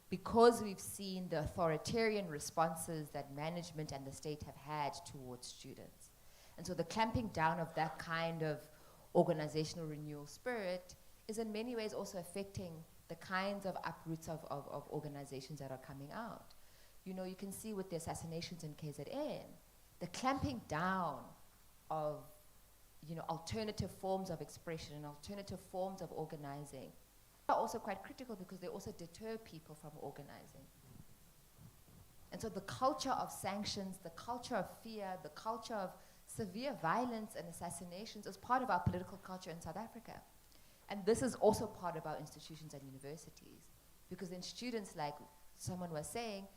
because we've seen the authoritarian responses that management and the state have had towards students. And so the clamping down of that kind of organizational renewal spirit is in many ways also affecting the kinds of uproots of organizations that are coming out. You know, you can see with the assassinations in KZN, the clamping down of, you know, alternative forms of expression and alternative forms of organizing are also quite critical because they also deter people from organizing. And so the culture of sanctions, the culture of fear, the culture of severe violence and assassinations is part of our political culture in South Africa. And this is also part of our institutions and universities. Because then students, like someone was saying,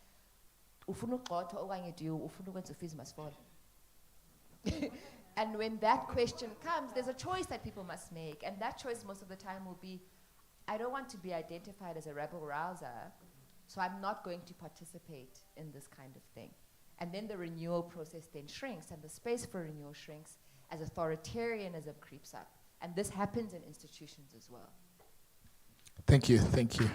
and when that question comes, there's a choice that people must make. And that choice most of the time will be, I don't want to be identified as a rebel rouser, so I'm not going to participate in this kind of thing. And then the renewal process then shrinks, and the space for renewal shrinks as authoritarianism creeps up. And this happens in institutions as well. Thank you, thank you.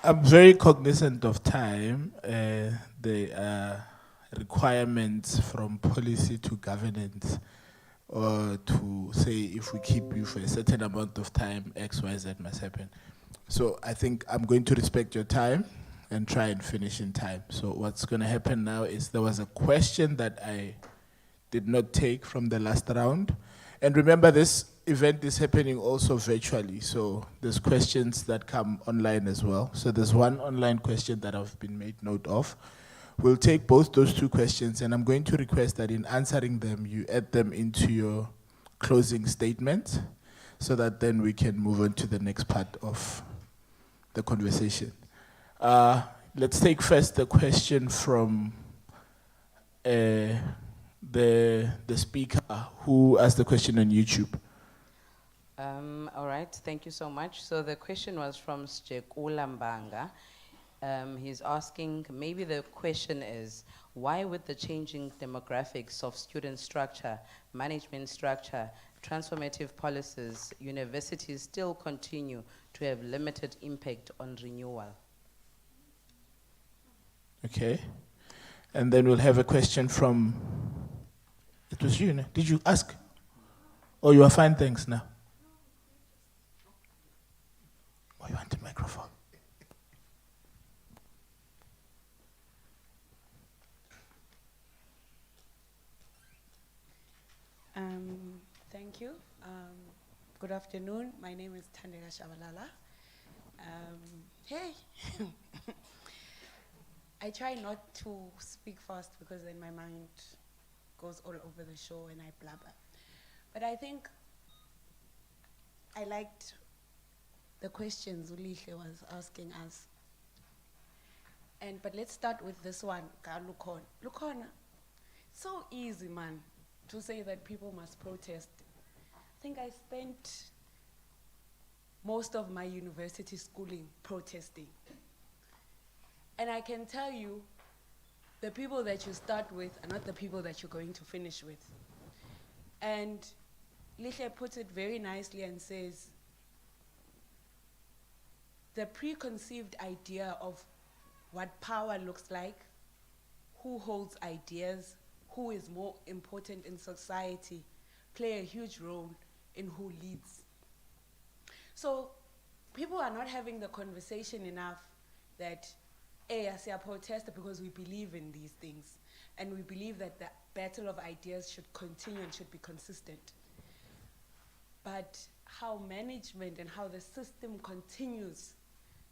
I'm very cognizant of time. There are requirements from policy to governance, or to say if we keep you for a certain amount of time, X, Y, Z must happen. So I think I'm going to respect your time and try and finish in time. So what's going to happen now is there was a question that I did not take from the last round. And remember, this event is happening also virtually, so there's questions that come online as well. So there's one online question that I've been made note of. We'll take both those two questions, and I'm going to request that in answering them, you add them into your closing statement, so that then we can move on to the next part of the conversation. Let's take first the question from the speaker who asked the question on YouTube. All right, thank you so much. So the question was from Stjekula Mbanga. He's asking, maybe the question is, why with the changing demographics of student structure, management structure, transformative policies, universities still continue to have limited impact on renewal? Okay. And then we'll have a question from, it was you, no? Did you ask? Oh, you are fine, thanks now. Oh, you want the microphone? Thank you. Good afternoon. My name is Thandeka Shabalala. Hey. I try not to speak fast because then my mind goes all over the show and I blabber. But I think I liked the questions Ulihle was asking us. But let's start with this one, Lukhona. Lukhona, so easy, man, to say that people must protest. I think I spent most of my university schooling protesting. And I can tell you, the people that you start with are not the people that you're going to finish with. And Lihle puts it very nicely and says, the preconceived idea of what power looks like, who holds ideas, who is more important in society, play a huge role in who leads. So people are not having the conversation enough that, as a protester because we believe in these things. And we believe that the battle of ideas should continue and should be consistent. But how management and how the system continues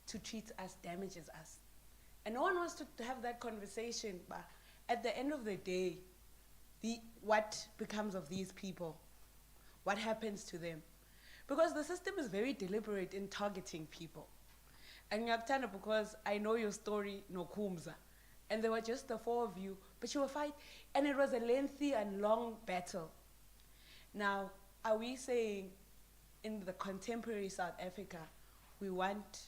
to treat us damages us. And no one wants to have that conversation, but at the end of the day, what becomes of these people? What happens to them? Because the system is very deliberate in targeting people. And Nyaktana, because I know your story, no Kumza, and there were just the four of you, but you were fighting, and it was a lengthy and long battle. Now, are we saying in the contemporary South Africa, we want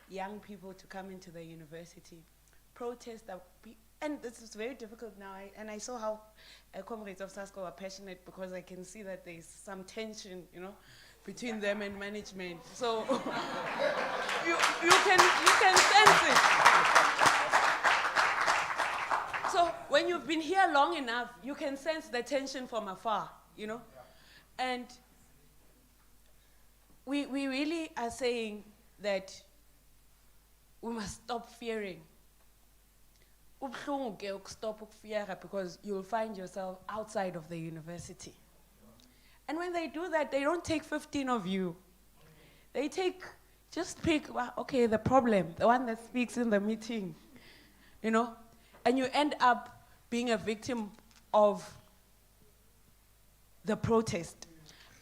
young people to come into the university, protest, and this is very difficult now, and I saw how comrades of SASCO are passionate because I can see that there's some tension, between them and management. So you can sense it. So when you've been here long enough, you can sense the tension from afar, And we really are saying that we must stop fearing. Stop fear because you'll find yourself outside of the university. And when they do that, they don't take 15 of you. They just pick, okay, the problem, the one that speaks in the meeting, and you end up being a victim of the protest.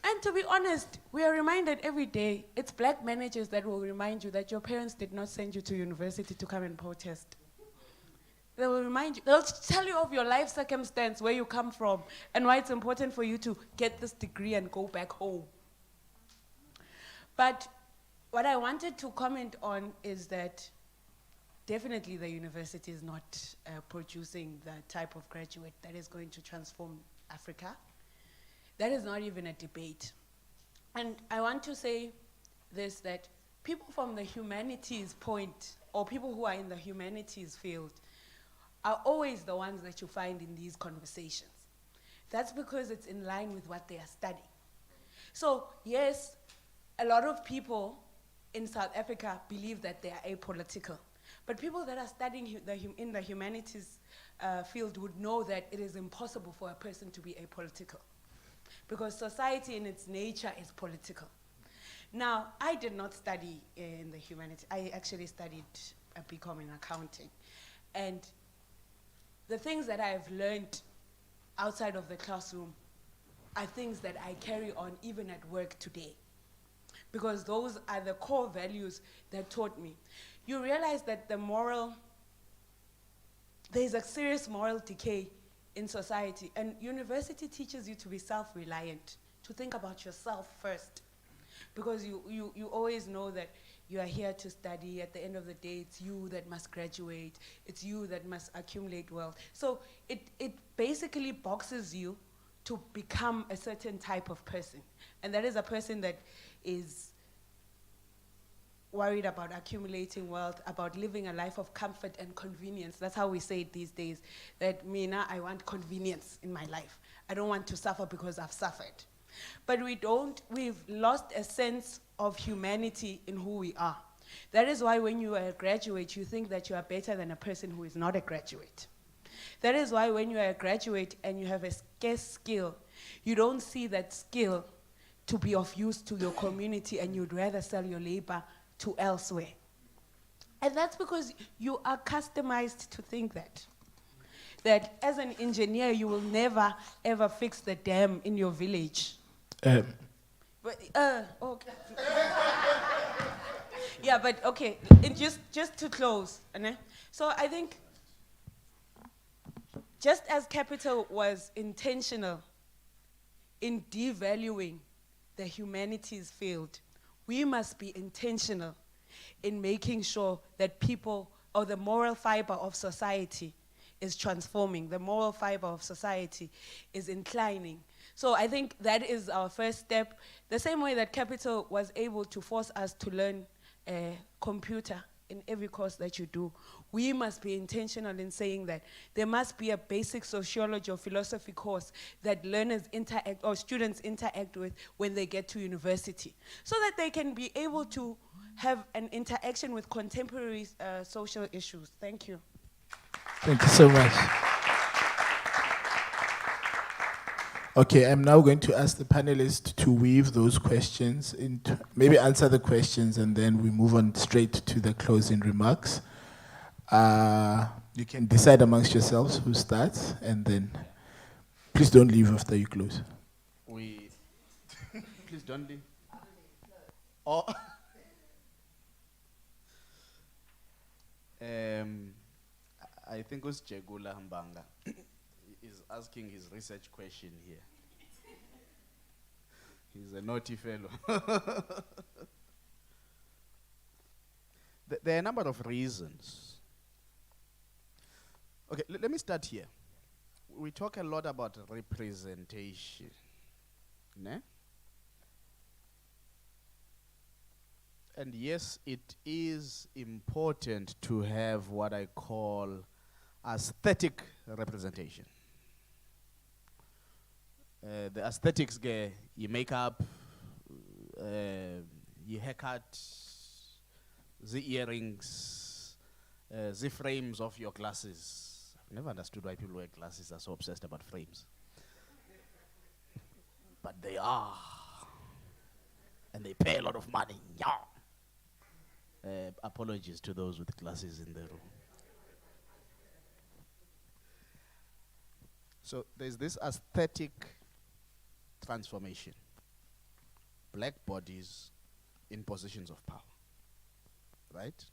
And to be honest, we are reminded every day, it's black managers that will remind you that your parents did not send you to university to come and protest. They will remind you, they'll tell you of your life circumstance, where you come from, and why it's important for you to get this degree and go back home. But what I wanted to comment on is that definitely the university is not producing the type of graduate that is going to transform Africa. That is not even a debate. And I want to say this, that people from the humanities point, or people who are in the humanities field, are always the ones that you find in these conversations. That's because it's in line with what they are studying. So yes, a lot of people in South Africa believe that they are apolitical. But people that are studying in the humanities field would know that it is impossible for a person to be apolitical, because society in its nature is political. Now, I did not study in the humanities. I actually studied a BCom in accounting. And the things that I have learned outside of the classroom are things that I carry on even at work today, because those are the core values that taught me. You realize that there's a serious moral decay in society, and university teaches you to be self-reliant, to think about yourself first, because you always know that you are here to study. At the end of the day, it's you that must graduate. It's you that must accumulate wealth. So it basically boxes you to become a certain type of person. And that is a person that is worried about accumulating wealth, about living a life of comfort and convenience. That's how we say it these days, that I want convenience in my life. I don't want to suffer because I've suffered. But we've lost a sense of humanity in who we are. That is why when you are a graduate, you think that you are better than a person who is not a graduate. That is why when you are a graduate and you have a scarce skill, you don't see that skill to be of use to your community, and you'd rather sell your labor to elsewhere. And that's because you are customized to think that as an engineer, you will never, ever fix the dam in your village. Okay. Yeah, but okay, just to close. So I think just as capital was intentional in devaluing the humanities field, we must be intentional in making sure that people, or the moral fiber of society, is transforming. The moral fiber of society is inclining. So I think that is our first step. The same way that capital was able to force us to learn computer in every course that you do, we must be intentional in saying that there must be a basic sociology or philosophy course that learners interact or students interact with when they get to university, so that they can be able to have an interaction with contemporary social issues. Thank you. Thank you so much. Okay, I'm now going to ask the panelists to weave those questions into, maybe answer the questions, and then we move on straight to the closing remarks. You can decide amongst yourselves who starts, and then please don't leave after you close. Please don't leave. Oh. I think it's Jegula Mbanga is asking his research question here. He's a naughty fellow. There are a number of reasons. Okay, let me start here. We talk a lot about representation. Ne? And yes, it is important to have what I call aesthetic representation. The aesthetics, your makeup, your haircut, the earrings, the frames of your glasses. I've never understood why people wear glasses are so obsessed about frames. But they are. And they pay a lot of money. Yeah. Apologies to those with glasses in the room. So there's this aesthetic transformation. Black bodies in positions of power. Right?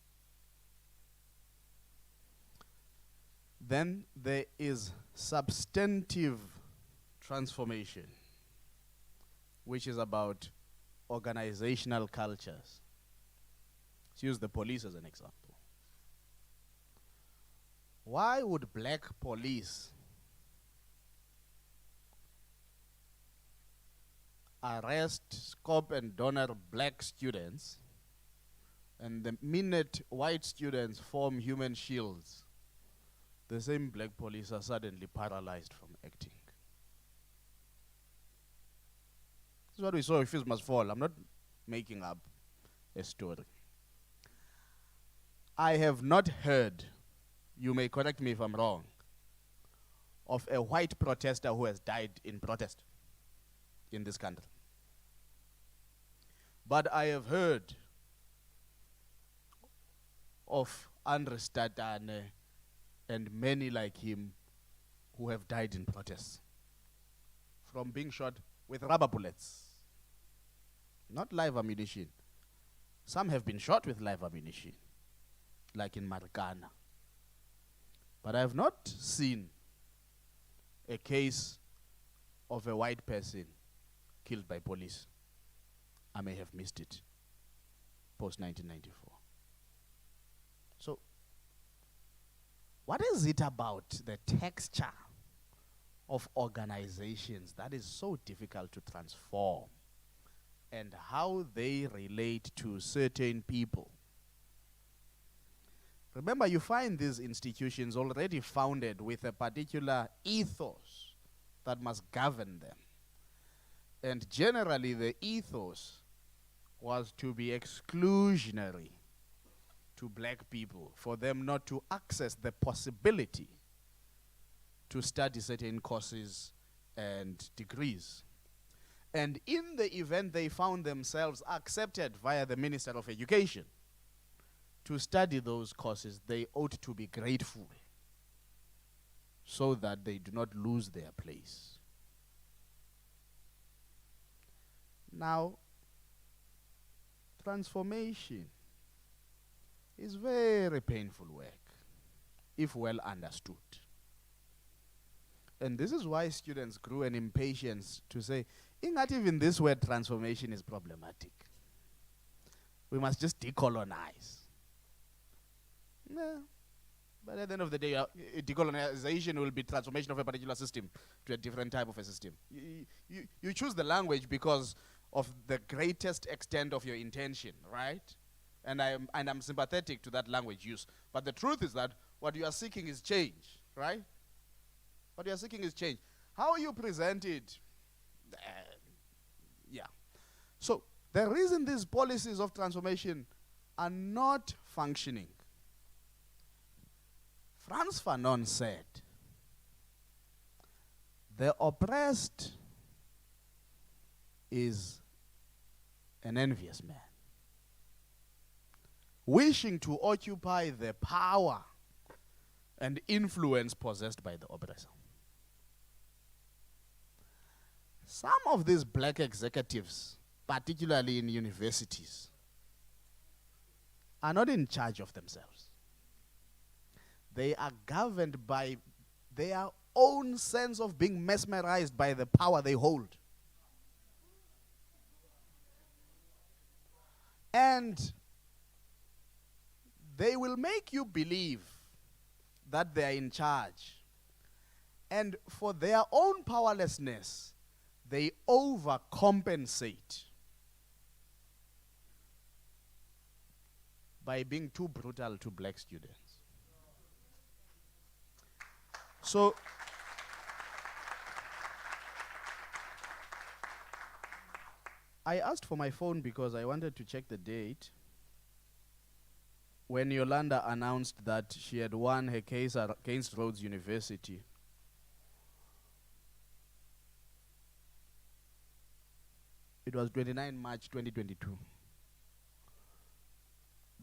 Then there is substantive transformation, which is about organizational cultures. Let's use the police as an example. Why would black police arrest, scope, and donor black students, and the minute white students form human shields, the same black police are suddenly paralyzed from acting? This is what we saw if Fizz Must Fall. I'm not making up a story. I have not heard, you may correct me if I'm wrong, of a white protester who has died in protest in this country. But I have heard of Andre Statane and many like him who have died in protests from being shot with rubber bullets, not live ammunition. Some have been shot with live ammunition, like in Marikana. But I have not seen a case of a white person killed by police. I may have missed it post-1994. So, what is it about the texture of organizations that is so difficult to transform, and how they relate to certain people? Remember, you find these institutions already founded with a particular ethos that must govern them. And generally, the ethos was to be exclusionary to black people, for them not to access the possibility to study certain courses and degrees. And in the event they found themselves accepted via the Minister of Education to study those courses, they ought to be grateful so that they do not lose their place. Now, transformation is very painful work, if well understood. And this is why students grew an impatience to say, not even this word transformation is problematic. We must just decolonize. No. But at the end of the day, decolonization will be transformation of a particular system to a different type of a system. You choose the language because of the greatest extent of your intention, right? And I'm sympathetic to that language use. But the truth is that what you are seeking is change, right? What you are seeking is change. How you present it, yeah. So the reason these policies of transformation are not functioning, Frantz Fanon said, the oppressed is an envious man, wishing to occupy the power and influence possessed by the oppressor. Some of these black executives, particularly in universities, are not in charge of themselves. They are governed by their own sense of being mesmerized by the power they hold. And they will make you believe that they are in charge. And for their own powerlessness, they overcompensate by being too brutal to black students. So, I asked for my phone because I wanted to check the date when Yolanda announced that she had won her case against Rhodes University. It was 29 March 2022.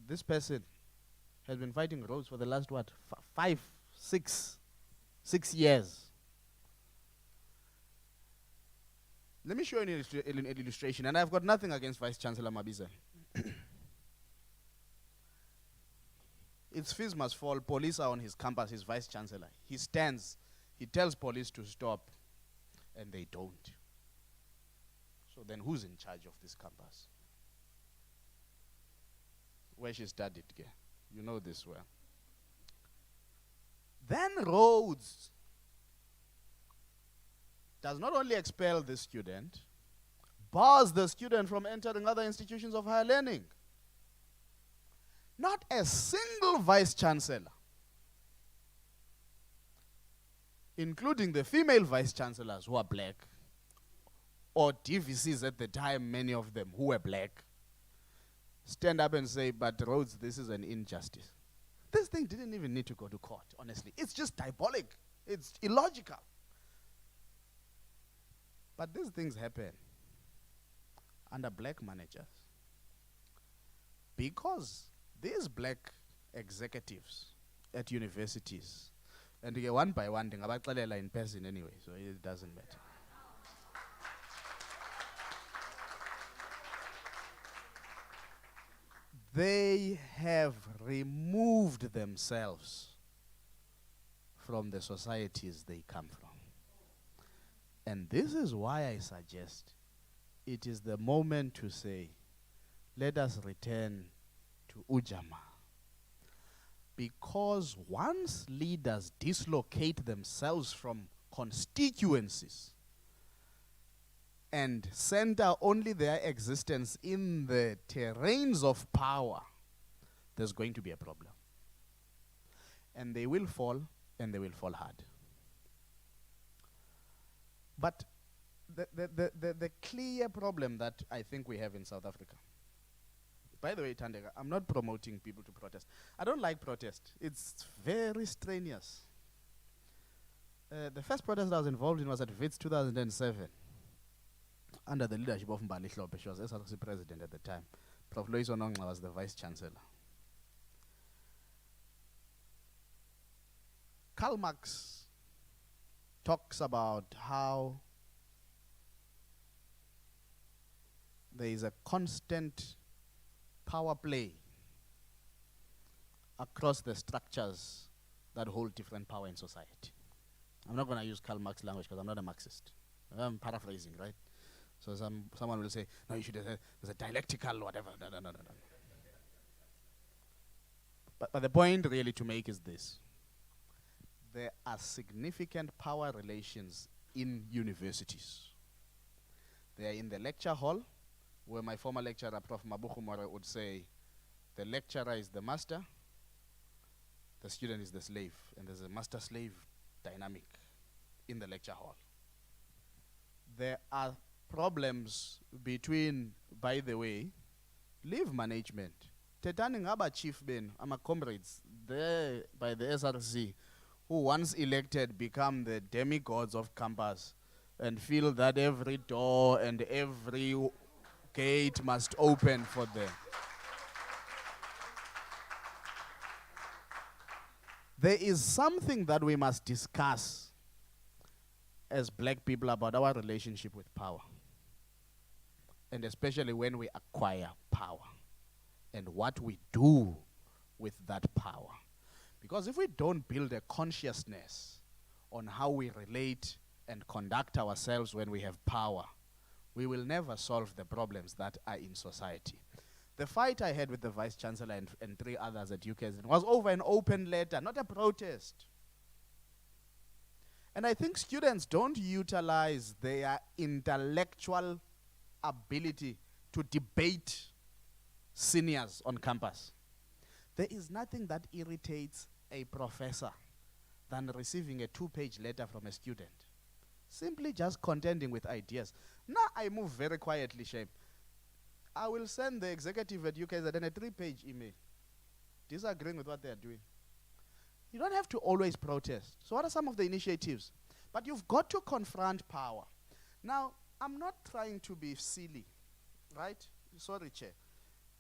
This person has been fighting Rhodes for the last, 6 years. Let me show you an illustration, and I've got nothing against Vice Chancellor Madibaz. It's fees must fall. Police are on his campus, his Vice Chancellor. He stands, he tells police to stop, and they don't. So then who's in charge of this campus? Where she studied, you know this well. Then Rhodes does not only expel the student, bars the student from entering other institutions of higher learning. Not a single vice chancellor, including the female vice chancellors who are black, or DVCs at the time, many of them who were black, stand up and say, but Rhodes, this is an injustice. This thing didn't even need to go to court, honestly. It's just diabolic. It's illogical. But these things happen under black managers because these black executives at universities, and one by one, in person anyway, so it doesn't matter. They have removed themselves from the societies they come from. And this is why I suggest it is the moment to say, let us return to Ujamaa. Because once leaders dislocate themselves from constituencies and center only their existence in the terrains of power, there's going to be a problem. And they will fall, and they will fall hard. But the clear problem that I think we have in South Africa, by the way, Tandega, I'm not promoting people to protest. I don't like protest. It's very strenuous. The first protest I was involved in was at WITS 2007. Under the leadership of Mbali Hlope. She was SRC president at the time. Prof. Lois Onongqa was the vice chancellor. Karl Marx talks about how there is a constant power play across the structures that hold different power in society. I'm not going to use Karl Marx language because I'm not a Marxist. I'm paraphrasing, right? So someone will say, no, you should have, there's a dialectical whatever. No. But the point really to make is this. There are significant power relations in universities. They are in the lecture hall, where my former lecturer, Prof. Mabukhumore, would say, The lecturer is the master, the student is the slave, and there's a master-slave dynamic in the lecture hall. There are problems between, by the way, leave management. Tetani ngaba chief ben, ama comrades there by the SRC, who once elected become the demigods of campus and feel that every door and every gate must open for them. There is something that we must discuss as black people about our relationship with power. And especially when we acquire power and what we do with that power. Because if we don't build a consciousness on how we relate and conduct ourselves when we have power, we will never solve the problems that are in society. The fight I had with the Vice Chancellor and 3 others at UKZN was over an open letter, not a protest. And I think students don't utilize their intellectual ability to debate seniors on campus. There is nothing that irritates a professor than receiving a 2-page letter from a student. Simply just contending with ideas. Now I move very quietly, Shame. I will send the executive at UKZN a 3-page email disagreeing with what they are doing. You don't have to always protest. So what are some of the initiatives? But you've got to confront power. Now, I'm not trying to be silly, right? Sorry, Chair.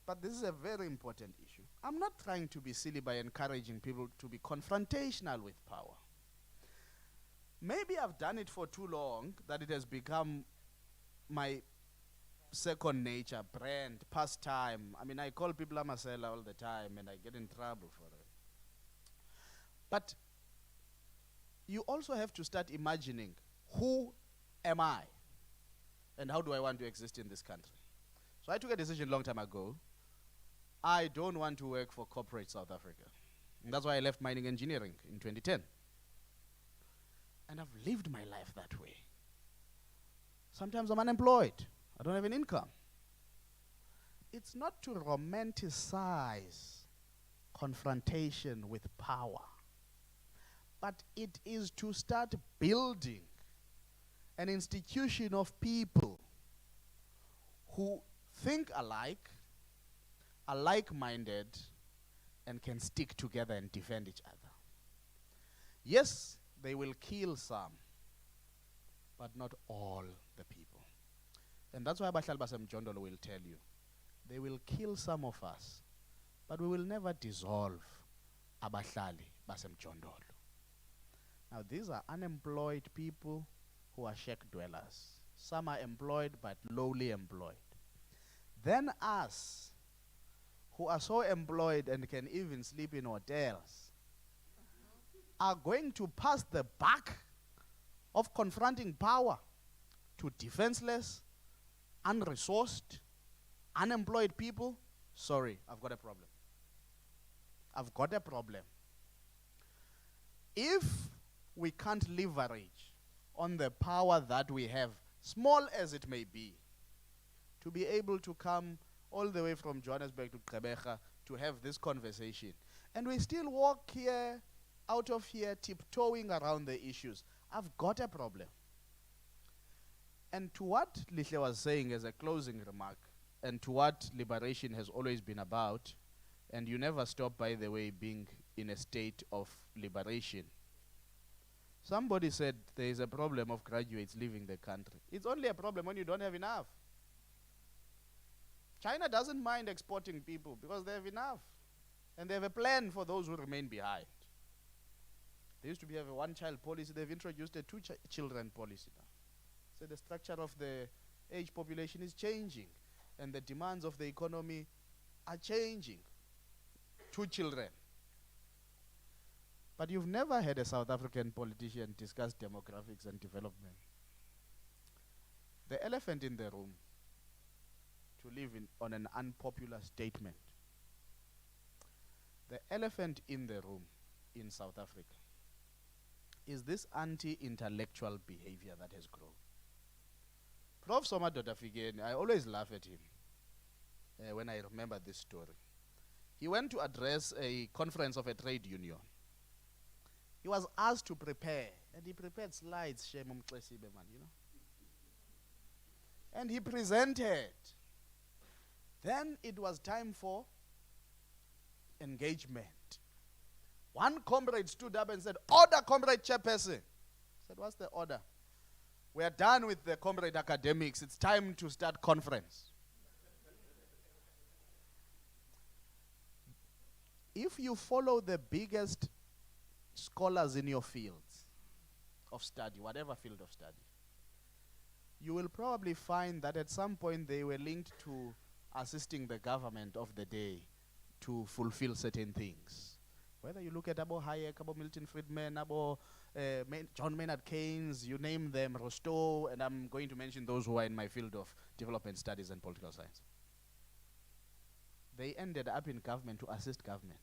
But this is a very important issue. I'm not trying to be silly by encouraging people to be confrontational with power. Maybe I've done it for too long that it has become my second nature, brand, pastime. I mean, I call people Amasela all the time and I get in trouble for it. But you also have to start imagining, who am I? And how do I want to exist in this country? So I took a decision a long time ago. I don't want to work for corporate South Africa. And that's why I left mining engineering in 2010. And I've lived my life that way. Sometimes I'm unemployed. I don't have an income. It's not to romanticize confrontation with power, but it is to start building an institution of people who think alike, are like-minded, and can stick together and defend each other. Yes, they will kill some, but not all the people. And that's why Abahlali baseMjondolo will tell you, they will kill some of us, but we will never dissolve Abahlali baseMjondolo. Now these are unemployed people who are shack dwellers. Some are employed but lowly employed. Then us, who are so employed and can even sleep in hotels, are going to pass the buck of confronting power to defenseless, unresourced, unemployed people. Sorry, I've got a problem. I've got a problem. If we can't leverage on the power that we have, small as it may be, to be able to come all the way from Johannesburg to Gqeberha to have this conversation, and we still walk here, out of here, tiptoeing around the issues, I've got a problem. And to what Lihle was saying as a closing remark, and to what liberation has always been about, and you never stop, by the way, being in a state of liberation. Somebody said there is a problem of graduates leaving the country. It's only a problem when you don't have enough. China doesn't mind exporting people because they have enough. And they have a plan for those who remain behind. They used to have a one-child policy. They've introduced a two-children policy now. So the structure of the age population is changing, and the demands of the economy are changing. 2 children. But you've never had a South African politician discuss demographics and development. The elephant in the room, to live on an unpopular statement, the elephant in the room in South Africa is this anti-intellectual behavior that has grown. Prof. Somadoda Figeni, I always laugh at him when I remember this story. He went to address a conference of a trade union. He was asked to prepare, and he prepared slides, Shame Umxesibe man, you know. And he presented. Then it was time for engagement. One comrade stood up and said, "Order, comrade chairperson." I said, "What's the order?" "We are done with the comrade academics. It's time to start conference." If you follow the biggest scholars in your fields of study, whatever field of study, you will probably find that at some point they were linked to assisting the government of the day to fulfill certain things. Whether you look at Abo Hayek, Abo Milton Friedman, Abo John Maynard Keynes, you name them, Rostow, and I'm going to mention those who are in my field of development studies and political science. They ended up in government to assist government.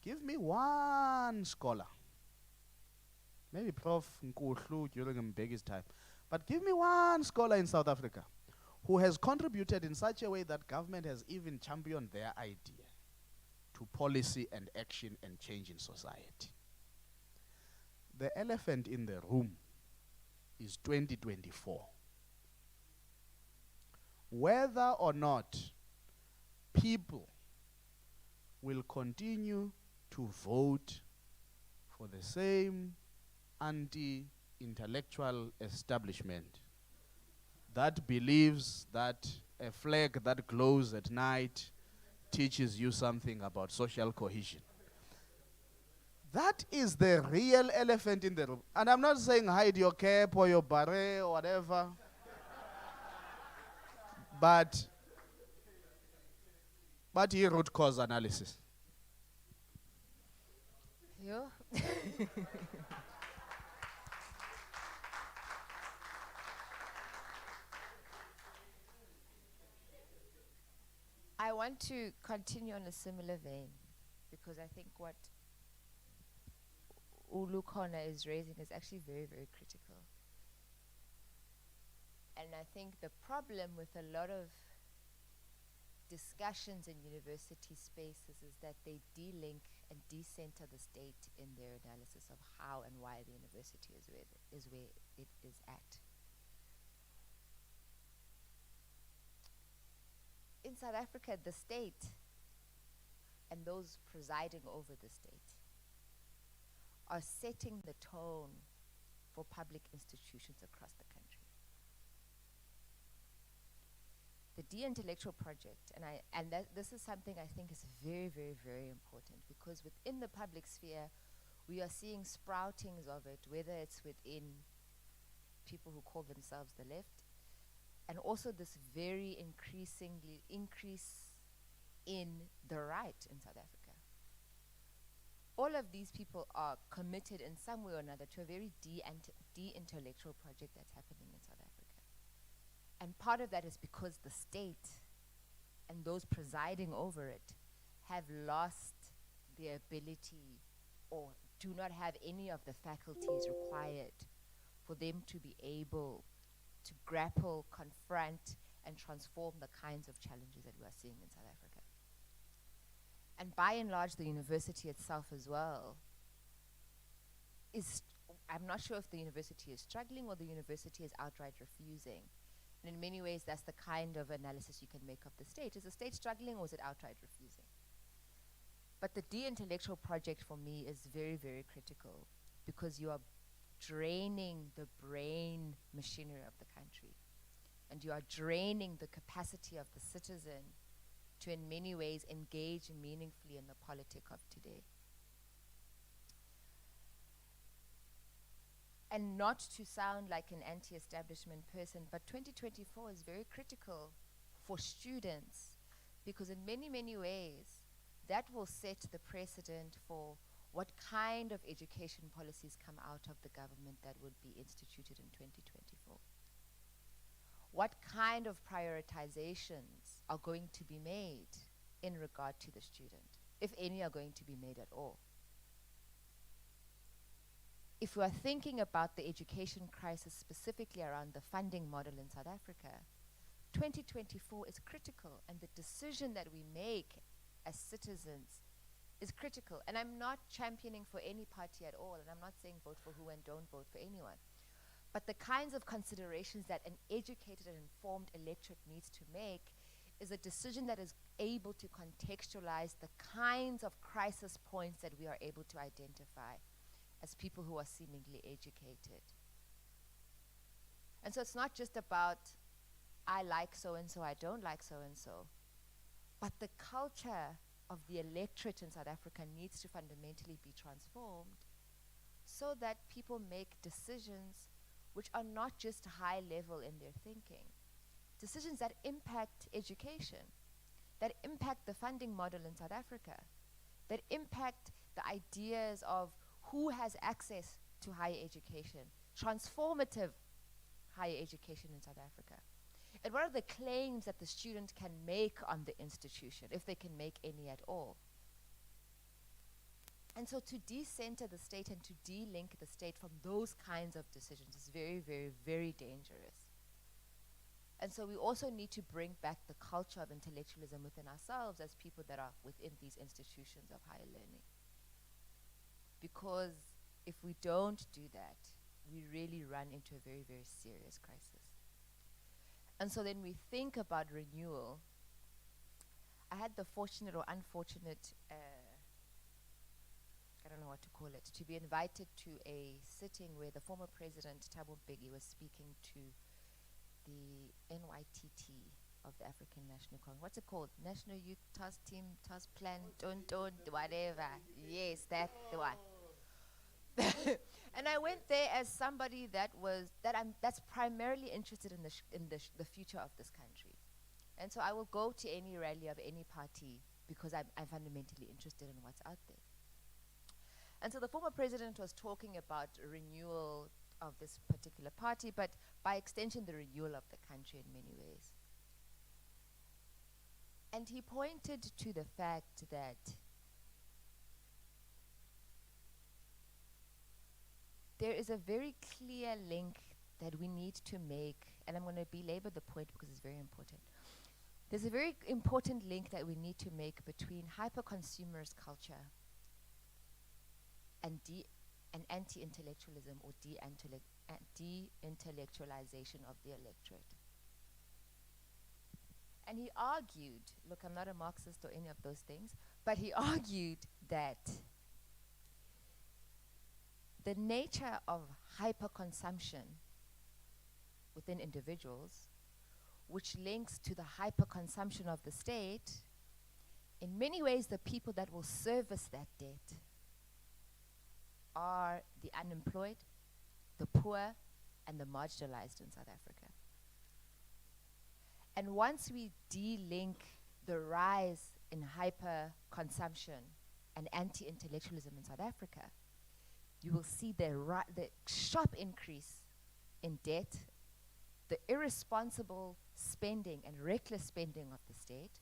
Give me one scholar, maybe Prof. Nkuhlu during Mbegi's time, but give me one scholar in South Africa who has contributed in such a way that government has even championed their idea to policy and action and change in society. The elephant in the room is 2024. Whether or not people will continue to vote for the same anti-intellectual establishment that believes that a flag that glows at night teaches you something about social cohesion. That is the real elephant in the room. And I'm not saying hide your cap or your beret or whatever. But here root cause analysis. You? I want to continue on a similar vein because I think what Ulu Kona is raising is actually very, very critical. And I think the problem with a lot of discussions in university spaces is that they de-link and decenter the state in their analysis of how and why the university is where it is at. In South Africa, the state and those presiding over the state are setting the tone for public institutions across the country. The de-intellectual project, and this is something I think is very, very, very important because within the public sphere, we are seeing sproutings of it, whether it's within people who call themselves the left, and also this very increase in the right in South Africa. All of these people are committed in some way or another to a very de-intellectual project that's happening in South Africa. And part of that is because the state and those presiding over it have lost the ability or do not have any of the faculties required for them to be able to grapple, confront, and transform the kinds of challenges that we are seeing in South Africa. And by and large, the university itself as well is, I'm not sure if the university is struggling or the university is outright refusing. And in many ways, that's the kind of analysis you can make of the state. Is the state struggling or is it outright refusing? But the de-intellectual project for me is very, very critical because you are draining the brain machinery of the country. And you are draining the capacity of the citizen to in many ways engage meaningfully in the politic of today. And not to sound like an anti-establishment person, but 2024 is very critical for students because in many, many ways, that will set the precedent for what kind of education policies come out of the government that would be instituted in 2024. What kind of prioritizations are going to be made in regard to the student, if any are going to be made at all? If we are thinking about the education crisis specifically around the funding model in South Africa, 2024 is critical, and the decision that we make as citizens is critical. And I'm not championing for any party at all, and I'm not saying vote for who and don't vote for anyone. But the kinds of considerations that an educated and informed electorate needs to make is a decision that is able to contextualize the kinds of crisis points that we are able to identify as people who are seemingly educated. And so it's not just about, I like so-and-so, I don't like so-and-so, but the culture of the electorate in South Africa needs to fundamentally be transformed so that people make decisions which are not just high level in their thinking, decisions that impact education, that impact the funding model in South Africa, that impact the ideas of who has access to higher education, transformative higher education in South Africa. And what are the claims that the student can make on the institution, if they can make any at all? And so to decenter the state and to de-link the state from those kinds of decisions is very, very, very dangerous. And so we also need to bring back the culture of intellectualism within ourselves as people that are within these institutions of higher learning. Because if we don't do that, we really run into a very, very serious crisis. And so then we think about renewal. I had the fortunate or unfortunate, I don't know what to call it, to be invited to a sitting where the former president, Thabo Mbeki, was speaking to the NYTT of the African National Congress. What's it called? National Youth Task Team, Task Plan, whatever. Yes, that's the one. And I went there as somebody that's primarily interested in the future of this country. And so I will go to any rally of any party because I'm fundamentally interested in what's out there. And so the former president was talking about renewal of this particular party, but by extension, the renewal of the country in many ways. And he pointed to the fact that there is a very clear link that we need to make, and I'm going to belabor the point because it's very important. There's a very important link that we need to make between hyper-consumerist culture and anti-intellectualism or de-intellectualization of the electorate. And he argued, look, I'm not a Marxist or any of those things, but he argued that the nature of hyperconsumption within individuals, which links to the hyperconsumption of the state, in many ways the people that will service that debt are the unemployed, the poor, and the marginalized in South Africa. And once we de-link the rise in hyper-consumption and anti-intellectualism in South Africa, you will see the sharp increase in debt, the irresponsible spending and reckless spending of the state,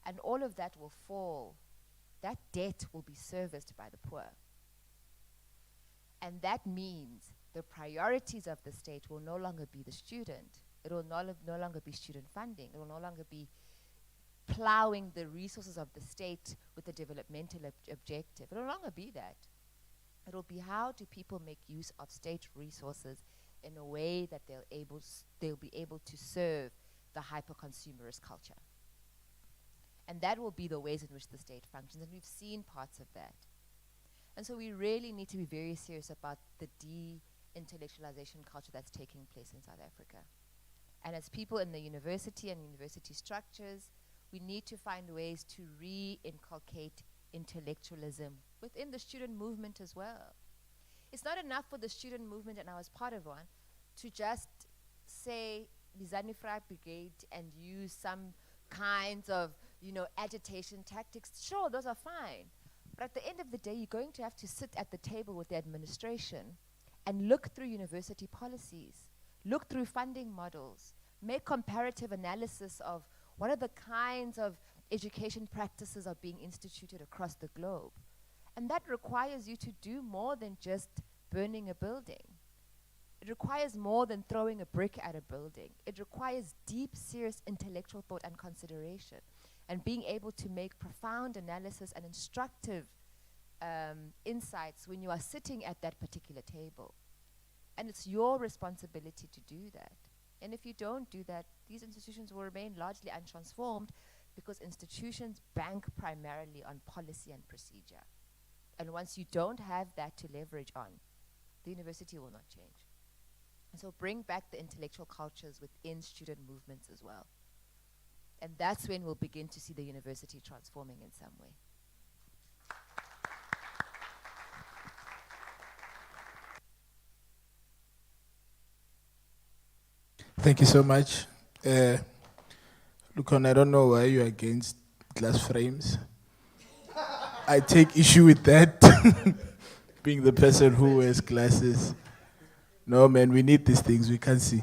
and all of that will fall. That debt will be serviced by the poor. And that means the priorities of the state will no longer be the student. It will no longer be student funding. It will no longer be plowing the resources of the state with a developmental objective. It will no longer be that. It will be how do people make use of state resources in a way that they'll be able to serve the hyper-consumerist culture. And that will be the ways in which the state functions, and we've seen parts of that. And so we really need to be very serious about the de-intellectualization culture that's taking place in South Africa. And as people in the university and university structures, we need to find ways to re-inculcate intellectualism within the student movement as well. It's not enough for the student movement, and I was part of one, to just say Bizani Vryheid Brigade and use some kinds of, agitation tactics. Sure, those are fine. But at the end of the day, you're going to have to sit at the table with the administration and look through university policies, look through funding models, make comparative analysis of what are the kinds of education practices are being instituted across the globe. And that requires you to do more than just burning a building. It requires more than throwing a brick at a building. It requires deep, serious intellectual thought and consideration. and being able to make profound analysis and instructive insights when you are sitting at that particular table. And it's your responsibility to do that. And if you don't do that, these institutions will remain largely untransformed because institutions bank primarily on policy and procedure. And once you don't have that to leverage on, the university will not change. And so bring back the intellectual cultures within student movements as well. And that's when we'll begin to see the university transforming in some way. Thank you so much. Lukon, I don't know why you're against glass frames. I take issue with that, being the person who wears glasses. No, man, we need these things, we can't see.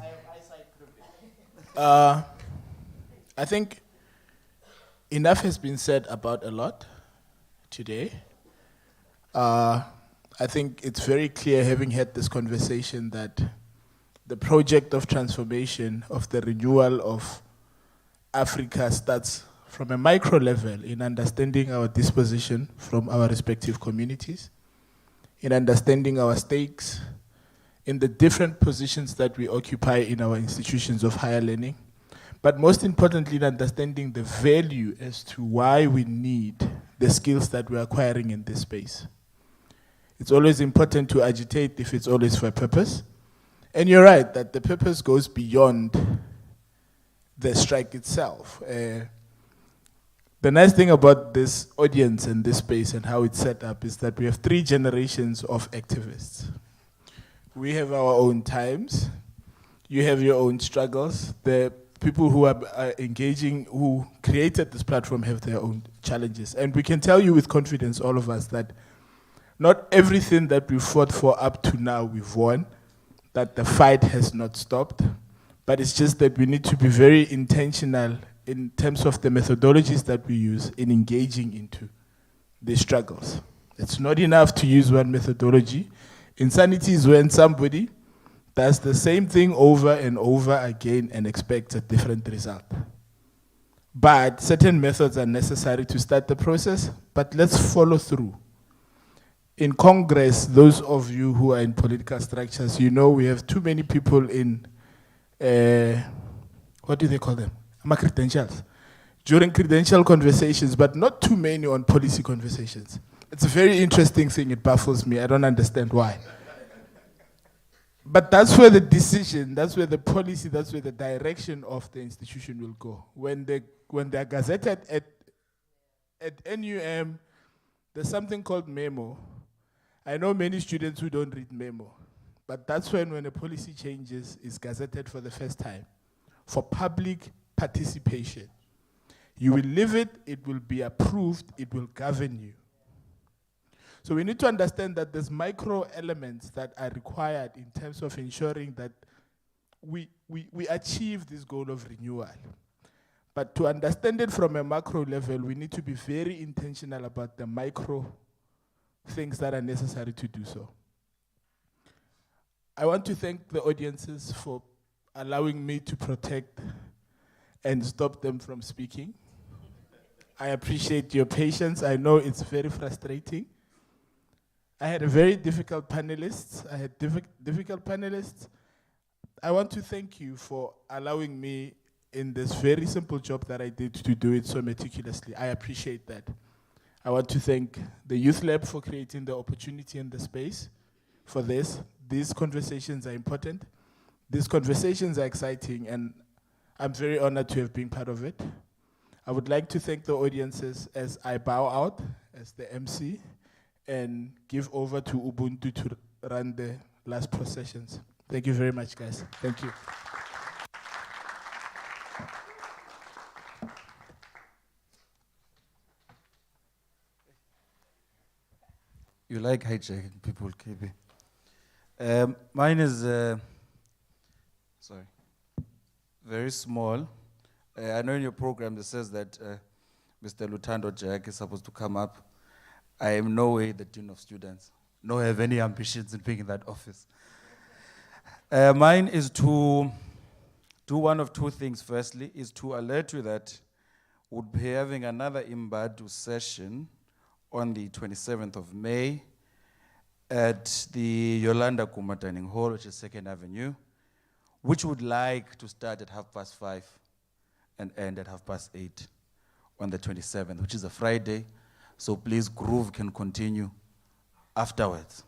I think enough has been said about a lot today. I think it's very clear, having had this conversation, that the project of transformation, of the renewal of Africa, starts from a micro level in understanding our disposition from our respective communities, in understanding our stakes, in the different positions that we occupy in our institutions of higher learning, but most importantly, in understanding the value as to why we need the skills that we're acquiring in this space. It's always important to agitate if it's always for a purpose. And you're right, that the purpose goes beyond the strike itself. The nice thing about this audience and this space and how it's set up is that we have 3 generations of activists. We have our own times, you have your own struggles, the people who are engaging, who created this platform, have their own challenges. And we can tell you with confidence, all of us, that not everything that we fought for up to now we've won, that the fight has not stopped, but it's just that we need to be very intentional in terms of the methodologies that we use in engaging into these struggles. It's not enough to use one methodology. Insanity is when somebody does the same thing over and over again and expects a different result. But certain methods are necessary to start the process, but let's follow through. In Congress, those of you who are in political structures, you know we have too many people in, what do they call them? Credentials. During credential conversations, but not too many on policy conversations. It's a very interesting thing, it baffles me, I don't understand why. But that's where the decision, that's where the policy, that's where the direction of the institution will go. When they're gazetted at NUM, there's something called memo. I know many students who don't read memo, but that's when a policy changes is gazetted for the first time for public participation. You will live it, it will be approved, it will govern you. So we need to understand that there's micro elements that are required in terms of ensuring that we achieve this goal of renewal. But to understand it from a macro level, we need to be very intentional about the micro things that are necessary to do so. I want to thank the audiences for allowing me to protect and stop them from speaking. I appreciate your patience. I know it's very frustrating. I had a very difficult panelists. I had difficult panelists. I want to thank you for allowing me in this very simple job that I did to do it so meticulously. I appreciate that. I want to thank the Youth Lab for creating the opportunity and the space for this. These conversations are important. These conversations are exciting, and I'm very honored to have been part of it. I would like to thank the audiences as I bow out as the MC and give over to Ubuntu to run the last processions. Thank you very much, guys. Thank you. You like hijacking people, KB. Mine is, sorry, very small. I know in your program it says that Mr. Lutando Jack is supposed to come up. I am no way the Dean of Students, nor have any ambitions in being in that office. Mine is to do one of two things. Firstly, is to alert you that We'll be having another Imbadu session on the 27th of May at the Yolanda Kuma Dining Hall, which is 2nd Avenue, which would like to start at 5:30 and end at 8:30 on the 27th, which is a Friday. So please, Groove can continue afterwards.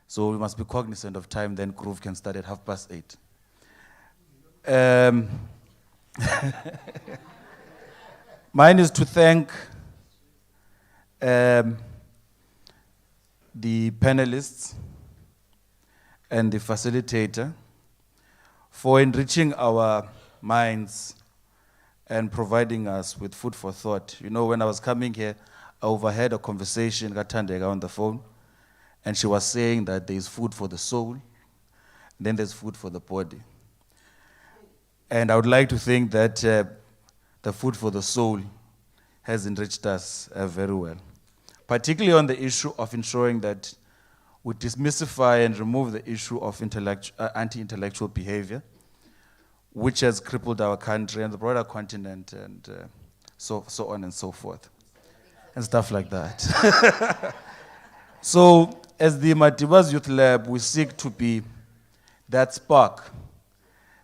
So we must be cognizant of time, then Groove can start at 8:30. Mine is to thank the panelists and the facilitator for enriching our minds and providing us with food for thought. You know, when I was coming here, I overheard a conversation, Gatandega on the phone, and she was saying that there is food for the soul, then there's food for the body. And I would like to think that the food for the soul has enriched us very well, particularly on the issue of ensuring that we demystify and remove the issue of anti-intellectual behavior, which has crippled our country and the broader continent, and so on and so forth, and stuff like that. So, as the Madibaz Youth Lab, we seek to be that spark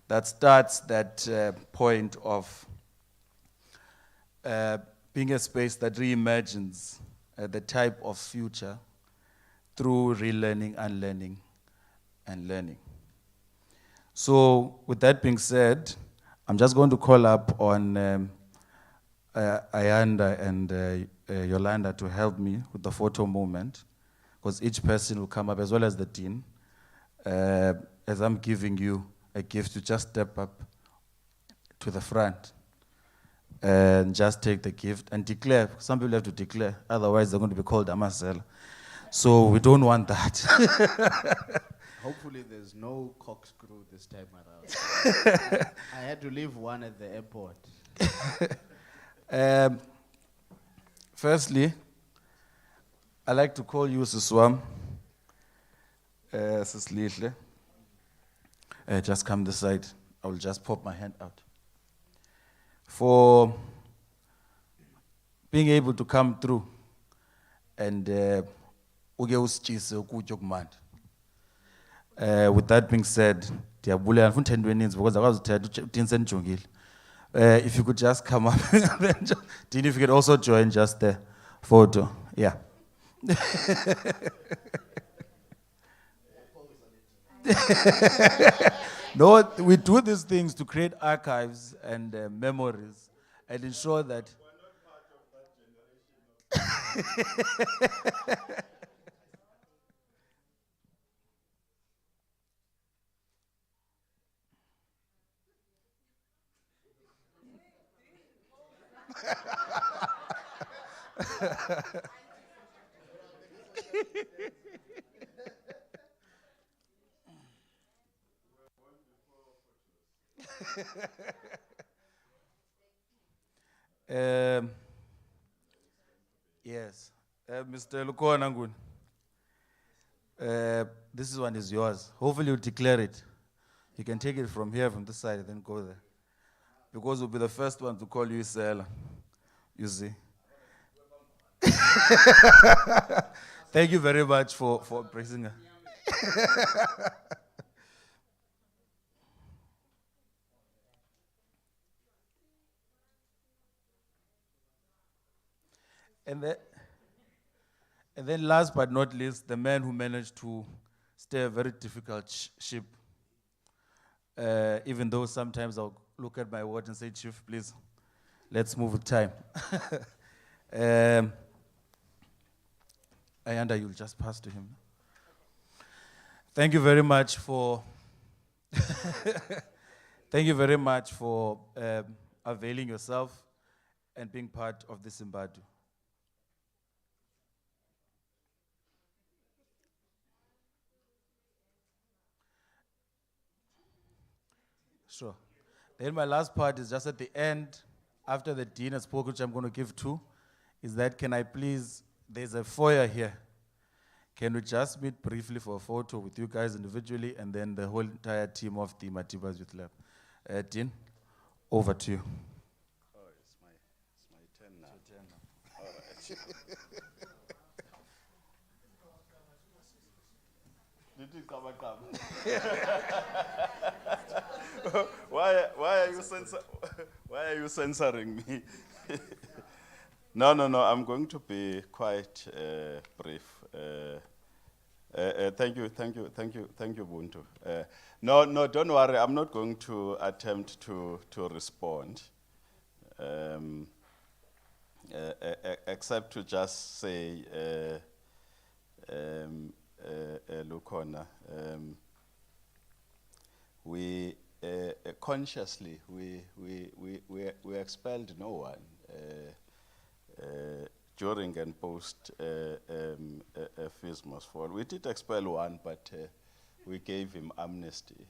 that starts that point of being a space that reimagines the type of future through relearning, unlearning, and learning. So with that being said, I'm just going to call up on Ayanda and Yolanda to help me with the photo moment, because each person will come up, as well as the dean, as I'm giving you a gift to just step up to the front and just take the gift and declare. Some people have to declare, otherwise they're going to be called Amasela. So we don't want that. Hopefully there's no corkscrew this time around. I had to leave one at the airport. Firstly, I like to call you Siswam, Sislihle. Just come this side. I will just pop my hand out. For being able to come through and with that being said, if you could just come up, Dean, if you could also join just the photo, yeah. No, we do these things to create archives and memories and ensure that. Yes, Mr. Lukona Ngun, this one is yours. Hopefully you declare it. You can take it from here, from this side, and then go there. Because we'll be the first one to call you Isela. You see. Thank you very much for praising her. And then last but not least, the man who managed to steer a very difficult ship. Even though sometimes I'll look at my watch and say, Chief, please, let's move with time. Ayanda, you'll just pass to him. Thank you very much for availing yourself and being part of this Imbadu. Sure. Then my last part is just at the end, after the dean has spoken, which I'm going to give to, is that can I please, there's a foyer here. Can we just meet briefly for a photo with you guys individually and then the whole entire team of the Madibaz Youth Lab? Dean, over to you. Oh, it's my Why are you censoring me? No, I'm going to be quite brief. Thank you, Buntu. No, don't worry. I'm not going to attempt to respond, except to just say, Lukona, we consciously we expelled no one during and post FISMOS fall. We did expel one, but we gave him amnesty.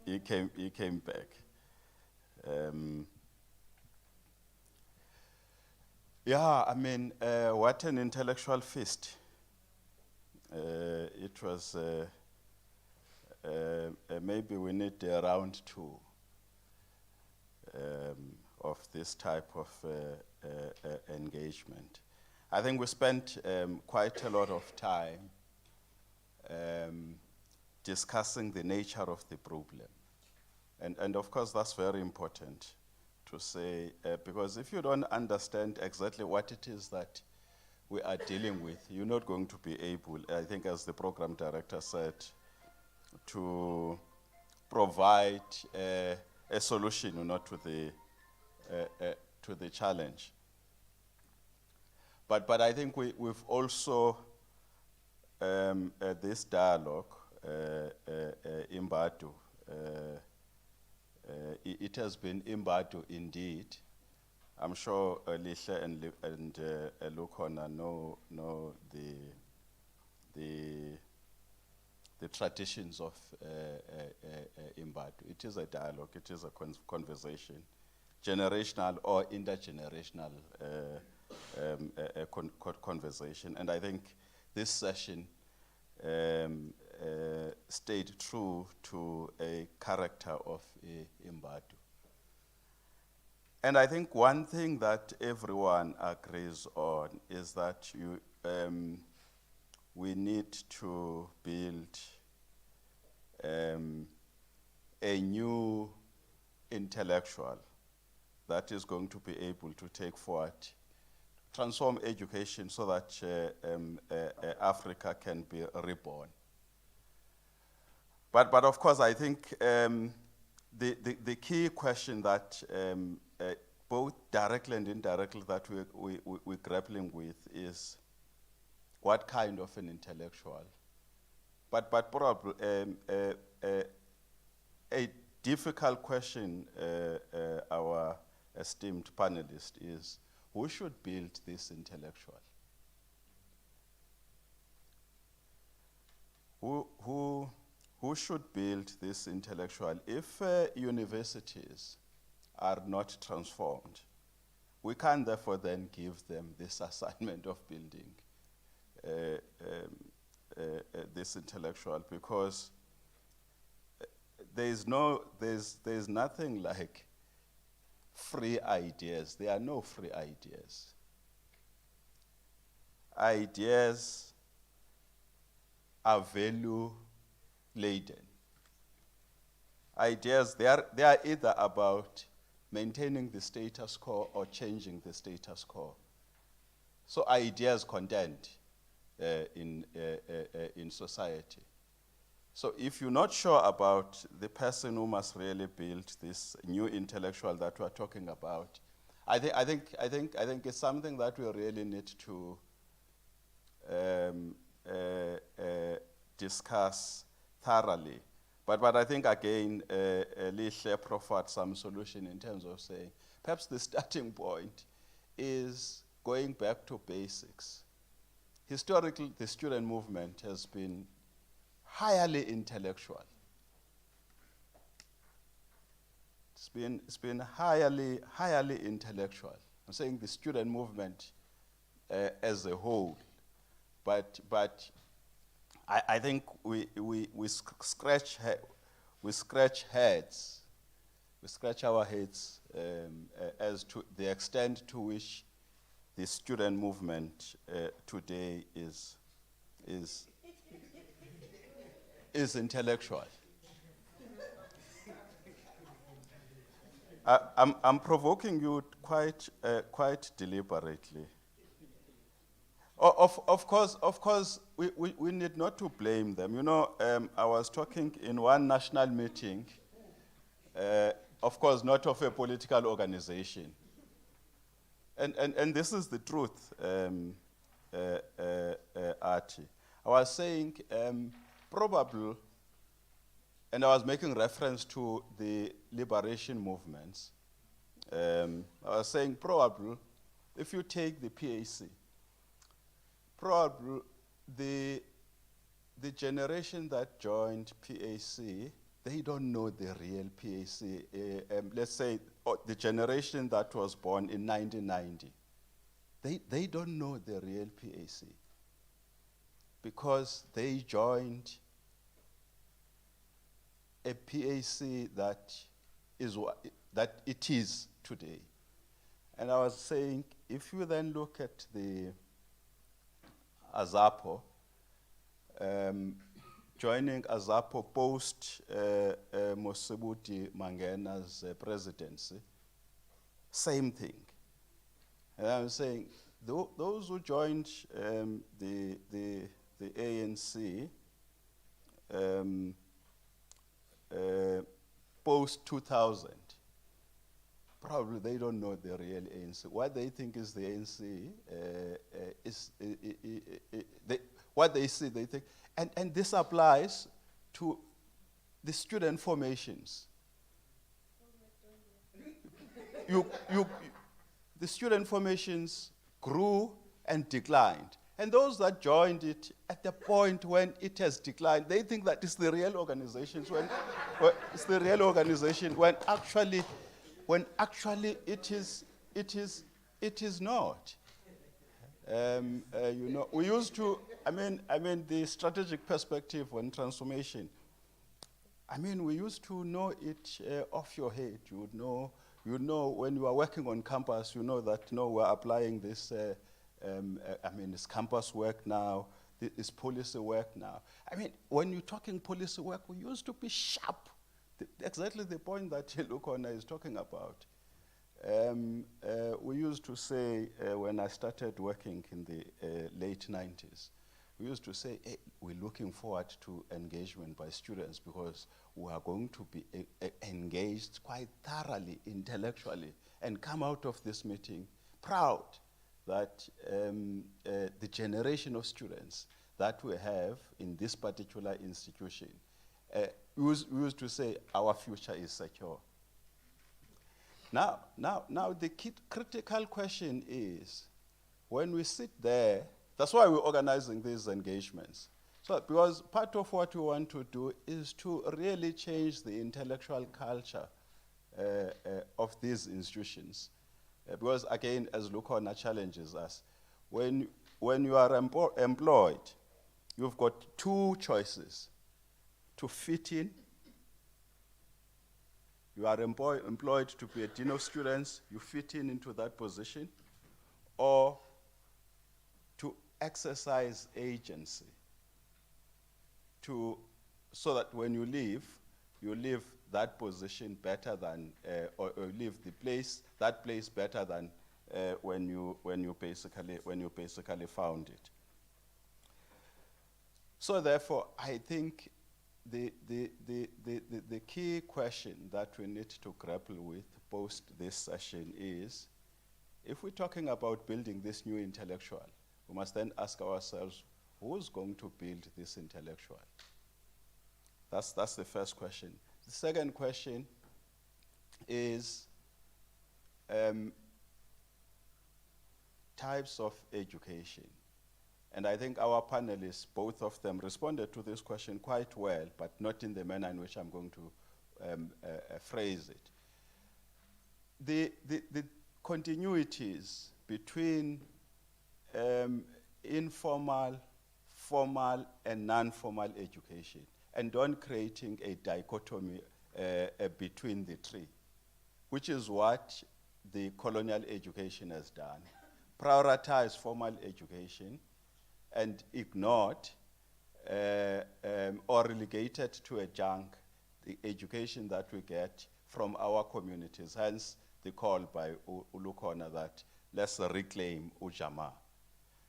He came back. Yeah, I mean, what an intellectual feast. It was, maybe we need a round two of this type of engagement. I think we spent quite a lot of time discussing the nature of the problem. And of course, that's very important to say, because if you don't understand exactly what it is that we are dealing with, you're not going to be able, I think as the program director said, to provide a solution, not to the challenge. But I think we've also, this dialogue, Imbadu, it has been Imbadu indeed. I'm sure Lisha and Lukona know the traditions of Imbadu. It is a dialogue, it is a conversation, generational or intergenerational conversation. And I think this session stayed true to a character of Imbadu. And I think one thing that everyone agrees on is that we need to build a new intellectual that is going to be able to take forward, transform education so that Africa can be reborn. But of course, I think the key question that both directly and indirectly that we're grappling with is what kind of an intellectual? But probably a difficult question, our esteemed panelist, is who should build this intellectual? Who should build this intellectual? If universities are not transformed, we can't therefore then give them this assignment of building this intellectual, because there's nothing like free ideas. There are no free ideas. Ideas are value laden. Ideas, they are either about maintaining the status quo or changing the status quo. So ideas contend in society. So if you're not sure about the person who must really build this new intellectual that we're talking about, I think it's something that we really need to discuss thoroughly. But I think again, Lisha proffered some solution in terms of saying, perhaps the starting point is going back to basics. Historically, the student movement has been highly intellectual. It's been highly intellectual. I'm saying the student movement as a whole, but I think we scratch heads we scratch our heads as to the extent to which the student movement today is intellectual. I'm provoking you quite deliberately. Of course, we need not to blame them. You know, I was talking in one national meeting, of course, not of a political organization. And this is the truth, Artie. I was saying, probably, and I was making reference to the liberation movements. I was saying, probably, if you take the PAC, probably the generation that joined PAC, they don't know the real PAC. Let's say the generation that was born in 1990, they don't know the real PAC because they joined a PAC that it is today. And I was saying, if you then look at the AZAPO, joining AZAPO post Mosebuti Mangena's presidency, same thing. And I'm saying, those who joined the ANC post 2000, probably they don't know the real ANC. What they think is the ANC what they see, they think, and this applies to the student formations. The student formations grew and declined. And those that joined it at the point when it has declined, they think that it's the real organizations when it's the real organization when actually it is not. You know, we used to, I mean the strategic perspective on transformation, I mean, we used to know it off your head. You would know when you are working on campus, you know that, no, we're applying this, I mean, it's campus work now, it's policy work now. I mean, when you're talking policy work, we used to be sharp. Exactly the point that Lukona is talking about. We used to say, when I started working in the late 90s, we used to say, hey, we're looking forward to engagement by students because we are going to be engaged quite thoroughly, intellectually, and come out of this meeting proud that the generation of students that we have in this particular institution, we used to say our future is secure. Now the critical question is, when we sit there, that's why we're organizing these engagements. So, because part of what we want to do is to really change the intellectual culture of these institutions. Because again, as Lukona challenges us, when you are employed, you've got two choices: to fit in. You are employed to be a dean of students, you fit into that position, or to exercise agency, so that when you leave that position better than, or leave that place better than when you basically found it. So therefore, I think the key question that we need to grapple with post this session is, if we're talking about building this new intellectual, we must then ask ourselves, who's going to build this intellectual? That's the first question. The second question is types of education. And I think our panelists, both of them, responded to this question quite well, but not in the manner in which I'm going to phrase it. The continuities between informal, formal, and non-formal education, and don't creating a dichotomy between the three. which is what the colonial education has done, prioritized formal education and ignored or relegated to a junk the education that we get from our communities, hence the call by Ulukona that let's reclaim Ujama.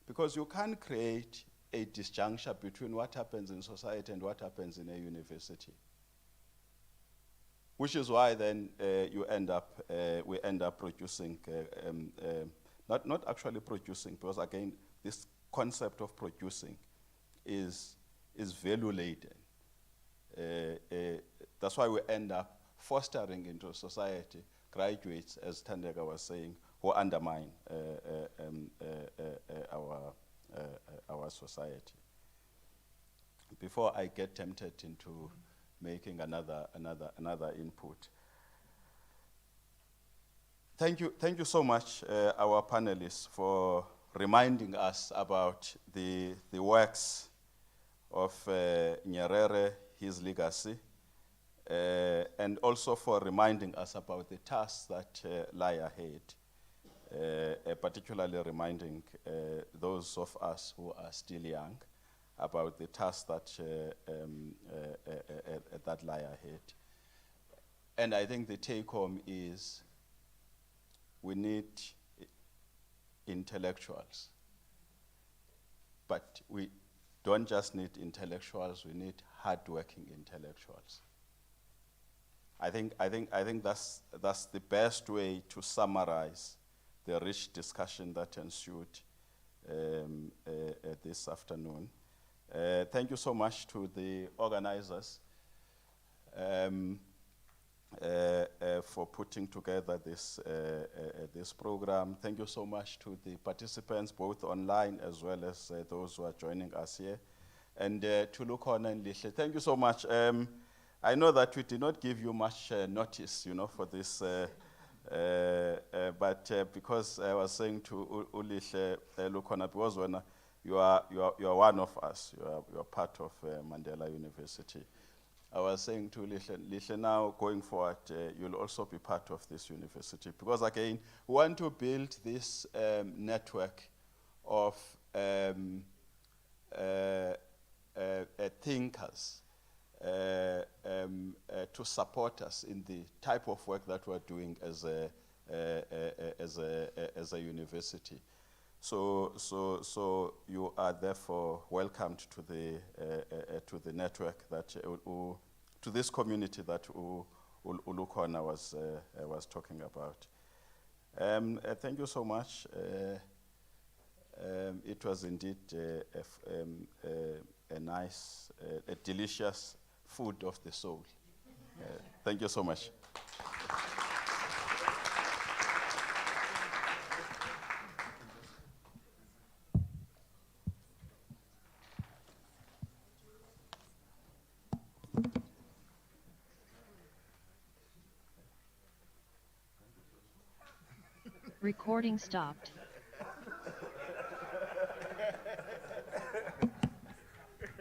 Because you can't create a disjuncture between what happens in society and what happens in a university. Which is why then we end up producing, not actually producing, because again, this concept of producing is value-laden. That's why we end up fostering into society graduates, as Tandega was saying, who undermine our society. Before I get tempted into making another input. Thank you so much, our panelists, for reminding us about the works of Nyerere, his legacy, and also for reminding us about the tasks that lie ahead, particularly reminding those of us who are still young about the tasks that that lie ahead. And I think the take-home is we need intellectuals, but we don't just need intellectuals, we need hard-working intellectuals. I think that's the best way to summarize the rich discussion that ensued this afternoon. Thank you so much to the organizers for putting together this program. Thank you so much to the participants, both online as well as those who are joining us here. And to Lukona and Lishle, thank you so much. I know that we did not give you much notice, for this, but because I was saying to Ulishle, Lukona, because when you are one of us, you are part of Mandela University. I was saying to Lishle, now going forward, you'll also be part of this university. Because again, we want to build this network of thinkers to support us in the type of work that we're doing as a university. So you are therefore welcomed to the network that to this community that Ulukona was talking about. Thank you so much. It was indeed a nice, a delicious food of the soul. Thank you so much. Recording stopped.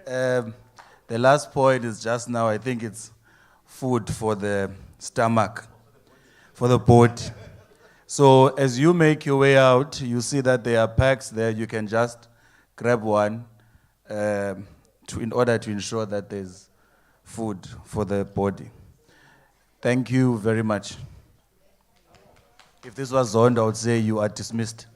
The last point is just now, I think it's food for the stomach, for the body. So as you make your way out, you see that there are packs there. You can just grab one in order to ensure that there's food for the body. Thank you very much. If this was zoned, I would say you are dismissed.